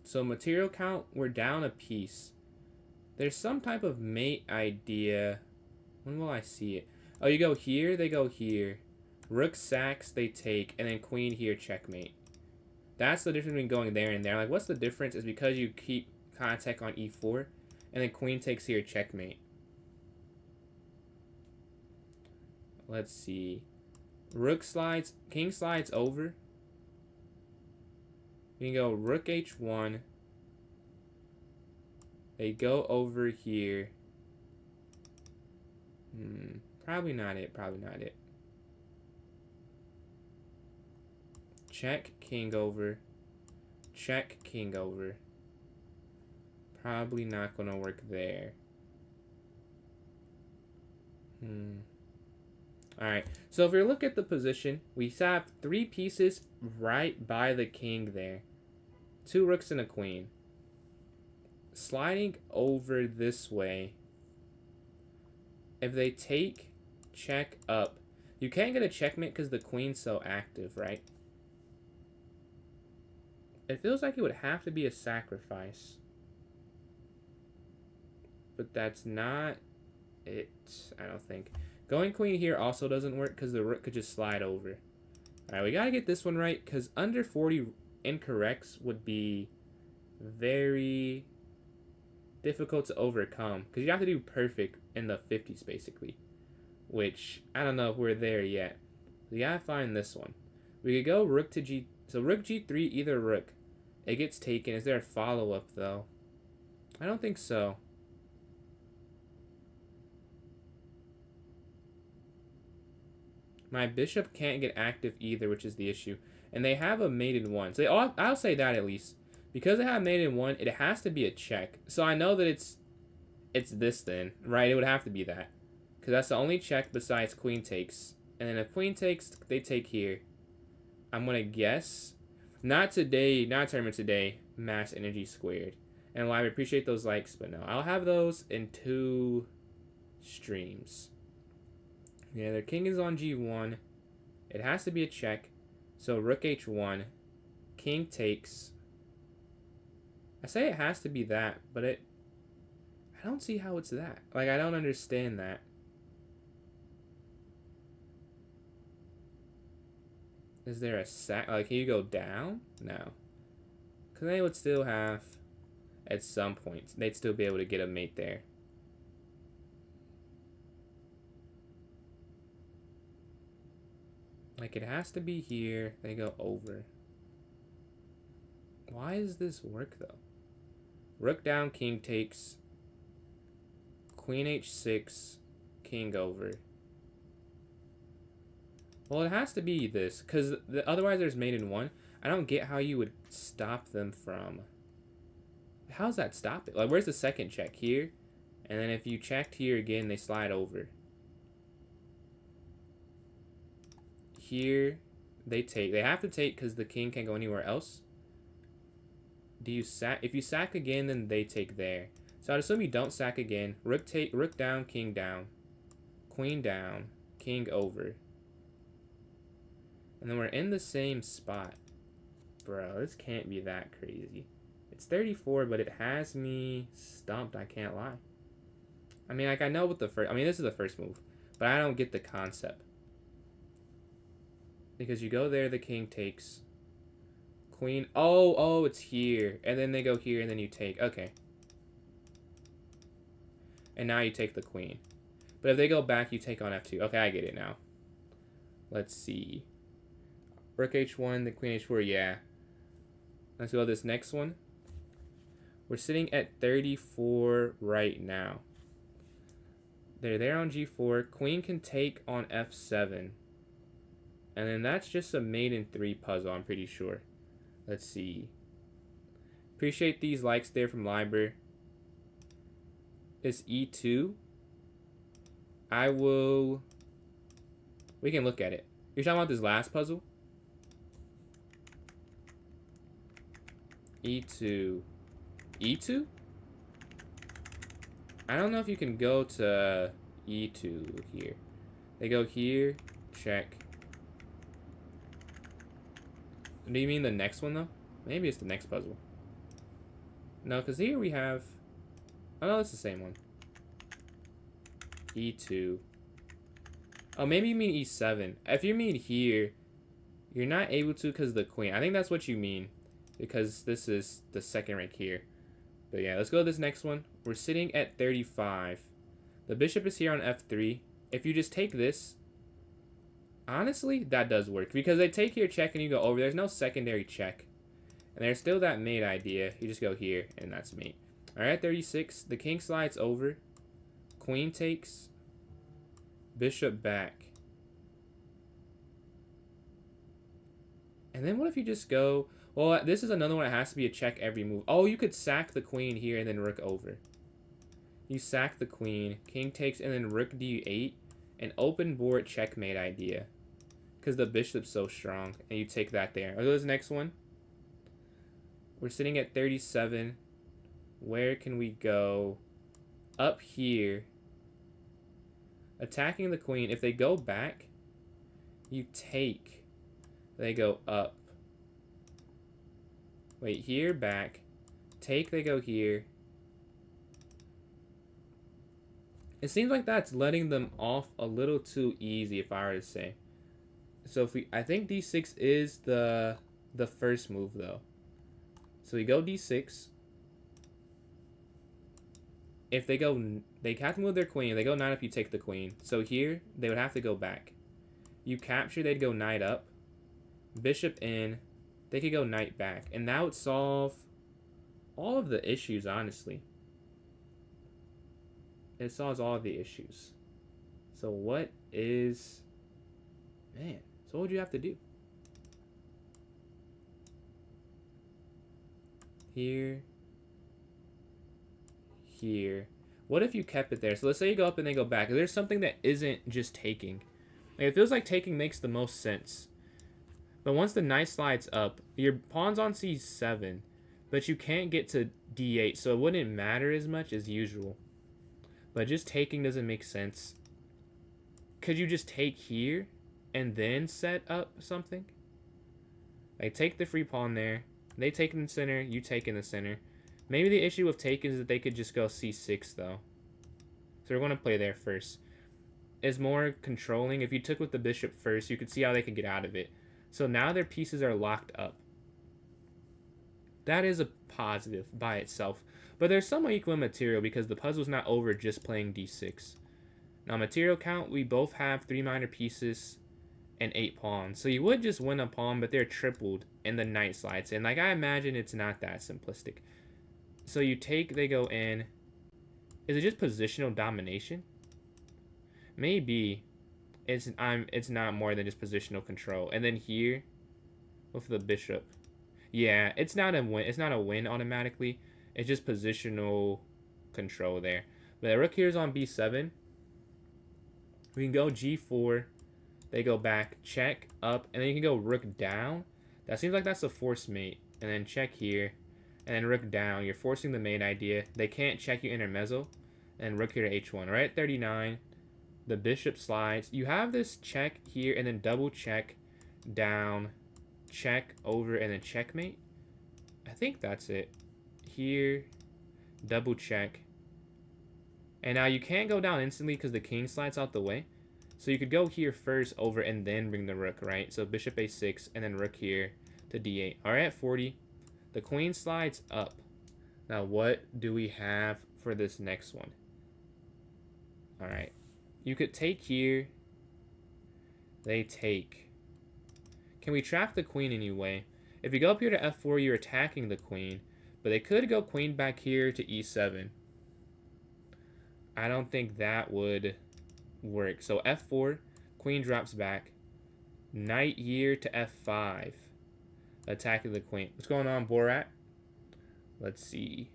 So material count, we're down a piece. There's some type of mate idea. When will I see it? Oh, you go here, they go here. Rook sacks, they take, and then queen here, checkmate. That's the difference between going there and there. Like, what's the difference is because you keep contact on e4, and then queen takes here, checkmate. Let's see. Rook slides, king slides over. You can go rook h1. They go over here. Probably not it, probably not it. Check, king over. Check, king over. Probably not gonna work there. Alright, so if you look at the position, we have 3 pieces right by the king there. 2 rooks and a queen. Sliding over this way. If they take, check up. You can't get a checkmate because the queen's so active, right? It feels like it would have to be a sacrifice. But that's not it, I don't think. Going queen here also doesn't work because the rook could just slide over. Alright, we gotta get this one right because under 40 incorrects would be very difficult to overcome. Because you have to do perfect in the 50s basically. Which, I don't know if we're there yet. We gotta find this one. We could go rook to g... So rook g3, either rook. It gets taken. Is there a follow-up though? I don't think so. My bishop can't get active either, which is the issue. And they have a mate in 1. So I'll say that at least. Because they have mate in 1, it has to be a check. So I know that it's this then, right? It would have to be that. Because that's the only check besides queen takes. And then if queen takes, they take here. I'm going to guess. Not today, not tournament today. Mass energy squared. And I appreciate those likes, but no. I'll have those in 2 streams. Yeah, their king is on g1. It has to be a check. So rook h1. King takes. I say it has to be that, but I don't see how it's that. Like, I don't understand that. Is there a sack? Like, can you go down? No. Because they would still have, at some point, they'd still be able to get a mate there. Like, it has to be here. They go over. Why does this work, though? Rook down, king takes. Queen h6, king over. Well, it has to be this, because otherwise there's mate in 1. I don't get how you would stop them from... How's that stop it? Like, where's the second check? Here? And then if you checked here again, they slide over. Here, they take. They have to take because the king can't go anywhere else. Do you sack? If you sack again, then they take there. So I'd assume you don't sack again. Rook down, king down. Queen down, king over. And then we're in the same spot. Bro, this can't be that crazy. It's 34, but it has me stumped, I can't lie. I mean, like, I know what the first... I mean, this is the first move. But I don't get the concept. Because you go there, the king takes. Queen... Oh, it's here. And then they go here, and then you take. Okay. And now you take the queen. But if they go back, you take on f2. Okay, I get it now. Let's see. Rook h1, the queen h4, yeah. Let's go to this next one. We're sitting at 34 right now. They're there on g4. Queen can take on f7. And then that's just a mate in 3 puzzle, I'm pretty sure. Let's see. Appreciate these likes there from Liber. It's e2. I will... We can look at it. You're talking about this last puzzle? e2. e2? I don't know if you can go to e2 here. They go here, check. Do you mean the next one, though? Maybe it's the next puzzle. No, because here we have... Oh, no, it's the same one. e2. Oh, maybe you mean e7. If you mean here, you're not able to because the queen. I think that's what you mean, because this is the second rank here. But yeah, let's go to this next one. We're sitting at 35. The bishop is here on f3. If you just take this, honestly, that does work. Because they take your check and you go over. There's no secondary check. And there's still that mate idea. You just go here, and that's mate. Alright, 36. The king slides over. Queen takes. Bishop back. And then what if you just go... Well, this is another one that has to be a check every move. Oh, you could sack the queen here and then rook over. You sack the queen. King takes and then rook d8. An open board checkmate idea. Because the bishop's so strong. And you take that there. I'll go to this next one. We're sitting at 37. Where can we go? Up here. Attacking the queen. If they go back, you take. They go up. Wait, here, back. Take, they go here. It seems like that's letting them off a little too easy, if I were to say. So if we, I think d6 is the first move though. So we go d6. If they go, they have to move their queen. If they go knight up, you take the queen. So here, they would have to go back. You capture, they'd go knight up. Bishop in. They could go knight back. And that would solve all of the issues, honestly. It solves all of the issues. So what is... Man, so what would you have to do? Here. Here. What if you kept it there? So let's say you go up and then go back. There's something that isn't just taking. Like, it feels like taking makes the most sense. But once the knight slides up, your pawn's on c7, but you can't get to d8, so it wouldn't matter as much as usual. But just taking doesn't make sense. Could you just take here and then set up something? Like, take the free pawn there. They take in the center, you take in the center. Maybe the issue with taking is that they could just go c6, though. So we're going to play there first. It's more controlling. If you took with the bishop first, you could see how they could get out of it. So now their pieces are locked up. That is a positive by itself. But there's some equal in material because the puzzle's not over just playing d6. Now material count, we both have 3 minor pieces and 8 pawns. So you would just win a pawn, but they're tripled and the knight slides in. Like, I imagine it's not that simplistic. So you take, they go in. Is it just positional domination? Maybe. It's not more than just positional control. And then here, with the bishop, yeah, it's not a win. It's not a win automatically. It's just positional control there. But the rook here is on b7. We can go g4. They go back, check up, and then you can go rook down. That seems like that's a forced mate. And then check here, and then rook down. You're forcing the mate idea. They can't check you intermezzo, and rook here to h1. Right at 39. The bishop slides. You have this check here and then double check, down, check, over, and then checkmate. I think that's it. Here, double check. And now you can't go down instantly because the king slides out the way. So you could go here first, over, and then bring the rook, right? So bishop a6 and then rook here to d8. All right, at 40. The queen slides up. Now what do we have for this next one? All right. You could take here. They take. Can we trap the queen anyway? If you go up here to f4, you're attacking the queen. But they could go queen back here to e7. I don't think that would work. So f4, queen drops back. Knight here to f5. Attacking the queen. What's going on, Borat? Let's see.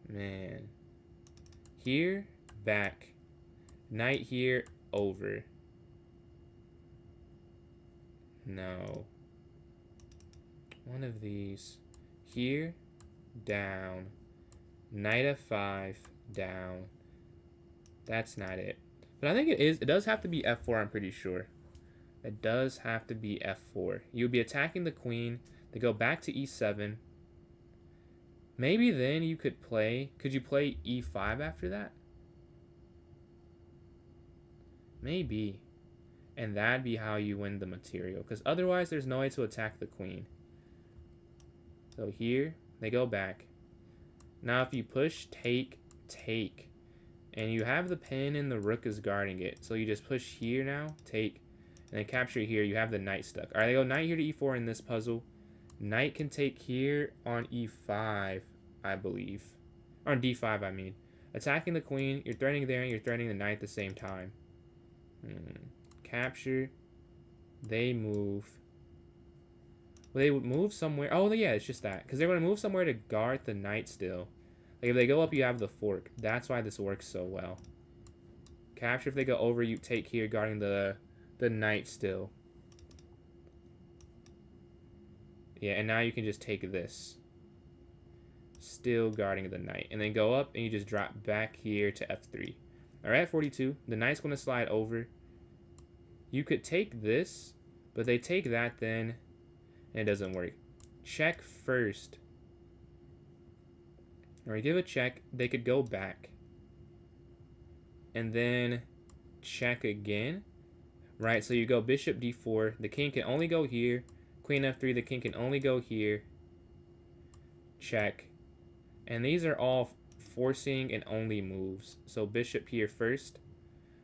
Man. Here, back. Knight here, over. No. One of these. Here, down. Knight f5, down. That's not it. But I think it is. It does have to be f4, I'm pretty sure. It does have to be f4. You'll be attacking the queen. They go back to e7. Maybe then you could play... Could you play e5 after that? Maybe. And that'd be how you win the material. Because otherwise, there's no way to attack the queen. So here, they go back. Now, if you push, take, take. And you have the pin and the rook is guarding it. So you just push here now, take, and then capture here. You have the knight stuck. All right, they go knight here to e4 in this puzzle. Knight can take here on e5, I believe. On d5, I mean. Attacking the queen, you're threatening there, and you're threatening the knight at the same time. Capture. They move. Well, they would move somewhere. Oh, yeah, it's just that. Because they're going to move somewhere to guard the knight still. Like, if they go up, you have the fork. That's why this works so well. Capture, if they go over, you take here, guarding the knight still. Yeah, and now you can just take this. Still guarding the knight. And then go up, and you just drop back here to f3. Alright, at 42. The knight's going to slide over. You could take this, but they take that then, and it doesn't work. Check first. Or give a check, they could go back. And then check again. Right, so you go bishop d4. The king can only go here. Queen f3, the king can only go here. Check. And these are all forcing and only moves. So bishop here first.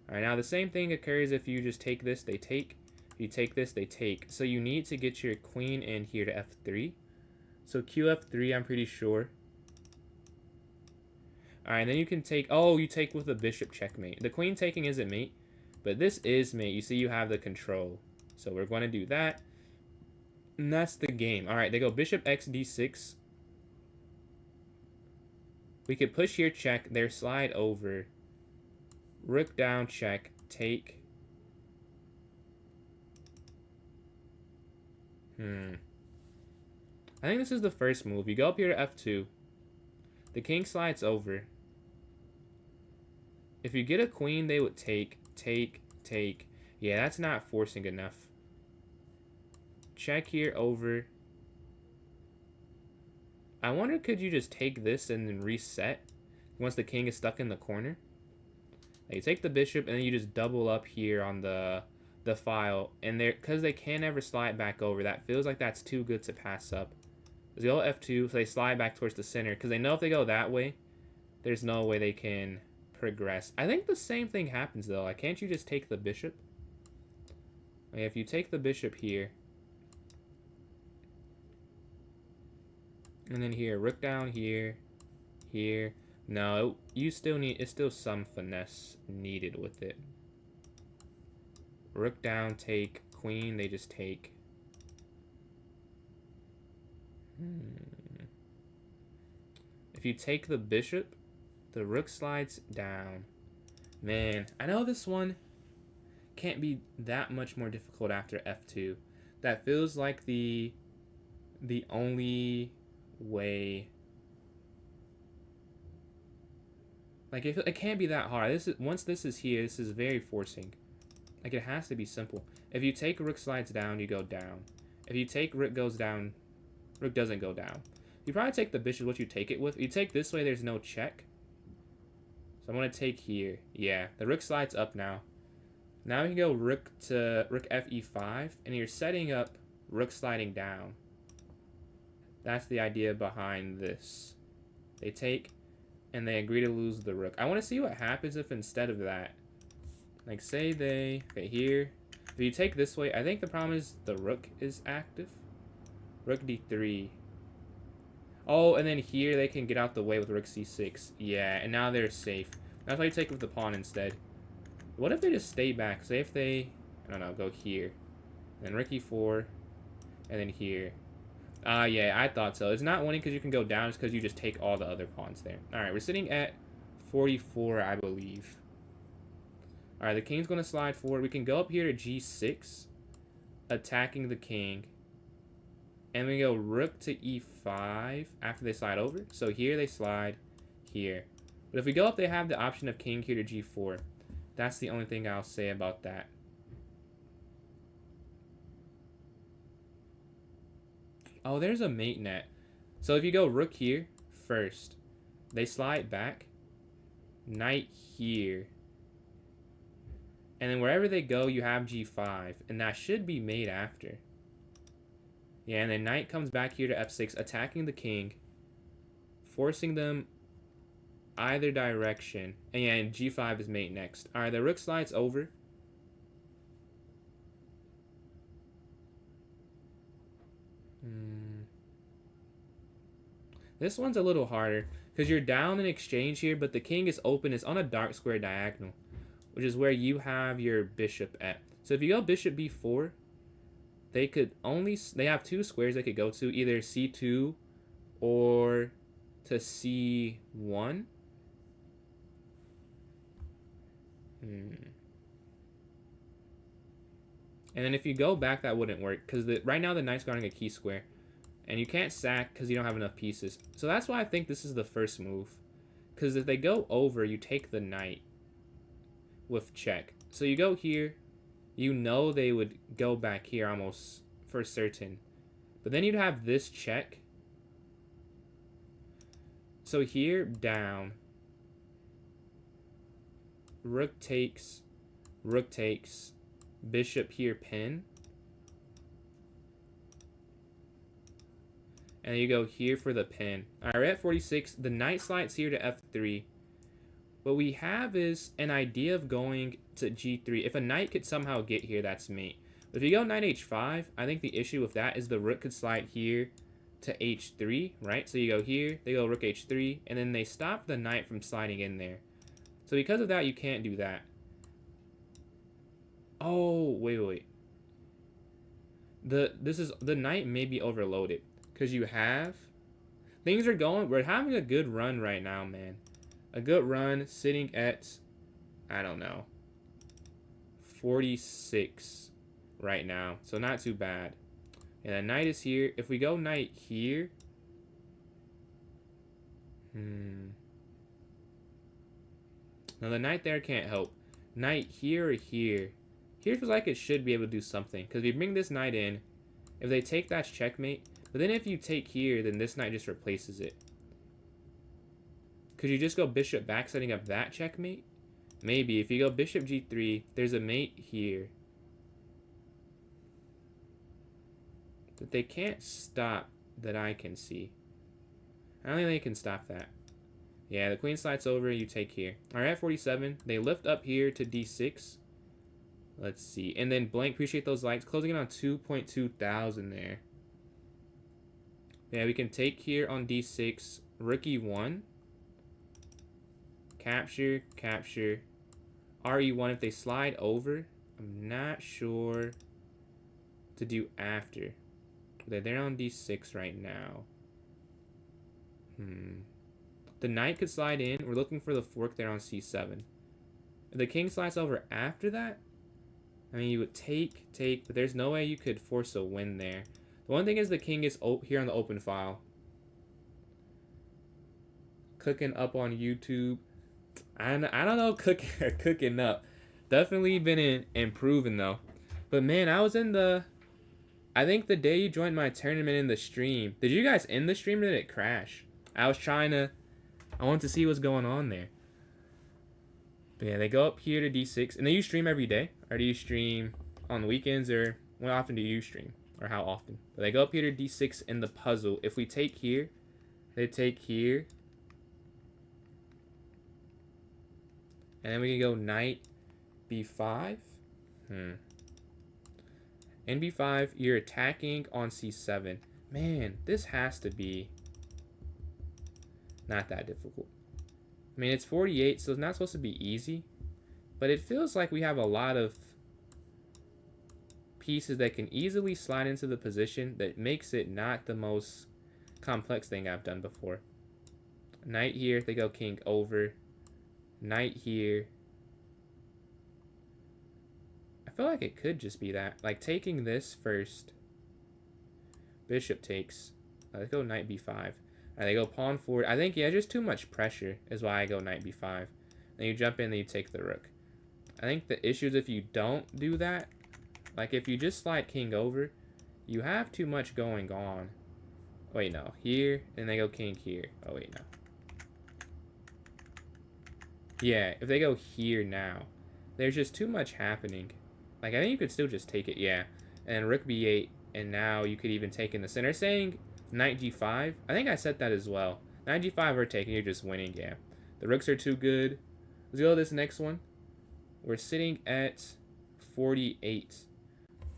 Alright, now the same thing occurs if you just take this, they take. If you take this, they take. So you need to get your queen in here to f3. So qf3, I'm pretty sure. Alright, and then you can take... Oh, you take with the bishop checkmate. The queen taking isn't mate, but this is mate. You see, you have the control. So we're going to do that. And that's the game. Alright, they go bishop x d6. We could push here, check. Their slide over. Rook down, check. Take. I think this is the first move. You go up here to f2. The king slides over. If you get a queen, they would take, take, take. Yeah, that's not forcing enough. Check here over. I wonder, could you just take this and then reset once the king is stuck in the corner? Now you take the bishop and then you just double up here on the file. And because they can never slide back over, that feels like that's too good to pass up. They go f2, so they slide back towards the center. Because they know if they go that way, there's no way they can progress. I think the same thing happens, though. Like, can't you just take the bishop? Like, if you take the bishop here, and then here, rook down here, here. No, you still need, it's still some finesse needed with it. Rook down, take, queen, they just take. If you take the bishop, the rook slides down. Man, I know this one can't be that much more difficult after f2. That feels like the only way. Like, it can't be that hard. This is, once this is here, this is very forcing. Like, it has to be simple. If you take rook slides down, you go down. If you take rook goes down, rook doesn't go down. You probably take the bishop, what you take it with. If you take this way, there's no check. So I'm going to take here. Yeah, the rook slides up now. Now we can go rook f e5, and you're setting up rook sliding down. That's the idea behind this. They take, and they agree to lose the rook. I want to see what happens if instead of that, like, say they, okay, here, if you take this way, I think the problem is the rook is active. Rook d3. Oh, and then here they can get out the way with rook c6. Yeah, and now they're safe. That's why you take with the pawn instead. What if they just stay back? Say if they, I don't know, go here. Then rook e4, and then here. Yeah, I thought so. It's not winning because you can go down. It's because you just take all the other pawns there. Alright, we're sitting at 44, I believe. Alright, the king's going to slide forward. We can go up here to g6, attacking the king. And we go rook to e5 after they slide over. So here they slide, here. But if we go up, they have the option of king here to g4. That's the only thing I'll say about that. Oh, there's a mate net. So if you go rook here first, they slide back. Knight here. And then wherever they go, you have g5. And that should be mate after. Yeah, and then knight comes back here to f6, attacking the king. Forcing them either direction. And yeah, and g5 is mate next. Alright, the rook slides over. This one's a little harder. Because you're down in exchange here, but the king is open. It's on a dark square diagonal. Which is where you have your bishop at. So if you go bishop b4, they have two squares they could go to, either c2 or to c1. And then if you go back, that wouldn't work, because right now the knight's guarding a key square, and you can't sack because you don't have enough pieces. So that's why I think this is the first move, because if they go over, you take the knight with check. So you go here, you know they would go back here almost for certain, but then you'd have this check. So here, down, rook takes, bishop here, pin, and you go here for the pin. Alright, we're at 46. The knight slides here to f3. What we have is an idea of going to g3. If a knight could somehow get here, that's mate. But if you go knight h5, I think the issue with that is the rook could slide here to h3, right? So you go here, they go rook h3, and then they stop the knight from sliding in there. So because of that, you can't do that. Oh, wait. The knight may be overloaded, because you have... Things are going... We're having a good run right now, man. A good run, sitting at, I don't know, 46 right now. So not too bad. And the knight is here. If we go knight here... Now the knight there can't help. Knight here or here. Here feels like it should be able to do something. Because we bring this knight in. If they take, that's checkmate. But then if you take here, then this knight just replaces it. Could you just go bishop back, setting up that checkmate? Maybe. If you go bishop g3, there's a mate here. But they can't stop that I can see. I don't think they can stop that. Yeah, the queen slides over, you take here. Alright, at 47. They lift up here to d6. Let's see. And then blank, appreciate those likes. Closing in on 2.2 thousand there. Yeah, we can take here on d6. Rook e1. Capture. re1 if they slide over. I'm not sure to do after. They're on d6 right now. The knight could slide in. We're looking for the fork there on c7. If the king slides over after that, I mean, you would take, but there's no way you could force a win there. The one thing is the king is here on the open file. Cooking up on YouTube. I don't know cooking up. Definitely been improving though. But man, I was in the... I think the day you joined my tournament in the stream. Did you guys end the stream or did it crash? I wanted to see what's going on there. But yeah, they go up here to d6. And do you stream every day? Or do you stream on the weekends? Or how often do you stream? Or how often? But they go up here to d6 in the puzzle. If we take here, they take here. And then we can go knight b5. In b5, you're attacking on c7. Man, this has to be not that difficult. I mean, it's 48, so it's not supposed to be easy. But it feels like we have a lot of pieces that can easily slide into the position that makes it not the most complex thing I've done before. Knight here, they go king over. Knight here. I feel like it could just be that. Like taking this first. Bishop takes. Let's go knight b5. And they go pawn forward. I think, yeah, just too much pressure is why I go knight b5. Then you jump in, then you take the rook. I think the issue is if you don't do that, like if you just slide king over, you have too much going on. Wait, no. Here, and they go king here. Oh, wait, no. Yeah, if they go here now, There's just too much happening. Like, I think you could still just take it, yeah. And rook b8, and now you could even take in the center. Saying knight g5. I think I said that as well. Knight g5 or taking, you're just winning, yeah. The rooks are too good. Let's go to this next one. We're sitting at 48.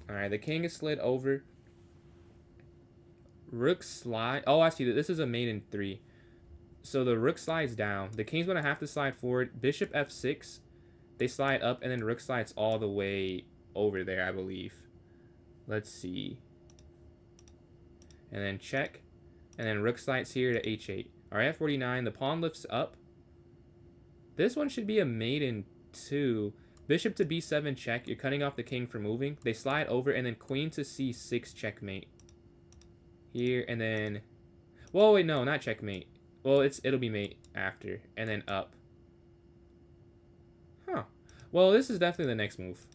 Alright, the king is slid over. Rook slide. Oh, I see that this is a mate in 3. So the rook slides down. The king's going to have to slide forward. Bishop f6. They slide up, and then rook slides all the way over there, I believe. Let's see. And then check. And then rook slides here to h8. Alright, f49. The pawn lifts up. This one should be a mate in 2. Bishop to b7 check. You're cutting off the king from moving. They slide over, and then queen to c6 checkmate. Here, and then... Whoa, wait, no, not checkmate. Well, it'll be mate after, and then up. Huh. Well, this is definitely the next move.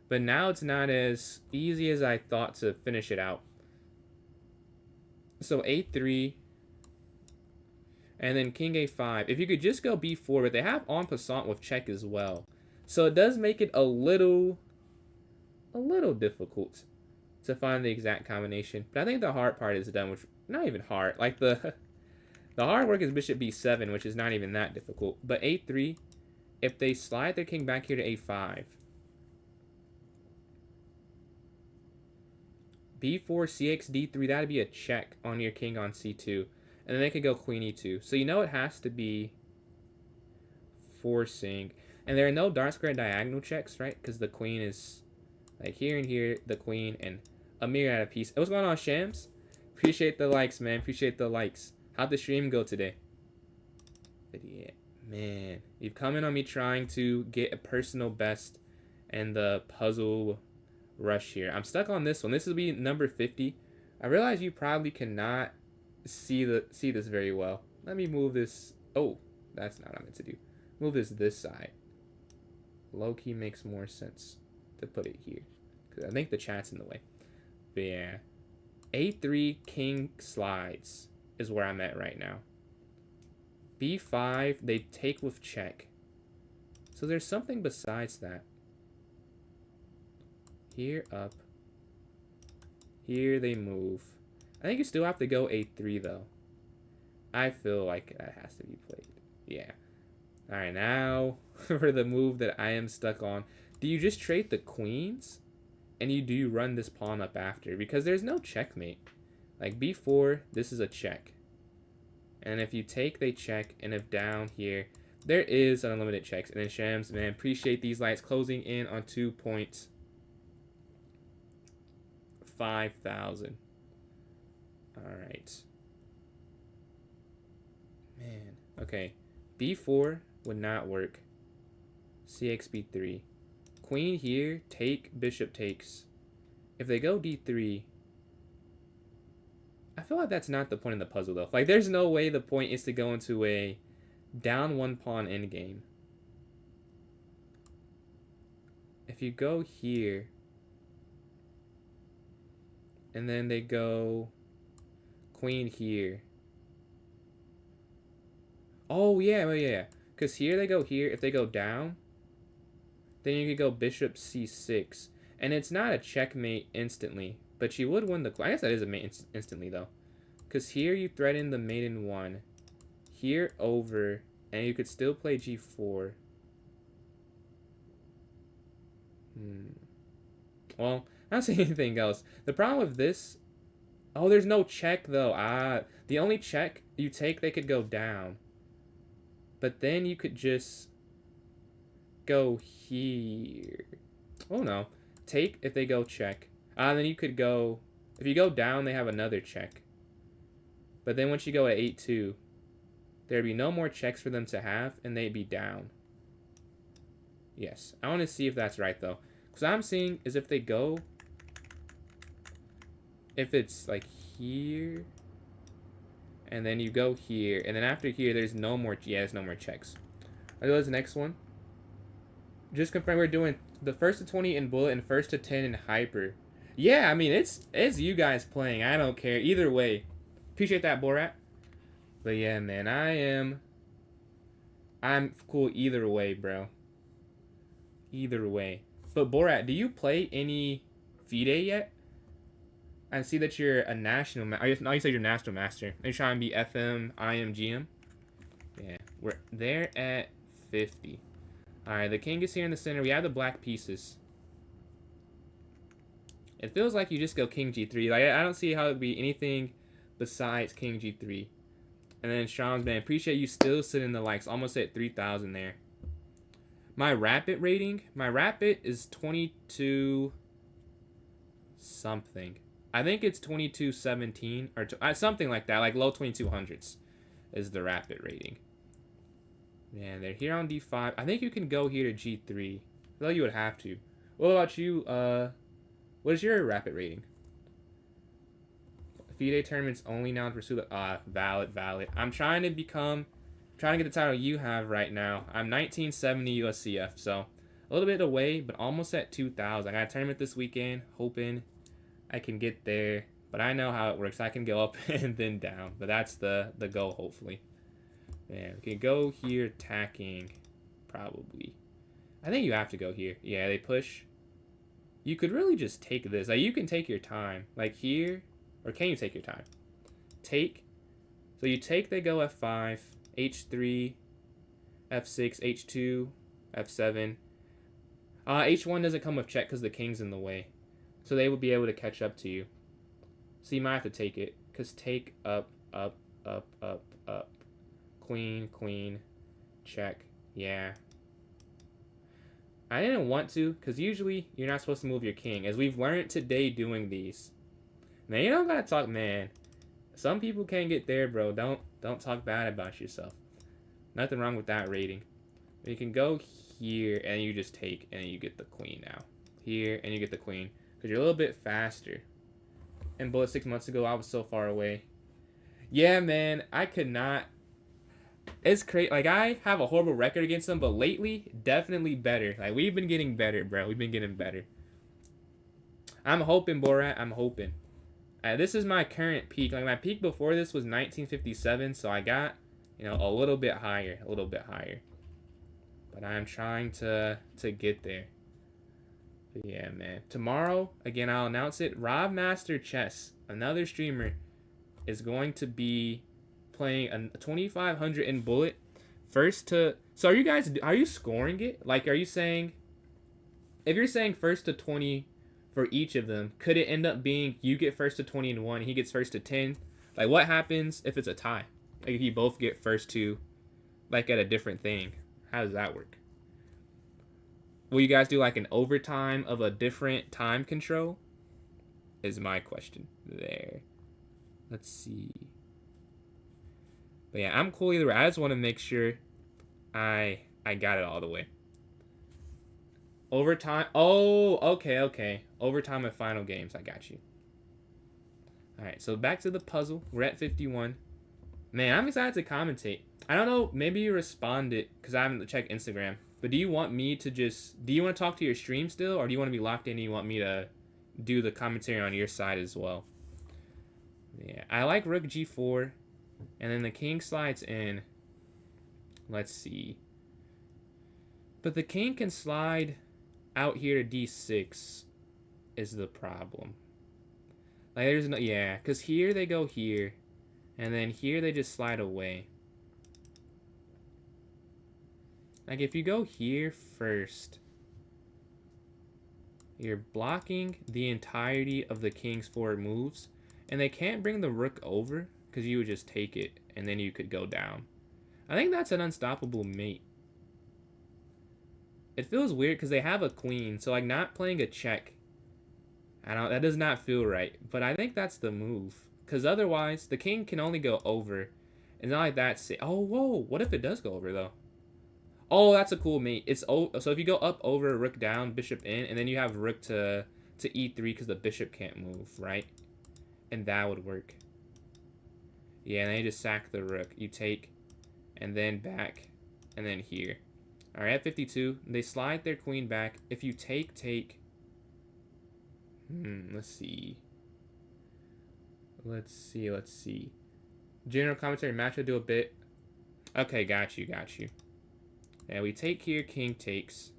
But now it's not as easy as I thought to finish it out. So a3, and then king a5. If you could just go b4, but they have en passant with check as well. So it does make it a little difficult to find the exact combination. But I think the hard part is done, which not even hard. Like the hard work is bishop b7, which is not even that difficult. But a3, if they slide their king back here to a5. b4, cx, d3, that'd be a check on your king on c2. And then they could go queen e2. So you know it has to be forcing. And there are no dark square diagonal checks, right? Because the queen is like here and here, the queen, and a mirror out of piece. What's going on, Shams? Appreciate the likes, man. Appreciate the likes. How'd the stream go today? But yeah, man. You've come in on me trying to get a personal best and the puzzle rush here. I'm stuck on this one. This will be number 50. I realize you probably cannot see this very well. Let me move this. Oh, that's not what I meant to do. Move this side. Low-key makes more sense to put it here, because I think the chat's in the way. But yeah, a3 king slides is where I'm at right now. b5, they take with check. So there's something besides that. Here, up. Here they move. I think you still have to go a3 though. I feel like that has to be played. Yeah. Alright, now for the move that I am stuck on. Do you just trade the queens? And do you run this pawn up after? Because there's no checkmate. Like b4, this is a check. And if you take, they check. And if down here, there is unlimited checks. And then Shams, man, appreciate these lights closing in on 2,500. Alright. Man. Okay. b4 would not work. Cx b3. Queen here, take, bishop takes. If they go d3, I feel like that's not the point of the puzzle though. Like there's no way the point is to go into a down one pawn endgame. If you go here, and then they go queen here. Oh yeah, yeah. Because here they go here. If they go down, then you could go bishop c6. And it's not a checkmate instantly, but you would win the... I guess that is a mate instantly, though. Because here you threaten the mate in 1. Here over, and you could still play g4. Well, I don't see anything else. The problem with this... Oh, there's no check, though. The only check you take, they could go down. But then you could just go here. Oh, no. Take if they go check. Then you could go... If you go down, they have another check. But then once you go at 8-2, there'd be no more checks for them to have, and they'd be down. Yes. I want to see if that's right, though. Because what I'm seeing is if they go... If it's, like, here... And then you go here. And then after here, there's no more... Yeah, there's no more checks. I'll go to the next one. Just confirm we're doing the first to 20 in bullet and first to 10 in hyper. Yeah, I mean, it's you guys playing. I don't care. Either way. Appreciate that, Borat. But yeah, man, I'm cool either way, bro. either way. But Borat, do you play any FIDE yet? I see that you're a national. No, you said you're national master. You're trying to be FM, IM, GM. Yeah, we're there at 50. All right, the king is here in the center. We have the black pieces. It feels like you just go king g3. Like I don't see how it would be anything besides king g3. And then Strong's man, appreciate you still sitting the likes, almost at 3,000 there. My rapid rating, my rapid is 22 something. I think it's 2217 or something like that, like low 2200s is the rapid rating. Man, they're here on d5. I think you can go here to g3. Though you would have to. What about you? What is your rapid rating? FIDE tournaments only now to pursue the valid. I'm trying to get the title you have right now. I'm 1970 USCF, so a little bit away, but almost at 2,000. I got a tournament this weekend, hoping I can get there. But I know how it works. I can go up and then down, but that's the goal, hopefully. Man, we can go here attacking, probably. I think you have to go here. Yeah, they push. You could really just take this. Like, you can take your time. Like here, or can you take your time? Take. So you take, they go f5, h3, f6, h2, f7. H1 doesn't come with check because the king's in the way. So they will be able to catch up to you. So you might have to take it. Because take, up, up, up, up, up. Queen, queen, check. Yeah. I didn't want to, because usually you're not supposed to move your king. As we've learned today doing these. Man, you don't gotta talk, man. Some people can't get there, bro. Don't talk bad about yourself. Nothing wrong with that rating. But you can go here, and you just take, and you get the queen now. Here, and you get the queen. Because you're a little bit faster. And Bullet 6 months ago, I was so far away. Yeah, man, I could not. It's crazy. Like, I have a horrible record against them, but lately, definitely better. Like, we've been getting better, bro. We've been getting better. I'm hoping, Borat. I'm hoping. This is my current peak. Like, my peak before this was 1957, so I got, you know, a little bit higher. A little bit higher. But I'm trying to get there. But yeah, man. Tomorrow, again, I'll announce it. Rob Master Chess, another streamer, is going to be playing a 2500 in Bullet. First to... So are you scoring it? Like, are you saying... If you're saying first to 20 for each of them, could it end up being you get first to 20 and 1, he gets first to 10? Like, what happens if it's a tie? Like, if you both get first to, like, at a different thing. How does that work? Will you guys do, like, an overtime of a different time control? Is my question. There. Let's see. But yeah, I'm cool either way. I just want to make sure I got it all the way. Overtime. Oh, okay. Overtime of final games. I got you. All right, so back to the puzzle. We're at 51. Man, I'm excited to commentate. I don't know. Maybe you responded because I haven't checked Instagram. But do you want me to just... Do you want to talk to your stream still? Or do you want to be locked in and you want me to do the commentary on your side as well? Yeah, I like rook g4. And then the king slides in. Let's see. But the king can slide out here to d6 is the problem. Like, there's no... Yeah, because here they go here. And then here they just slide away. Like, if you go here first, you're blocking the entirety of the king's forward moves. And they can't bring the rook over, because you would just take it, and then you could go down. I think that's an unstoppable mate. It feels weird, because they have a queen, so, like, not playing a check, that does not feel right. But I think that's the move. Because otherwise, the king can only go over. It's not like that. Oh, whoa. What if it does go over, though? Oh, that's a cool mate. So if you go up, over, rook down, bishop in, and then you have rook to e3 because the bishop can't move, right? And that would work. Yeah, and then you just sack the rook. You take, and then back, and then here. All right, at 52, they slide their queen back. If you take... let's see. Let's see. General commentary match, I'll do a bit. Okay, got you. Yeah, we take here, king takes.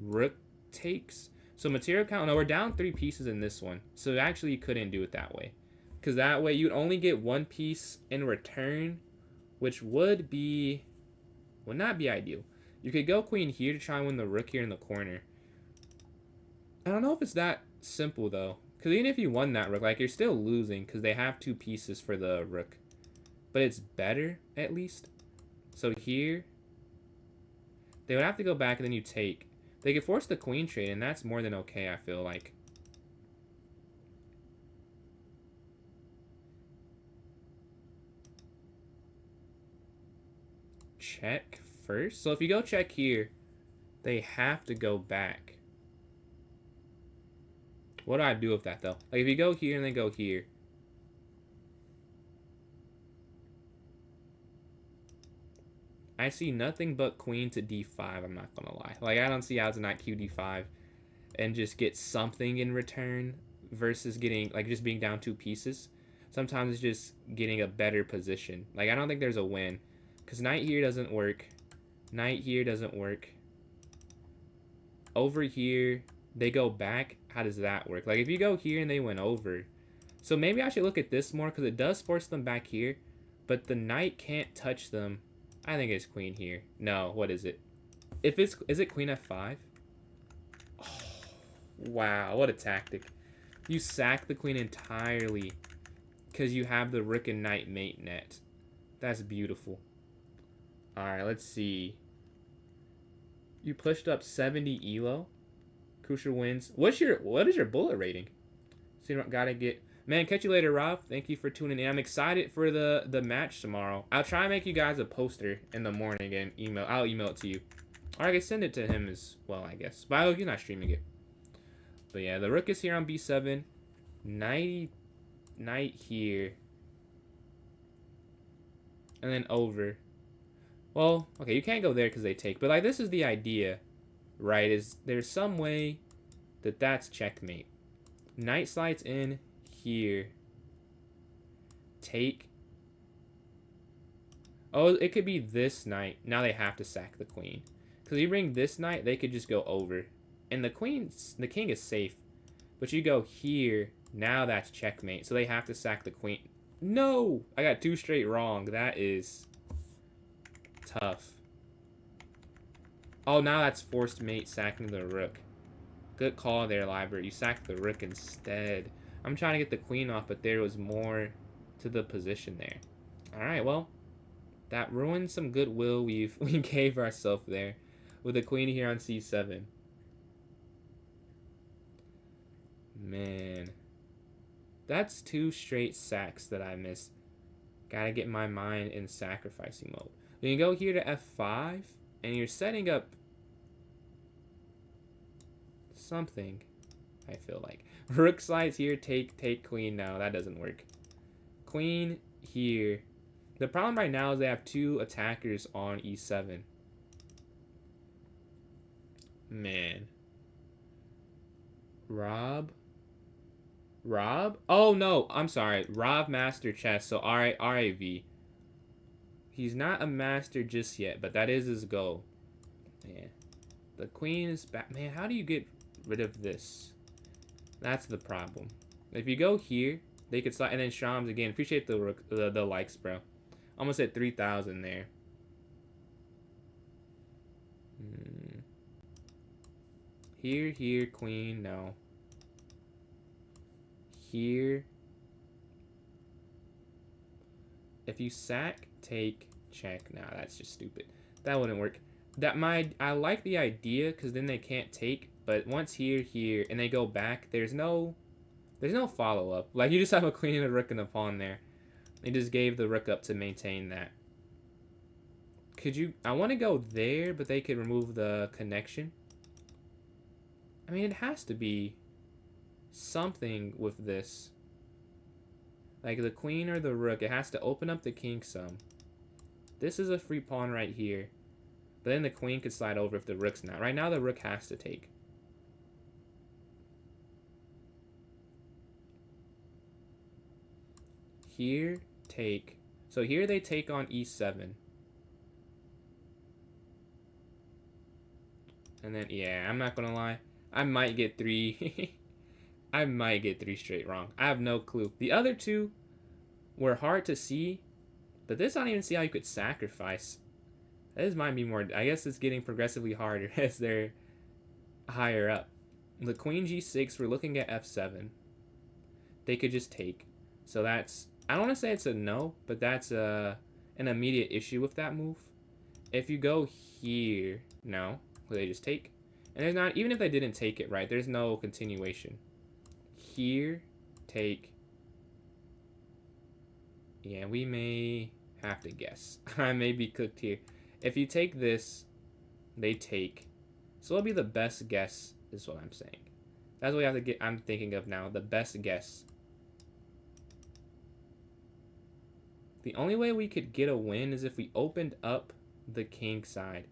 rook takes. So material count, no, we're down 3 pieces in this one. So actually you couldn't do it that way. Because that way you'd only get 1 piece in return, which would not be ideal. You could go queen here to try and win the rook here in the corner. I don't know if it's that simple though. Because even if you won that rook, like you're still losing because they have 2 pieces for the rook. But it's better at least. So here, they would have to go back and then you take. They could force the queen trade and that's more than okay, I feel like. Check first. So if you go check here, they have to go back. What do I do with that though? Like if you go here and then go here. I see nothing but queen to d5, I'm not gonna lie. Like I don't see how to not qd5 and just get something in return versus getting, like just being down 2 pieces. Sometimes it's just getting a better position. Like I don't think there's a win. Because knight here doesn't work. Knight here doesn't work. Over here, they go back. How does that work? Like if you go here and they went over. So maybe I should look at this more because it does force them back here. But the knight can't touch them. I think it's queen here. No, what is it? Is it queen f5? Oh, wow, what a tactic. You sack the queen entirely because you have the rook and knight mate net. That's beautiful. Alright, let's see. You pushed up 70 elo. Crucial wins. What is your bullet rating? So you gotta get. Man, catch you later, Rob. Thank you for tuning in. I'm excited for the match tomorrow. I'll try and make you guys a poster in the morning and I'll email it to you. Or I can send it to him as well, I guess. But you're not streaming it. But yeah, the rook is here on b7. Knight here. And then over. Well, okay, you can't go there because they take. But like this is the idea, right? Is there's some way that that's checkmate. Knight slides in here. Take. Oh, it could be this knight. Now they have to sack the queen. Because you bring this knight, they could just go over. And the king is safe. But you go here, now that's checkmate. So they have to sack the queen. No! I got 2 straight wrong. That is tough. Oh, now that's forced mate sacking the rook. Good call there, Library. You sacked the rook instead. I'm trying to get the queen off, but there was more to the position there. Alright, well, that ruined some goodwill we gave ourselves there with the queen here on c7. Man. That's 2 straight sacks that I missed. Gotta get my mind in sacrificing mode. You can go here to f5, and you're setting up something, I feel like. Rook slides here, take queen. No, that doesn't work. Queen here. The problem right now is they have 2 attackers on e7. Man. Rob? Oh, no. I'm sorry. Rob Master Chess. So RAV. He's not a master just yet, but that is his goal. Man. The queen is back. Man, how do you get rid of this? That's the problem. If you go here, they could slide. And then Shams again. Appreciate the likes, bro. Almost at 3,000 there. Here, queen. No. Here. If you sack, take, check. Nah, that's just stupid. That wouldn't work. I like the idea because then they can't take. But once here, and they go back, there's no follow-up. Like, you just have a queen and a rook and a pawn there. They just gave the rook up to maintain that. I want to go there, but they could remove the connection. I mean, it has to be something with this. Like the queen or the rook, it has to open up the king some. This is a free pawn right here. But then the queen could slide over if the rook's not. Right now, the rook has to take. Here, take. So here they take on e7. And then, yeah, I'm not gonna lie. I might get 3. I might get 3 straight wrong. I have no clue. The other 2 were hard to see, but this I don't even see how you could sacrifice. This might be more. I guess it's getting progressively harder as they're higher up. The queen g6, we're looking at f7. They could just take. So that's, I don't want to say it's a no, but that's an immediate issue with that move. If you go here, no, will they just take? And there's not, even if they didn't take it, right, there's no continuation. Here, take. Yeah, we may have to guess. I may be cooked here. If you take this, they take. So it'll be the best guess, is what I'm saying. That's what we have to get. I'm thinking of now. The best guess. The only way we could get a win is if we opened up the king side.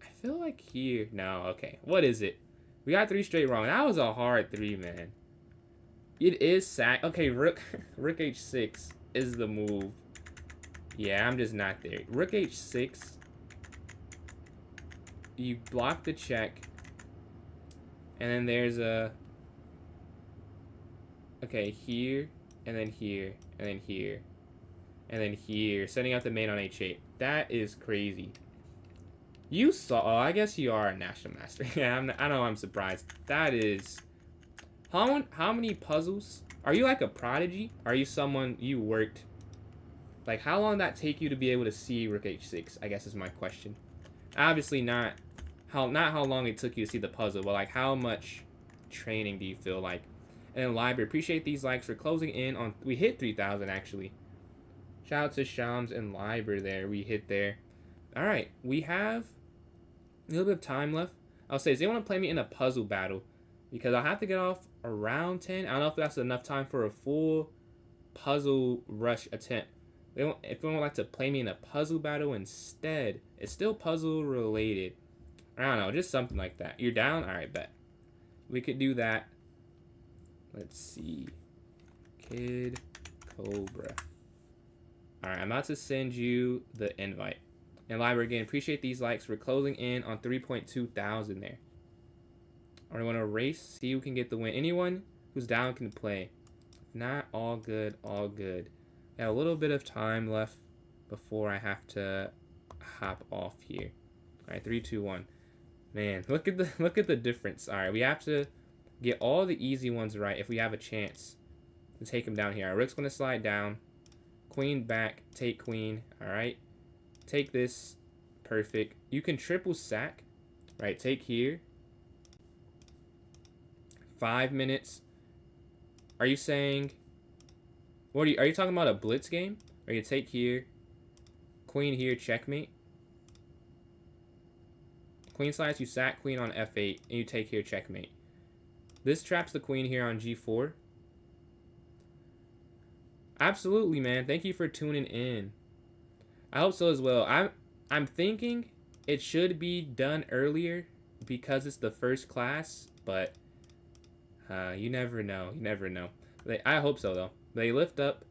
I feel like here. No, okay. What is it? We got 3 straight wrong. That was a hard 3, man. It is sack. Okay, rook h6 is the move. Yeah, I'm just not there. Rook h6. You block the check. And then there's a... Okay, here. And then here. And then here. And then here. Setting up the mate on h8. That is crazy. You saw... Oh, I guess you are a national master. Yeah, I know I'm surprised. That is... How many puzzles? Are you like a prodigy? Are you someone you worked... Like, how long did that take you to be able to see rook h6? I guess is my question. Obviously not how long it took you to see the puzzle, but like how much training do you feel like? And then Library, appreciate these likes for closing in on... We hit 3,000 actually. Shout out to Shams and Library there. We hit there. Alright, we have a little bit of time left. I'll say, does anyone want to play me in a puzzle battle? Because I'll have to get off around 10. I don't know if that's enough time for a full puzzle rush attempt. If anyone would like to play me in a puzzle battle instead, it's still puzzle related. I don't know, just something like that. You're down? Alright, bet. We could do that. Let's see. Kid Cobra. Alright, I'm about to send you the invite. And Library, again, appreciate these likes. We're closing in on 3.2 thousand there. Alright, want to race, see who can get the win. Anyone who's down can play. If not, all good, all good. Got a little bit of time left before I have to hop off here. All right, 3, 2, 1. Man, look at the difference. All right, we have to get all the easy ones right if we have a chance to take him down here. Our rook's gonna slide down. Queen back, take queen. All right, take this. Perfect. You can triple sack. Right, take here. 5 minutes. Are you saying? What are you talking about a blitz game? Or you take here, queen here, checkmate. Queen slides, you sack queen on f8, and you take here, checkmate. This traps the queen here on g4. Absolutely, man. Thank you for tuning in. I hope so as well. I'm thinking it should be done earlier because it's the first class, but you never know. You never know. I hope so though. They lift up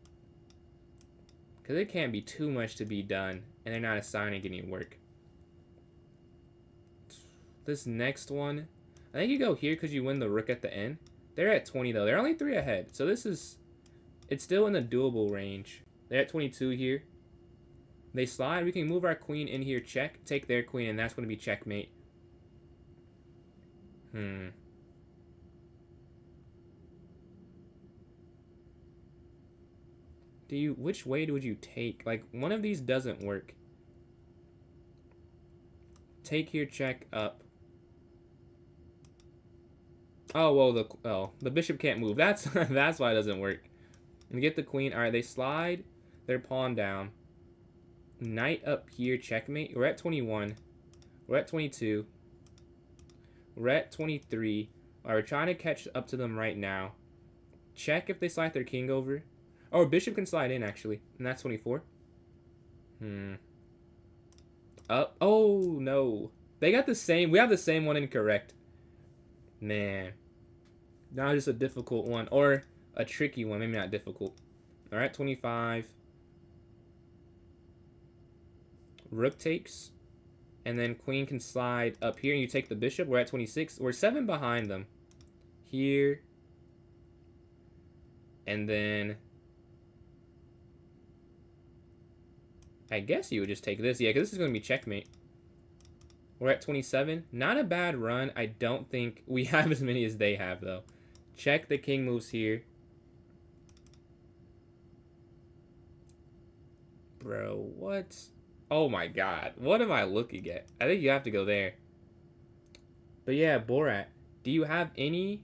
because it can't be too much to be done, and they're not assigning any work. This next one, I think you go here because you win the rook at the end. They're at 20 though. They're only 3 ahead, so it's still in the doable range. They're at 22 here. They slide. We can move our queen in here, check, take their queen, and that's going to be checkmate. Which way would you take? Like, one of these doesn't work. Take here, check, up. Oh, well, the bishop can't move. That's that's why it doesn't work. And get the queen. All right, they slide their pawn down. Knight up here, checkmate. We're at 21. We're at 22. We're at 23. All right, we're trying to catch up to them right now. Check if they slide their king over. Oh, bishop can slide in, actually. And that's 24. Up. Oh, no. They got the same. We have the same one incorrect. Man. Now just a difficult one. Or a tricky one. Maybe not difficult. All right, 25. Rook takes. And then queen can slide up here, and you take the bishop. We're at 26. We're 7 behind them. Here. And then I guess you would just take this. Yeah, because this is going to be checkmate. We're at 27. Not a bad run. I don't think we have as many as they have, though. Check. The king moves here. Bro, what? Oh my god. What am I looking at? I think you have to go there. But yeah, Borat, do you have any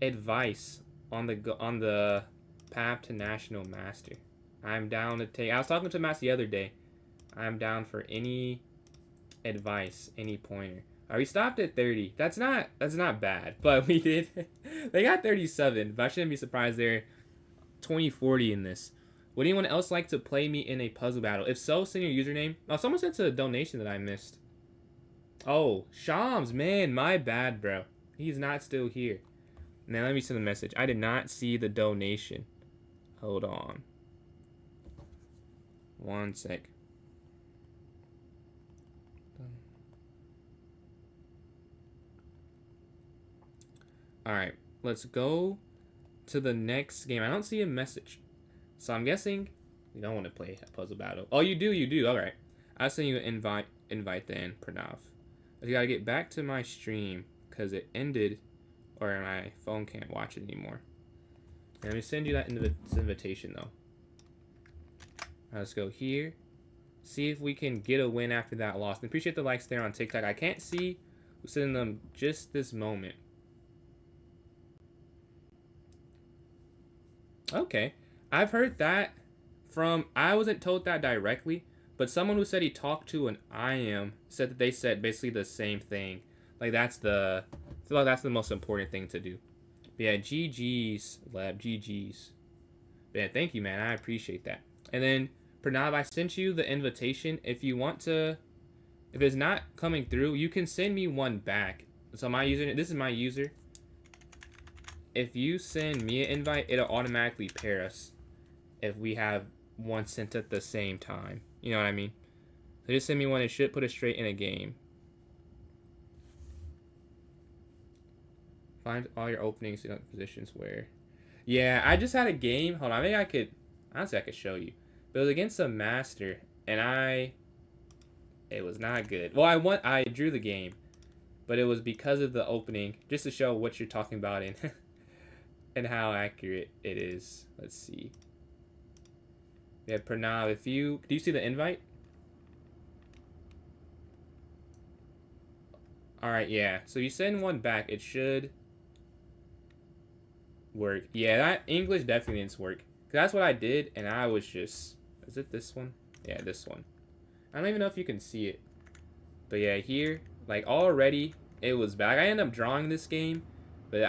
advice on the path to national master? I'm down to take. I was talking to Matt the other day. I'm down for any advice, any pointer. We stopped at 30. That's not bad, but we did. They got 37, but I shouldn't be surprised they're 20-40 in this. Would anyone else like to play me in a puzzle battle? If so, send your username. Oh, someone sent a donation that I missed. Oh, Shams, man, my bad, bro. He's not still here. Now let me send a message. I did not see the donation. Hold on. One sec. Alright, let's go to the next game. I don't see a message. So I'm guessing you don't want to play a puzzle battle. Oh, you do. Alright. I'll send you an invite then, Pranav. I gotta get back to my stream because it ended or my phone can't watch it anymore. Let me send you that invitation though. Let's go here. See if we can get a win after that loss. And appreciate the likes there on TikTok. I can't see who's sending them just this moment. Okay. I've heard that from, I wasn't told that directly, but someone who said he talked to an IM said that they said basically the same thing. Like I feel like that's the most important thing to do. But yeah, GG's, Lab, GG's. But yeah, thank you, man. I appreciate that. And then, Pranav, I sent you the invitation. If you want to, if it's not coming through, you can send me one back. So my user, this is my user. If you send me an invite, it'll automatically pair us if we have one sent at the same time. You know what I mean? So just send me one. It should put us straight in a game. Find all your openings in positions where... Yeah, I just had a game. Hold on, maybe I could... Honestly, I could show you. But it was against a master, and it was not good. Well, I drew the game, but it was because of the opening, just to show what you're talking about and, and how accurate it is. Let's see. Yeah, Pranav, do you see the invite? Alright, yeah. So you send one back, it should work. Yeah, that English definitely didn't work. That's what I did, and I was just... Is it this one? Yeah, this one. I don't even know if you can see it. But yeah, here, like already, it was bad. I ended up drawing this game, but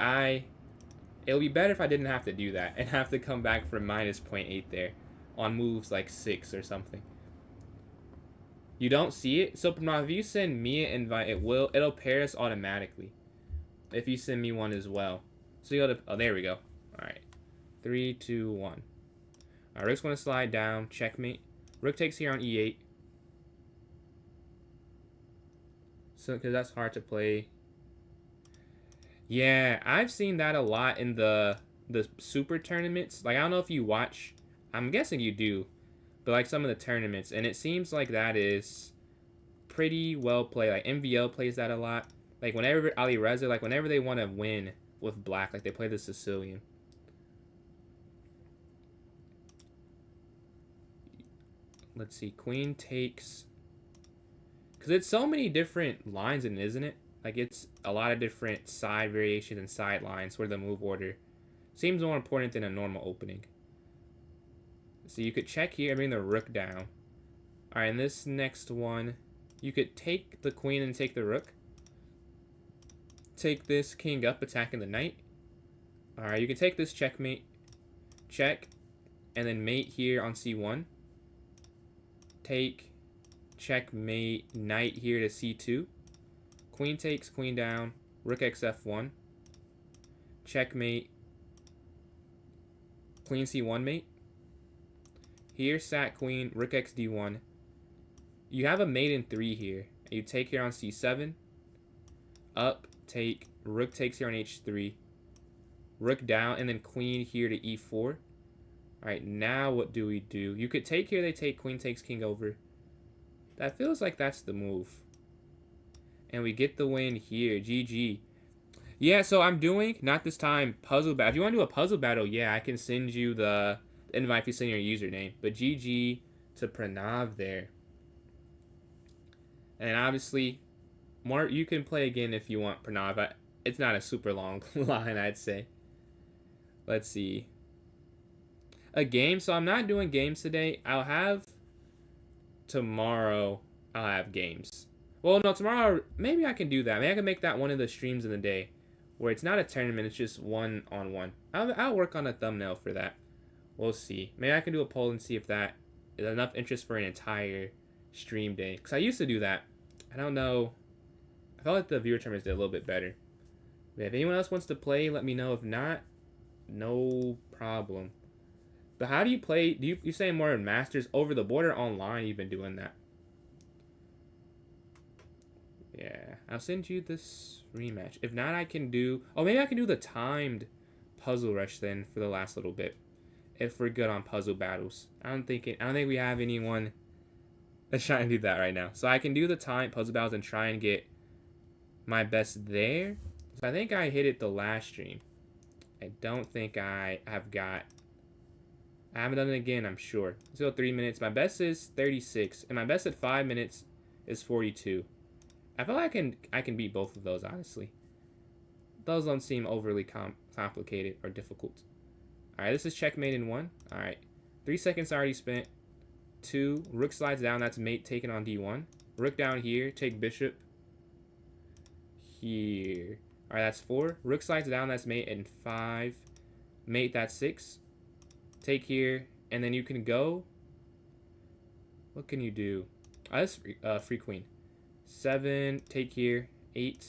it would be better if I didn't have to do that and have to come back from minus 0.8 there on moves like 6 or something. You don't see it? So now if you send me an invite, it'll pair us automatically. If you send me one as well. So you go to, oh, there we go. Alright. 3, 2, 1. Alright, Rook's going to slide down. Checkmate. Rook takes here on E8. So, because that's hard to play. Yeah, I've seen that a lot in the super tournaments. Like, I don't know if you watch. I'm guessing you do. But, like, some of the tournaments. And it seems like that is pretty well played. Like, MVO plays that a lot. Like, whenever Ali Reza, like, whenever they want to win with black, like, they play the Sicilian. Let's see. Queen takes... Because it's so many different lines in it, isn't it? Like, it's a lot of different side variations and side lines where the move order seems more important than a normal opening. So you could check here and bring the rook down. Alright, in this next one, you could take the queen and take the rook. Take this king up, attacking the knight. Alright, you can take this checkmate. Check. And then mate here on c1. Take... Checkmate, knight here to c2. Queen takes, queen down. Rook xf1. Checkmate. Queen c1 mate. Here, sat queen, rook x d1. you have a mate in 3 here. You take here on c7. Up, take. Rook takes here on h3. Rook down, and then queen here to e4. Alright, now what do we do? You could take here, they take, queen takes king over. That feels like that's the move. And we get the win here. GG. Yeah, so I'm doing, not this time, puzzle battle. If you want to do a puzzle battle, yeah, I can send you the invite if you send your username. But GG to Pranav there. And obviously, Mark, you can play again if you want, Pranav. It's not a super long line, I'd say. Let's see. A game. So I'm not doing games today. I'll have tomorrow. I'll have games. Well, no, tomorrow maybe I can do that. Maybe I can make that one of the streams in the day, where it's not a tournament. It's just one-on-one. I'll work on a thumbnail for that. We'll see. Maybe I can do a poll and see if that is enough interest for an entire stream day. Because I used to do that. I don't know. I felt like the viewer tournaments did a little bit better. But if anyone else wants to play, let me know. If not, no problem. But how do you play? Do you say more in Masters over the border online? You've been doing that. Yeah, I'll send you this rematch. If not, I can do. Oh, maybe I can do the timed puzzle rush then for the last little bit. If we're good on puzzle battles, I don't think we have anyone that's trying to do that right now. So I can do the timed puzzle battles and try and get my best there. So I think I hit it the last stream. I don't think I have got. I haven't done it again, I'm sure. Let's go 3 minutes. My best is 36, and my best at 5 minutes is 42. I feel like I can beat both of those, honestly. Those don't seem overly complicated or difficult. Alright, this is checkmate in 1. Alright. 3 seconds already spent. 2. Rook slides down. That's mate taken on d1. Rook down here. Take bishop. Here. Alright, that's 4. Rook slides down. That's mate in 5. Mate, that's 6. Take here. And then you can go. What can you do? That's free queen. 7, take here, 8,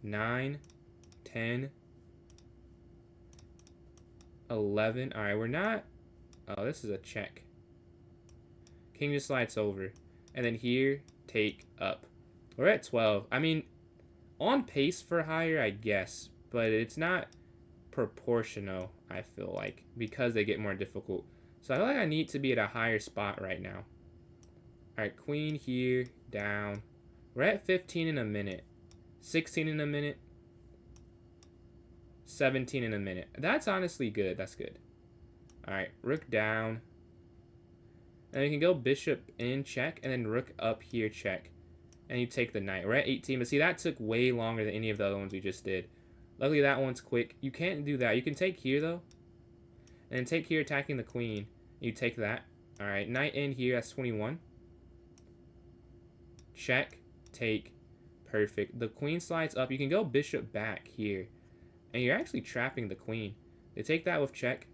9, 10, 11. All right, we're not. Oh, this is a check. King just slides over, and then here, take up. We're at 12. I mean, on pace for higher, I guess, but it's not proportional. I feel like because they get more difficult. So I feel like I need to be at a higher spot right now. All right, queen here, down. We're at 15 in a minute, 16 in a minute, 17 in a minute. That's honestly good. That's good. All right, rook down. And you can go bishop in, check, and then rook up here, check. And you take the knight. We're at 18, but see, that took way longer than any of the other ones we just did. Luckily, that one's quick. You can't do that. You can take here, though. And then take here, attacking the queen. You take that. All right, knight in here. That's 21. Check. Take. Perfect. The queen slides up. You can go bishop back here. And you're actually trapping the queen. They take that with check.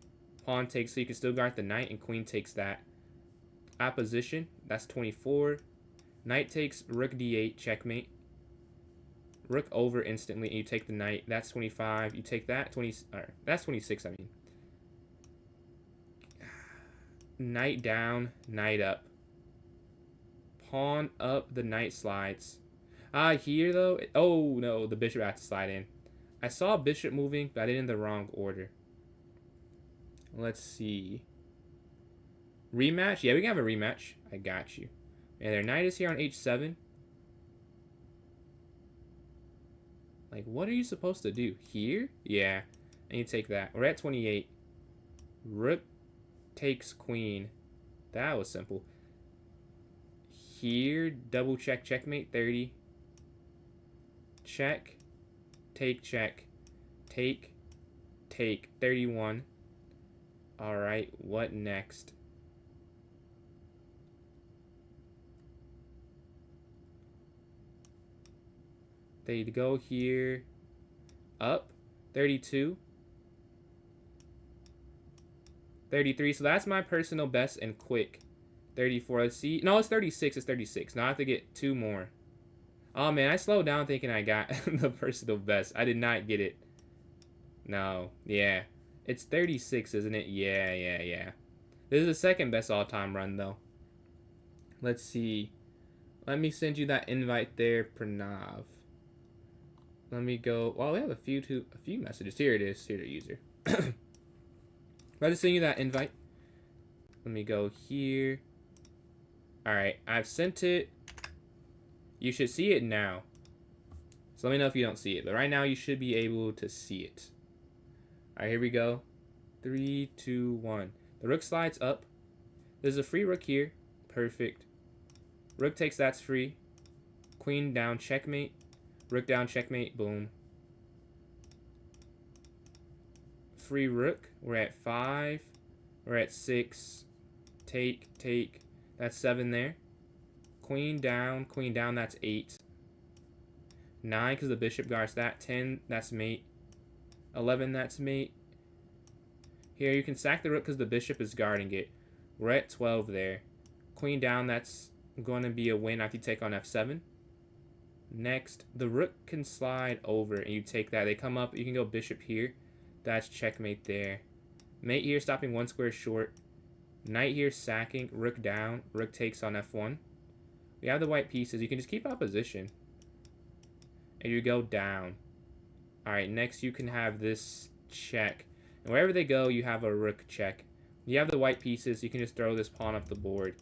Pawn takes, so you can still guard the knight, and queen takes that. Opposition. That's 24. Knight takes, rook d8, checkmate. Rook over instantly, and you take the knight. That's 25. You take that. 20. That's 26, I mean. Knight down, knight up. Pawn up, the knight slides. Here though. Oh no, the bishop has to slide in. I saw bishop moving, but I did it in the wrong order. Let's see. Rematch? Yeah, we can have a rematch. I got you. And their knight is here on h7. Like, what are you supposed to do? Here? Yeah. And you take that. We're at 28. Rook takes queen. That was simple. Here, double check, checkmate, 30. Check, take, check, take, 31. All right, what next? They go here, up, 32. 33, so that's my personal best and quick. 34, let's see. No, it's 36, it's 36. Now I have to get 2 more. Oh man, I slowed down thinking I got the personal best. I did not get it. No, yeah. It's 36, isn't it? Yeah. This is the second best all-time run, though. Let's see. Let me send you that invite there, Pranav. Let me go. Well, we have a few messages. Here it is. Here the user. Let's send you that invite. Let me go here. All right, I've sent it. You should see it now. So let me know if you don't see it. But right now, you should be able to see it. All right, here we go. 3, 2, 1. The rook slides up. There's a free rook here. Perfect. Rook takes, that's free. Queen down, checkmate. Rook down, checkmate, boom. Free rook. We're at 5. We're at 6. Take, take. That's 7 there. Queen down, that's 8. 9, because the bishop guards that. 10, that's mate. 11, that's mate. Here, you can sack the rook because the bishop is guarding it. We're at 12 there. Queen down, that's going to be a win after you take on f7. Next, the rook can slide over and you take that. They come up, you can go bishop here. That's checkmate there. Mate here, stopping 1 square short. Knight here, sacking. Rook down. Rook takes on f1. We have the white pieces. You can just keep opposition. And you go down. Alright, next you can have this check. And wherever they go, you have a rook check. You have the white pieces. You can just throw this pawn off the board.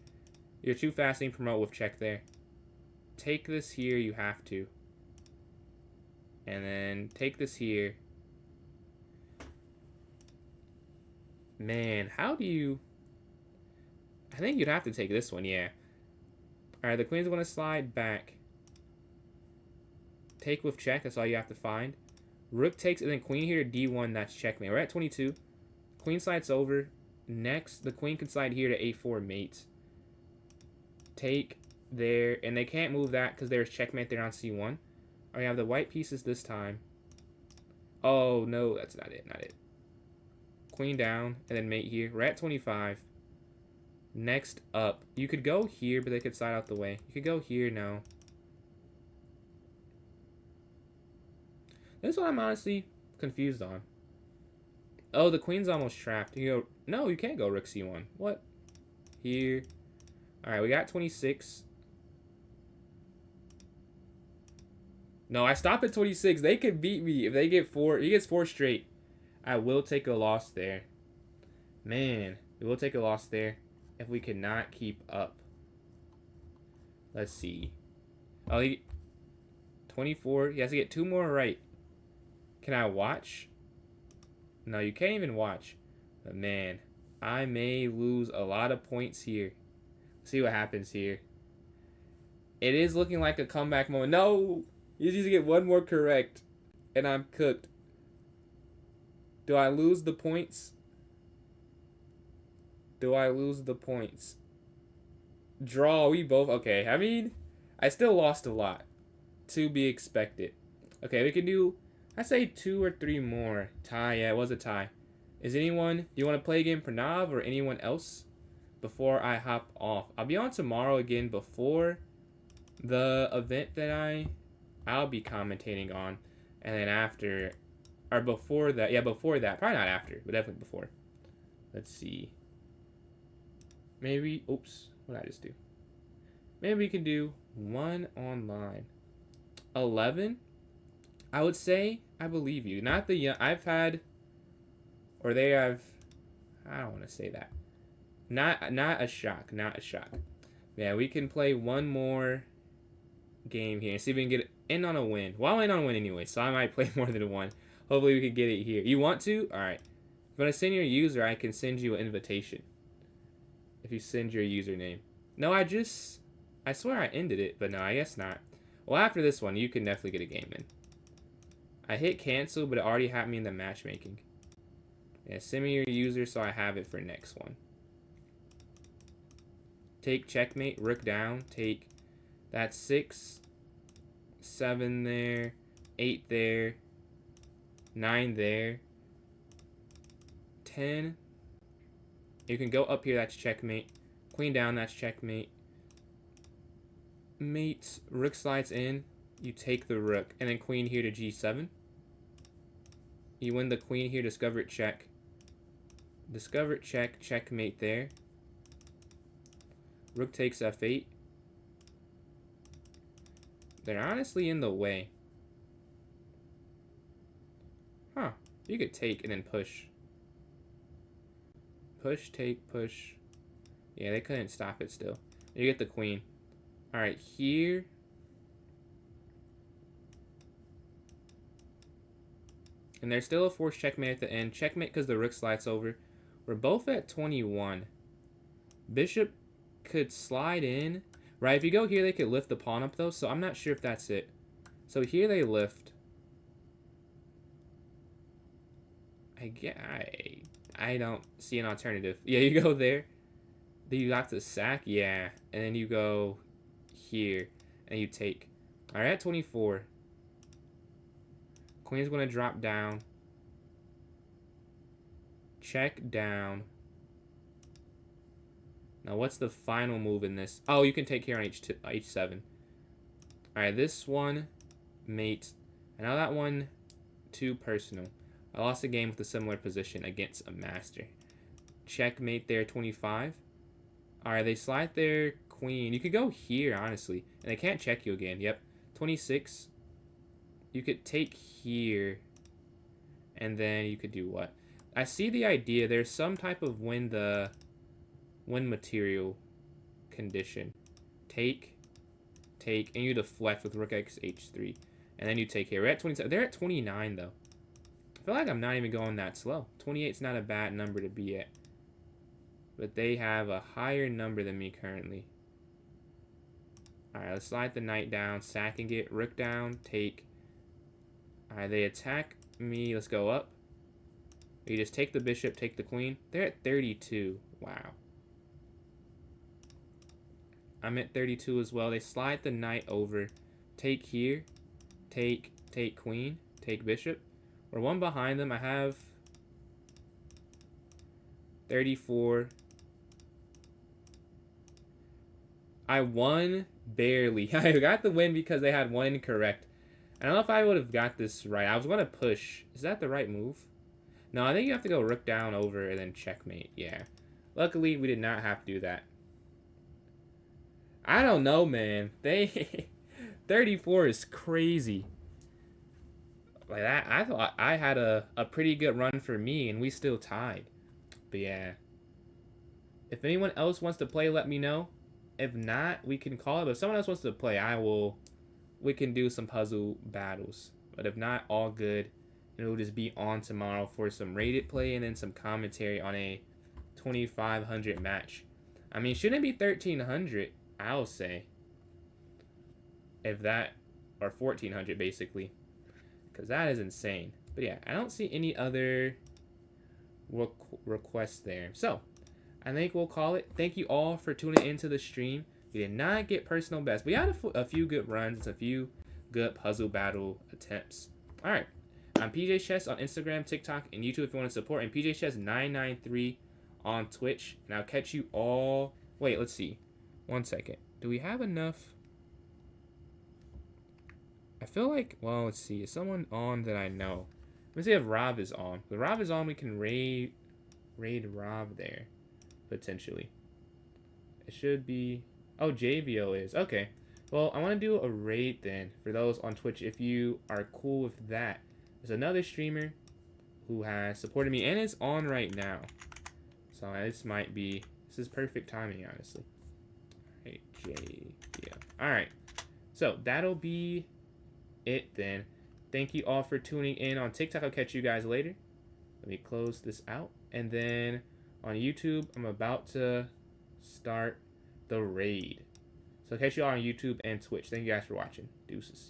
You're too fast and promote with check there. Take this here, you have to. And then take this here. Man, how do you... I think you'd have to take this one, yeah. Alright, the queen's going to slide back. Take with check, that's all you have to find. Rook takes, and then queen here to d1, that's checkmate. We're at 22. Queen slides over. Next, the queen can slide here to a4 mate. Take there, and they can't move that because there's checkmate there on c1. Alright, you have the white pieces this time. Oh, no, that's not it, not it. Queen down, and then mate here. We're at 25. Next up, you could go here, but they could slide out the way. You could go here, no. This one I'm honestly confused on. Oh, the queen's almost trapped. You go, no, you can't go rook c1. What? Here. Alright, we got 26. No, I stop at 26. They could beat me if they get 4. He gets 4 straight. I will take a loss there. Man, we will take a loss there if we cannot keep up. Let's see. Oh, he 24. He has to get 2 more right. Can I watch? No, you can't even watch. But man, I may lose a lot of points here. Let's see what happens here. It is looking like a comeback moment. No! You just need to get 1 more correct. And I'm cooked. Do I lose the points? Do I lose the points? Draw, we both... Okay, I mean, I still lost a lot. To be expected. Okay, we can do... I say 2 or 3 more. Tie, yeah, it was a tie. Is anyone... Do you want to play again, Pranav, or anyone else? Before I hop off. I'll be on tomorrow again before the event that I'll be commentating on. And then after... Or before that. Yeah, before that. Probably not after, but definitely before. Let's see. Maybe... Oops. What did I just do? Maybe we can do 1 online. 11? I would say I believe you. Not the young... I've had... Or they have... I don't want to say that. Not a shock. Not a shock. Yeah, we can play 1 more game here. See if we can get in on a win. Well, I'll in on a win anyway, so I might play more than 1. Hopefully we can get it here. You want to? Alright. If you want to send your user, I can send you an invitation. If you send your username. No, I swear I ended it, but no, I guess not. Well, after this one, you can definitely get a game in. I hit cancel, but it already had me in the matchmaking. Yeah, send me your user so I have it for next one. Take checkmate, rook down, take. That's 6, 7 there, 8 there, 9 there, 10. You can go up here, that's checkmate. Queen down, that's checkmate. Mate, rook slides in, you take the rook, and then queen here to g7. You win the queen here, discover it, check. Discover it, check, checkmate there. Rook takes f8. They're honestly in the way. Huh. You could take and then push. Push, take, push. Yeah, they couldn't stop it still. You get the queen. Alright, here. And there's still a forced checkmate at the end. Checkmate because the rook slides over. We're both at 21. Bishop could slide in. Right, if you go here, they could lift the pawn up, though. So I'm not sure if that's it. So here they lift. I don't see an alternative. Yeah, you go there. Then you got to sack. Yeah. And then you go here. And you take. Alright, at 24. Queen's going to drop down. Check down. Now, what's the final move in this? Oh, you can take here on H7. Alright, this one, mate. And now that one, too personal. I lost a game with a similar position against a master. Checkmate there, 25. Alright, they slide their queen. You could go here, honestly. And they can't check you again. Yep. 26. You could take here. And then you could do what? I see the idea. There's some type of win material condition. Take, and you deflect with rook x h3. And then you take here. We're at 27. They're at 29, though. I feel like I'm not even going that slow. 28's not a bad number to be at. But they have a higher number than me currently. Alright, let's slide the knight down. Sacking it. Rook down. Take. Alright, they attack me. Let's go up. You just take the bishop, take the queen. They're at 32. Wow. I'm at 32 as well. They slide the knight over. Take here. Take queen. Take bishop. We're one behind them. I have 34. I won barely. I got the win because they had one incorrect. I don't know if I would have got this right. I was going to push. Is that the right move? No, I think you have to go rook down over and then checkmate. Yeah. Luckily, we did not have to do that. I don't know, man. 34 is crazy. Like that, I thought I had a pretty good run for me, and we still tied. But yeah. If anyone else wants to play, let me know. If not, we can call it. But if someone else wants to play, we can do some puzzle battles. But if not, all good. And we'll just be on tomorrow for some rated play and then some commentary on a 2500 match. I mean, shouldn't it be 1300, I'll say. If that, or 1400 basically. Because that is insane. But yeah, I don't see any other requests there. So, I think we'll call it. Thank you all for tuning into the stream. We did not get personal best. We had a few good runs, a few good puzzle battle attempts. Alright. I'm PJ Chess on Instagram, TikTok, and YouTube if you want to support. And PJ Chess 993 on Twitch. And I'll catch you all. Wait, let's see. 1 second. Do we have enough? I feel like, well, let's see. Is someone on that I know? Let's see if Rob is on. If Rob is on, we can raid Rob there, potentially. It should be... Oh, JVO is. Okay. Well, I want to do a raid then for those on Twitch if you are cool with that. There's another streamer who has supported me and is on right now. So this is perfect timing, honestly. Alright, JVO. Alright. So that'll be it then. Thank you all for tuning in on TikTok. I'll catch you guys later. Let me close this out. And then on YouTube, I'm about to start the raid. So I'll catch you all on YouTube and Twitch. Thank you guys for watching. Deuces.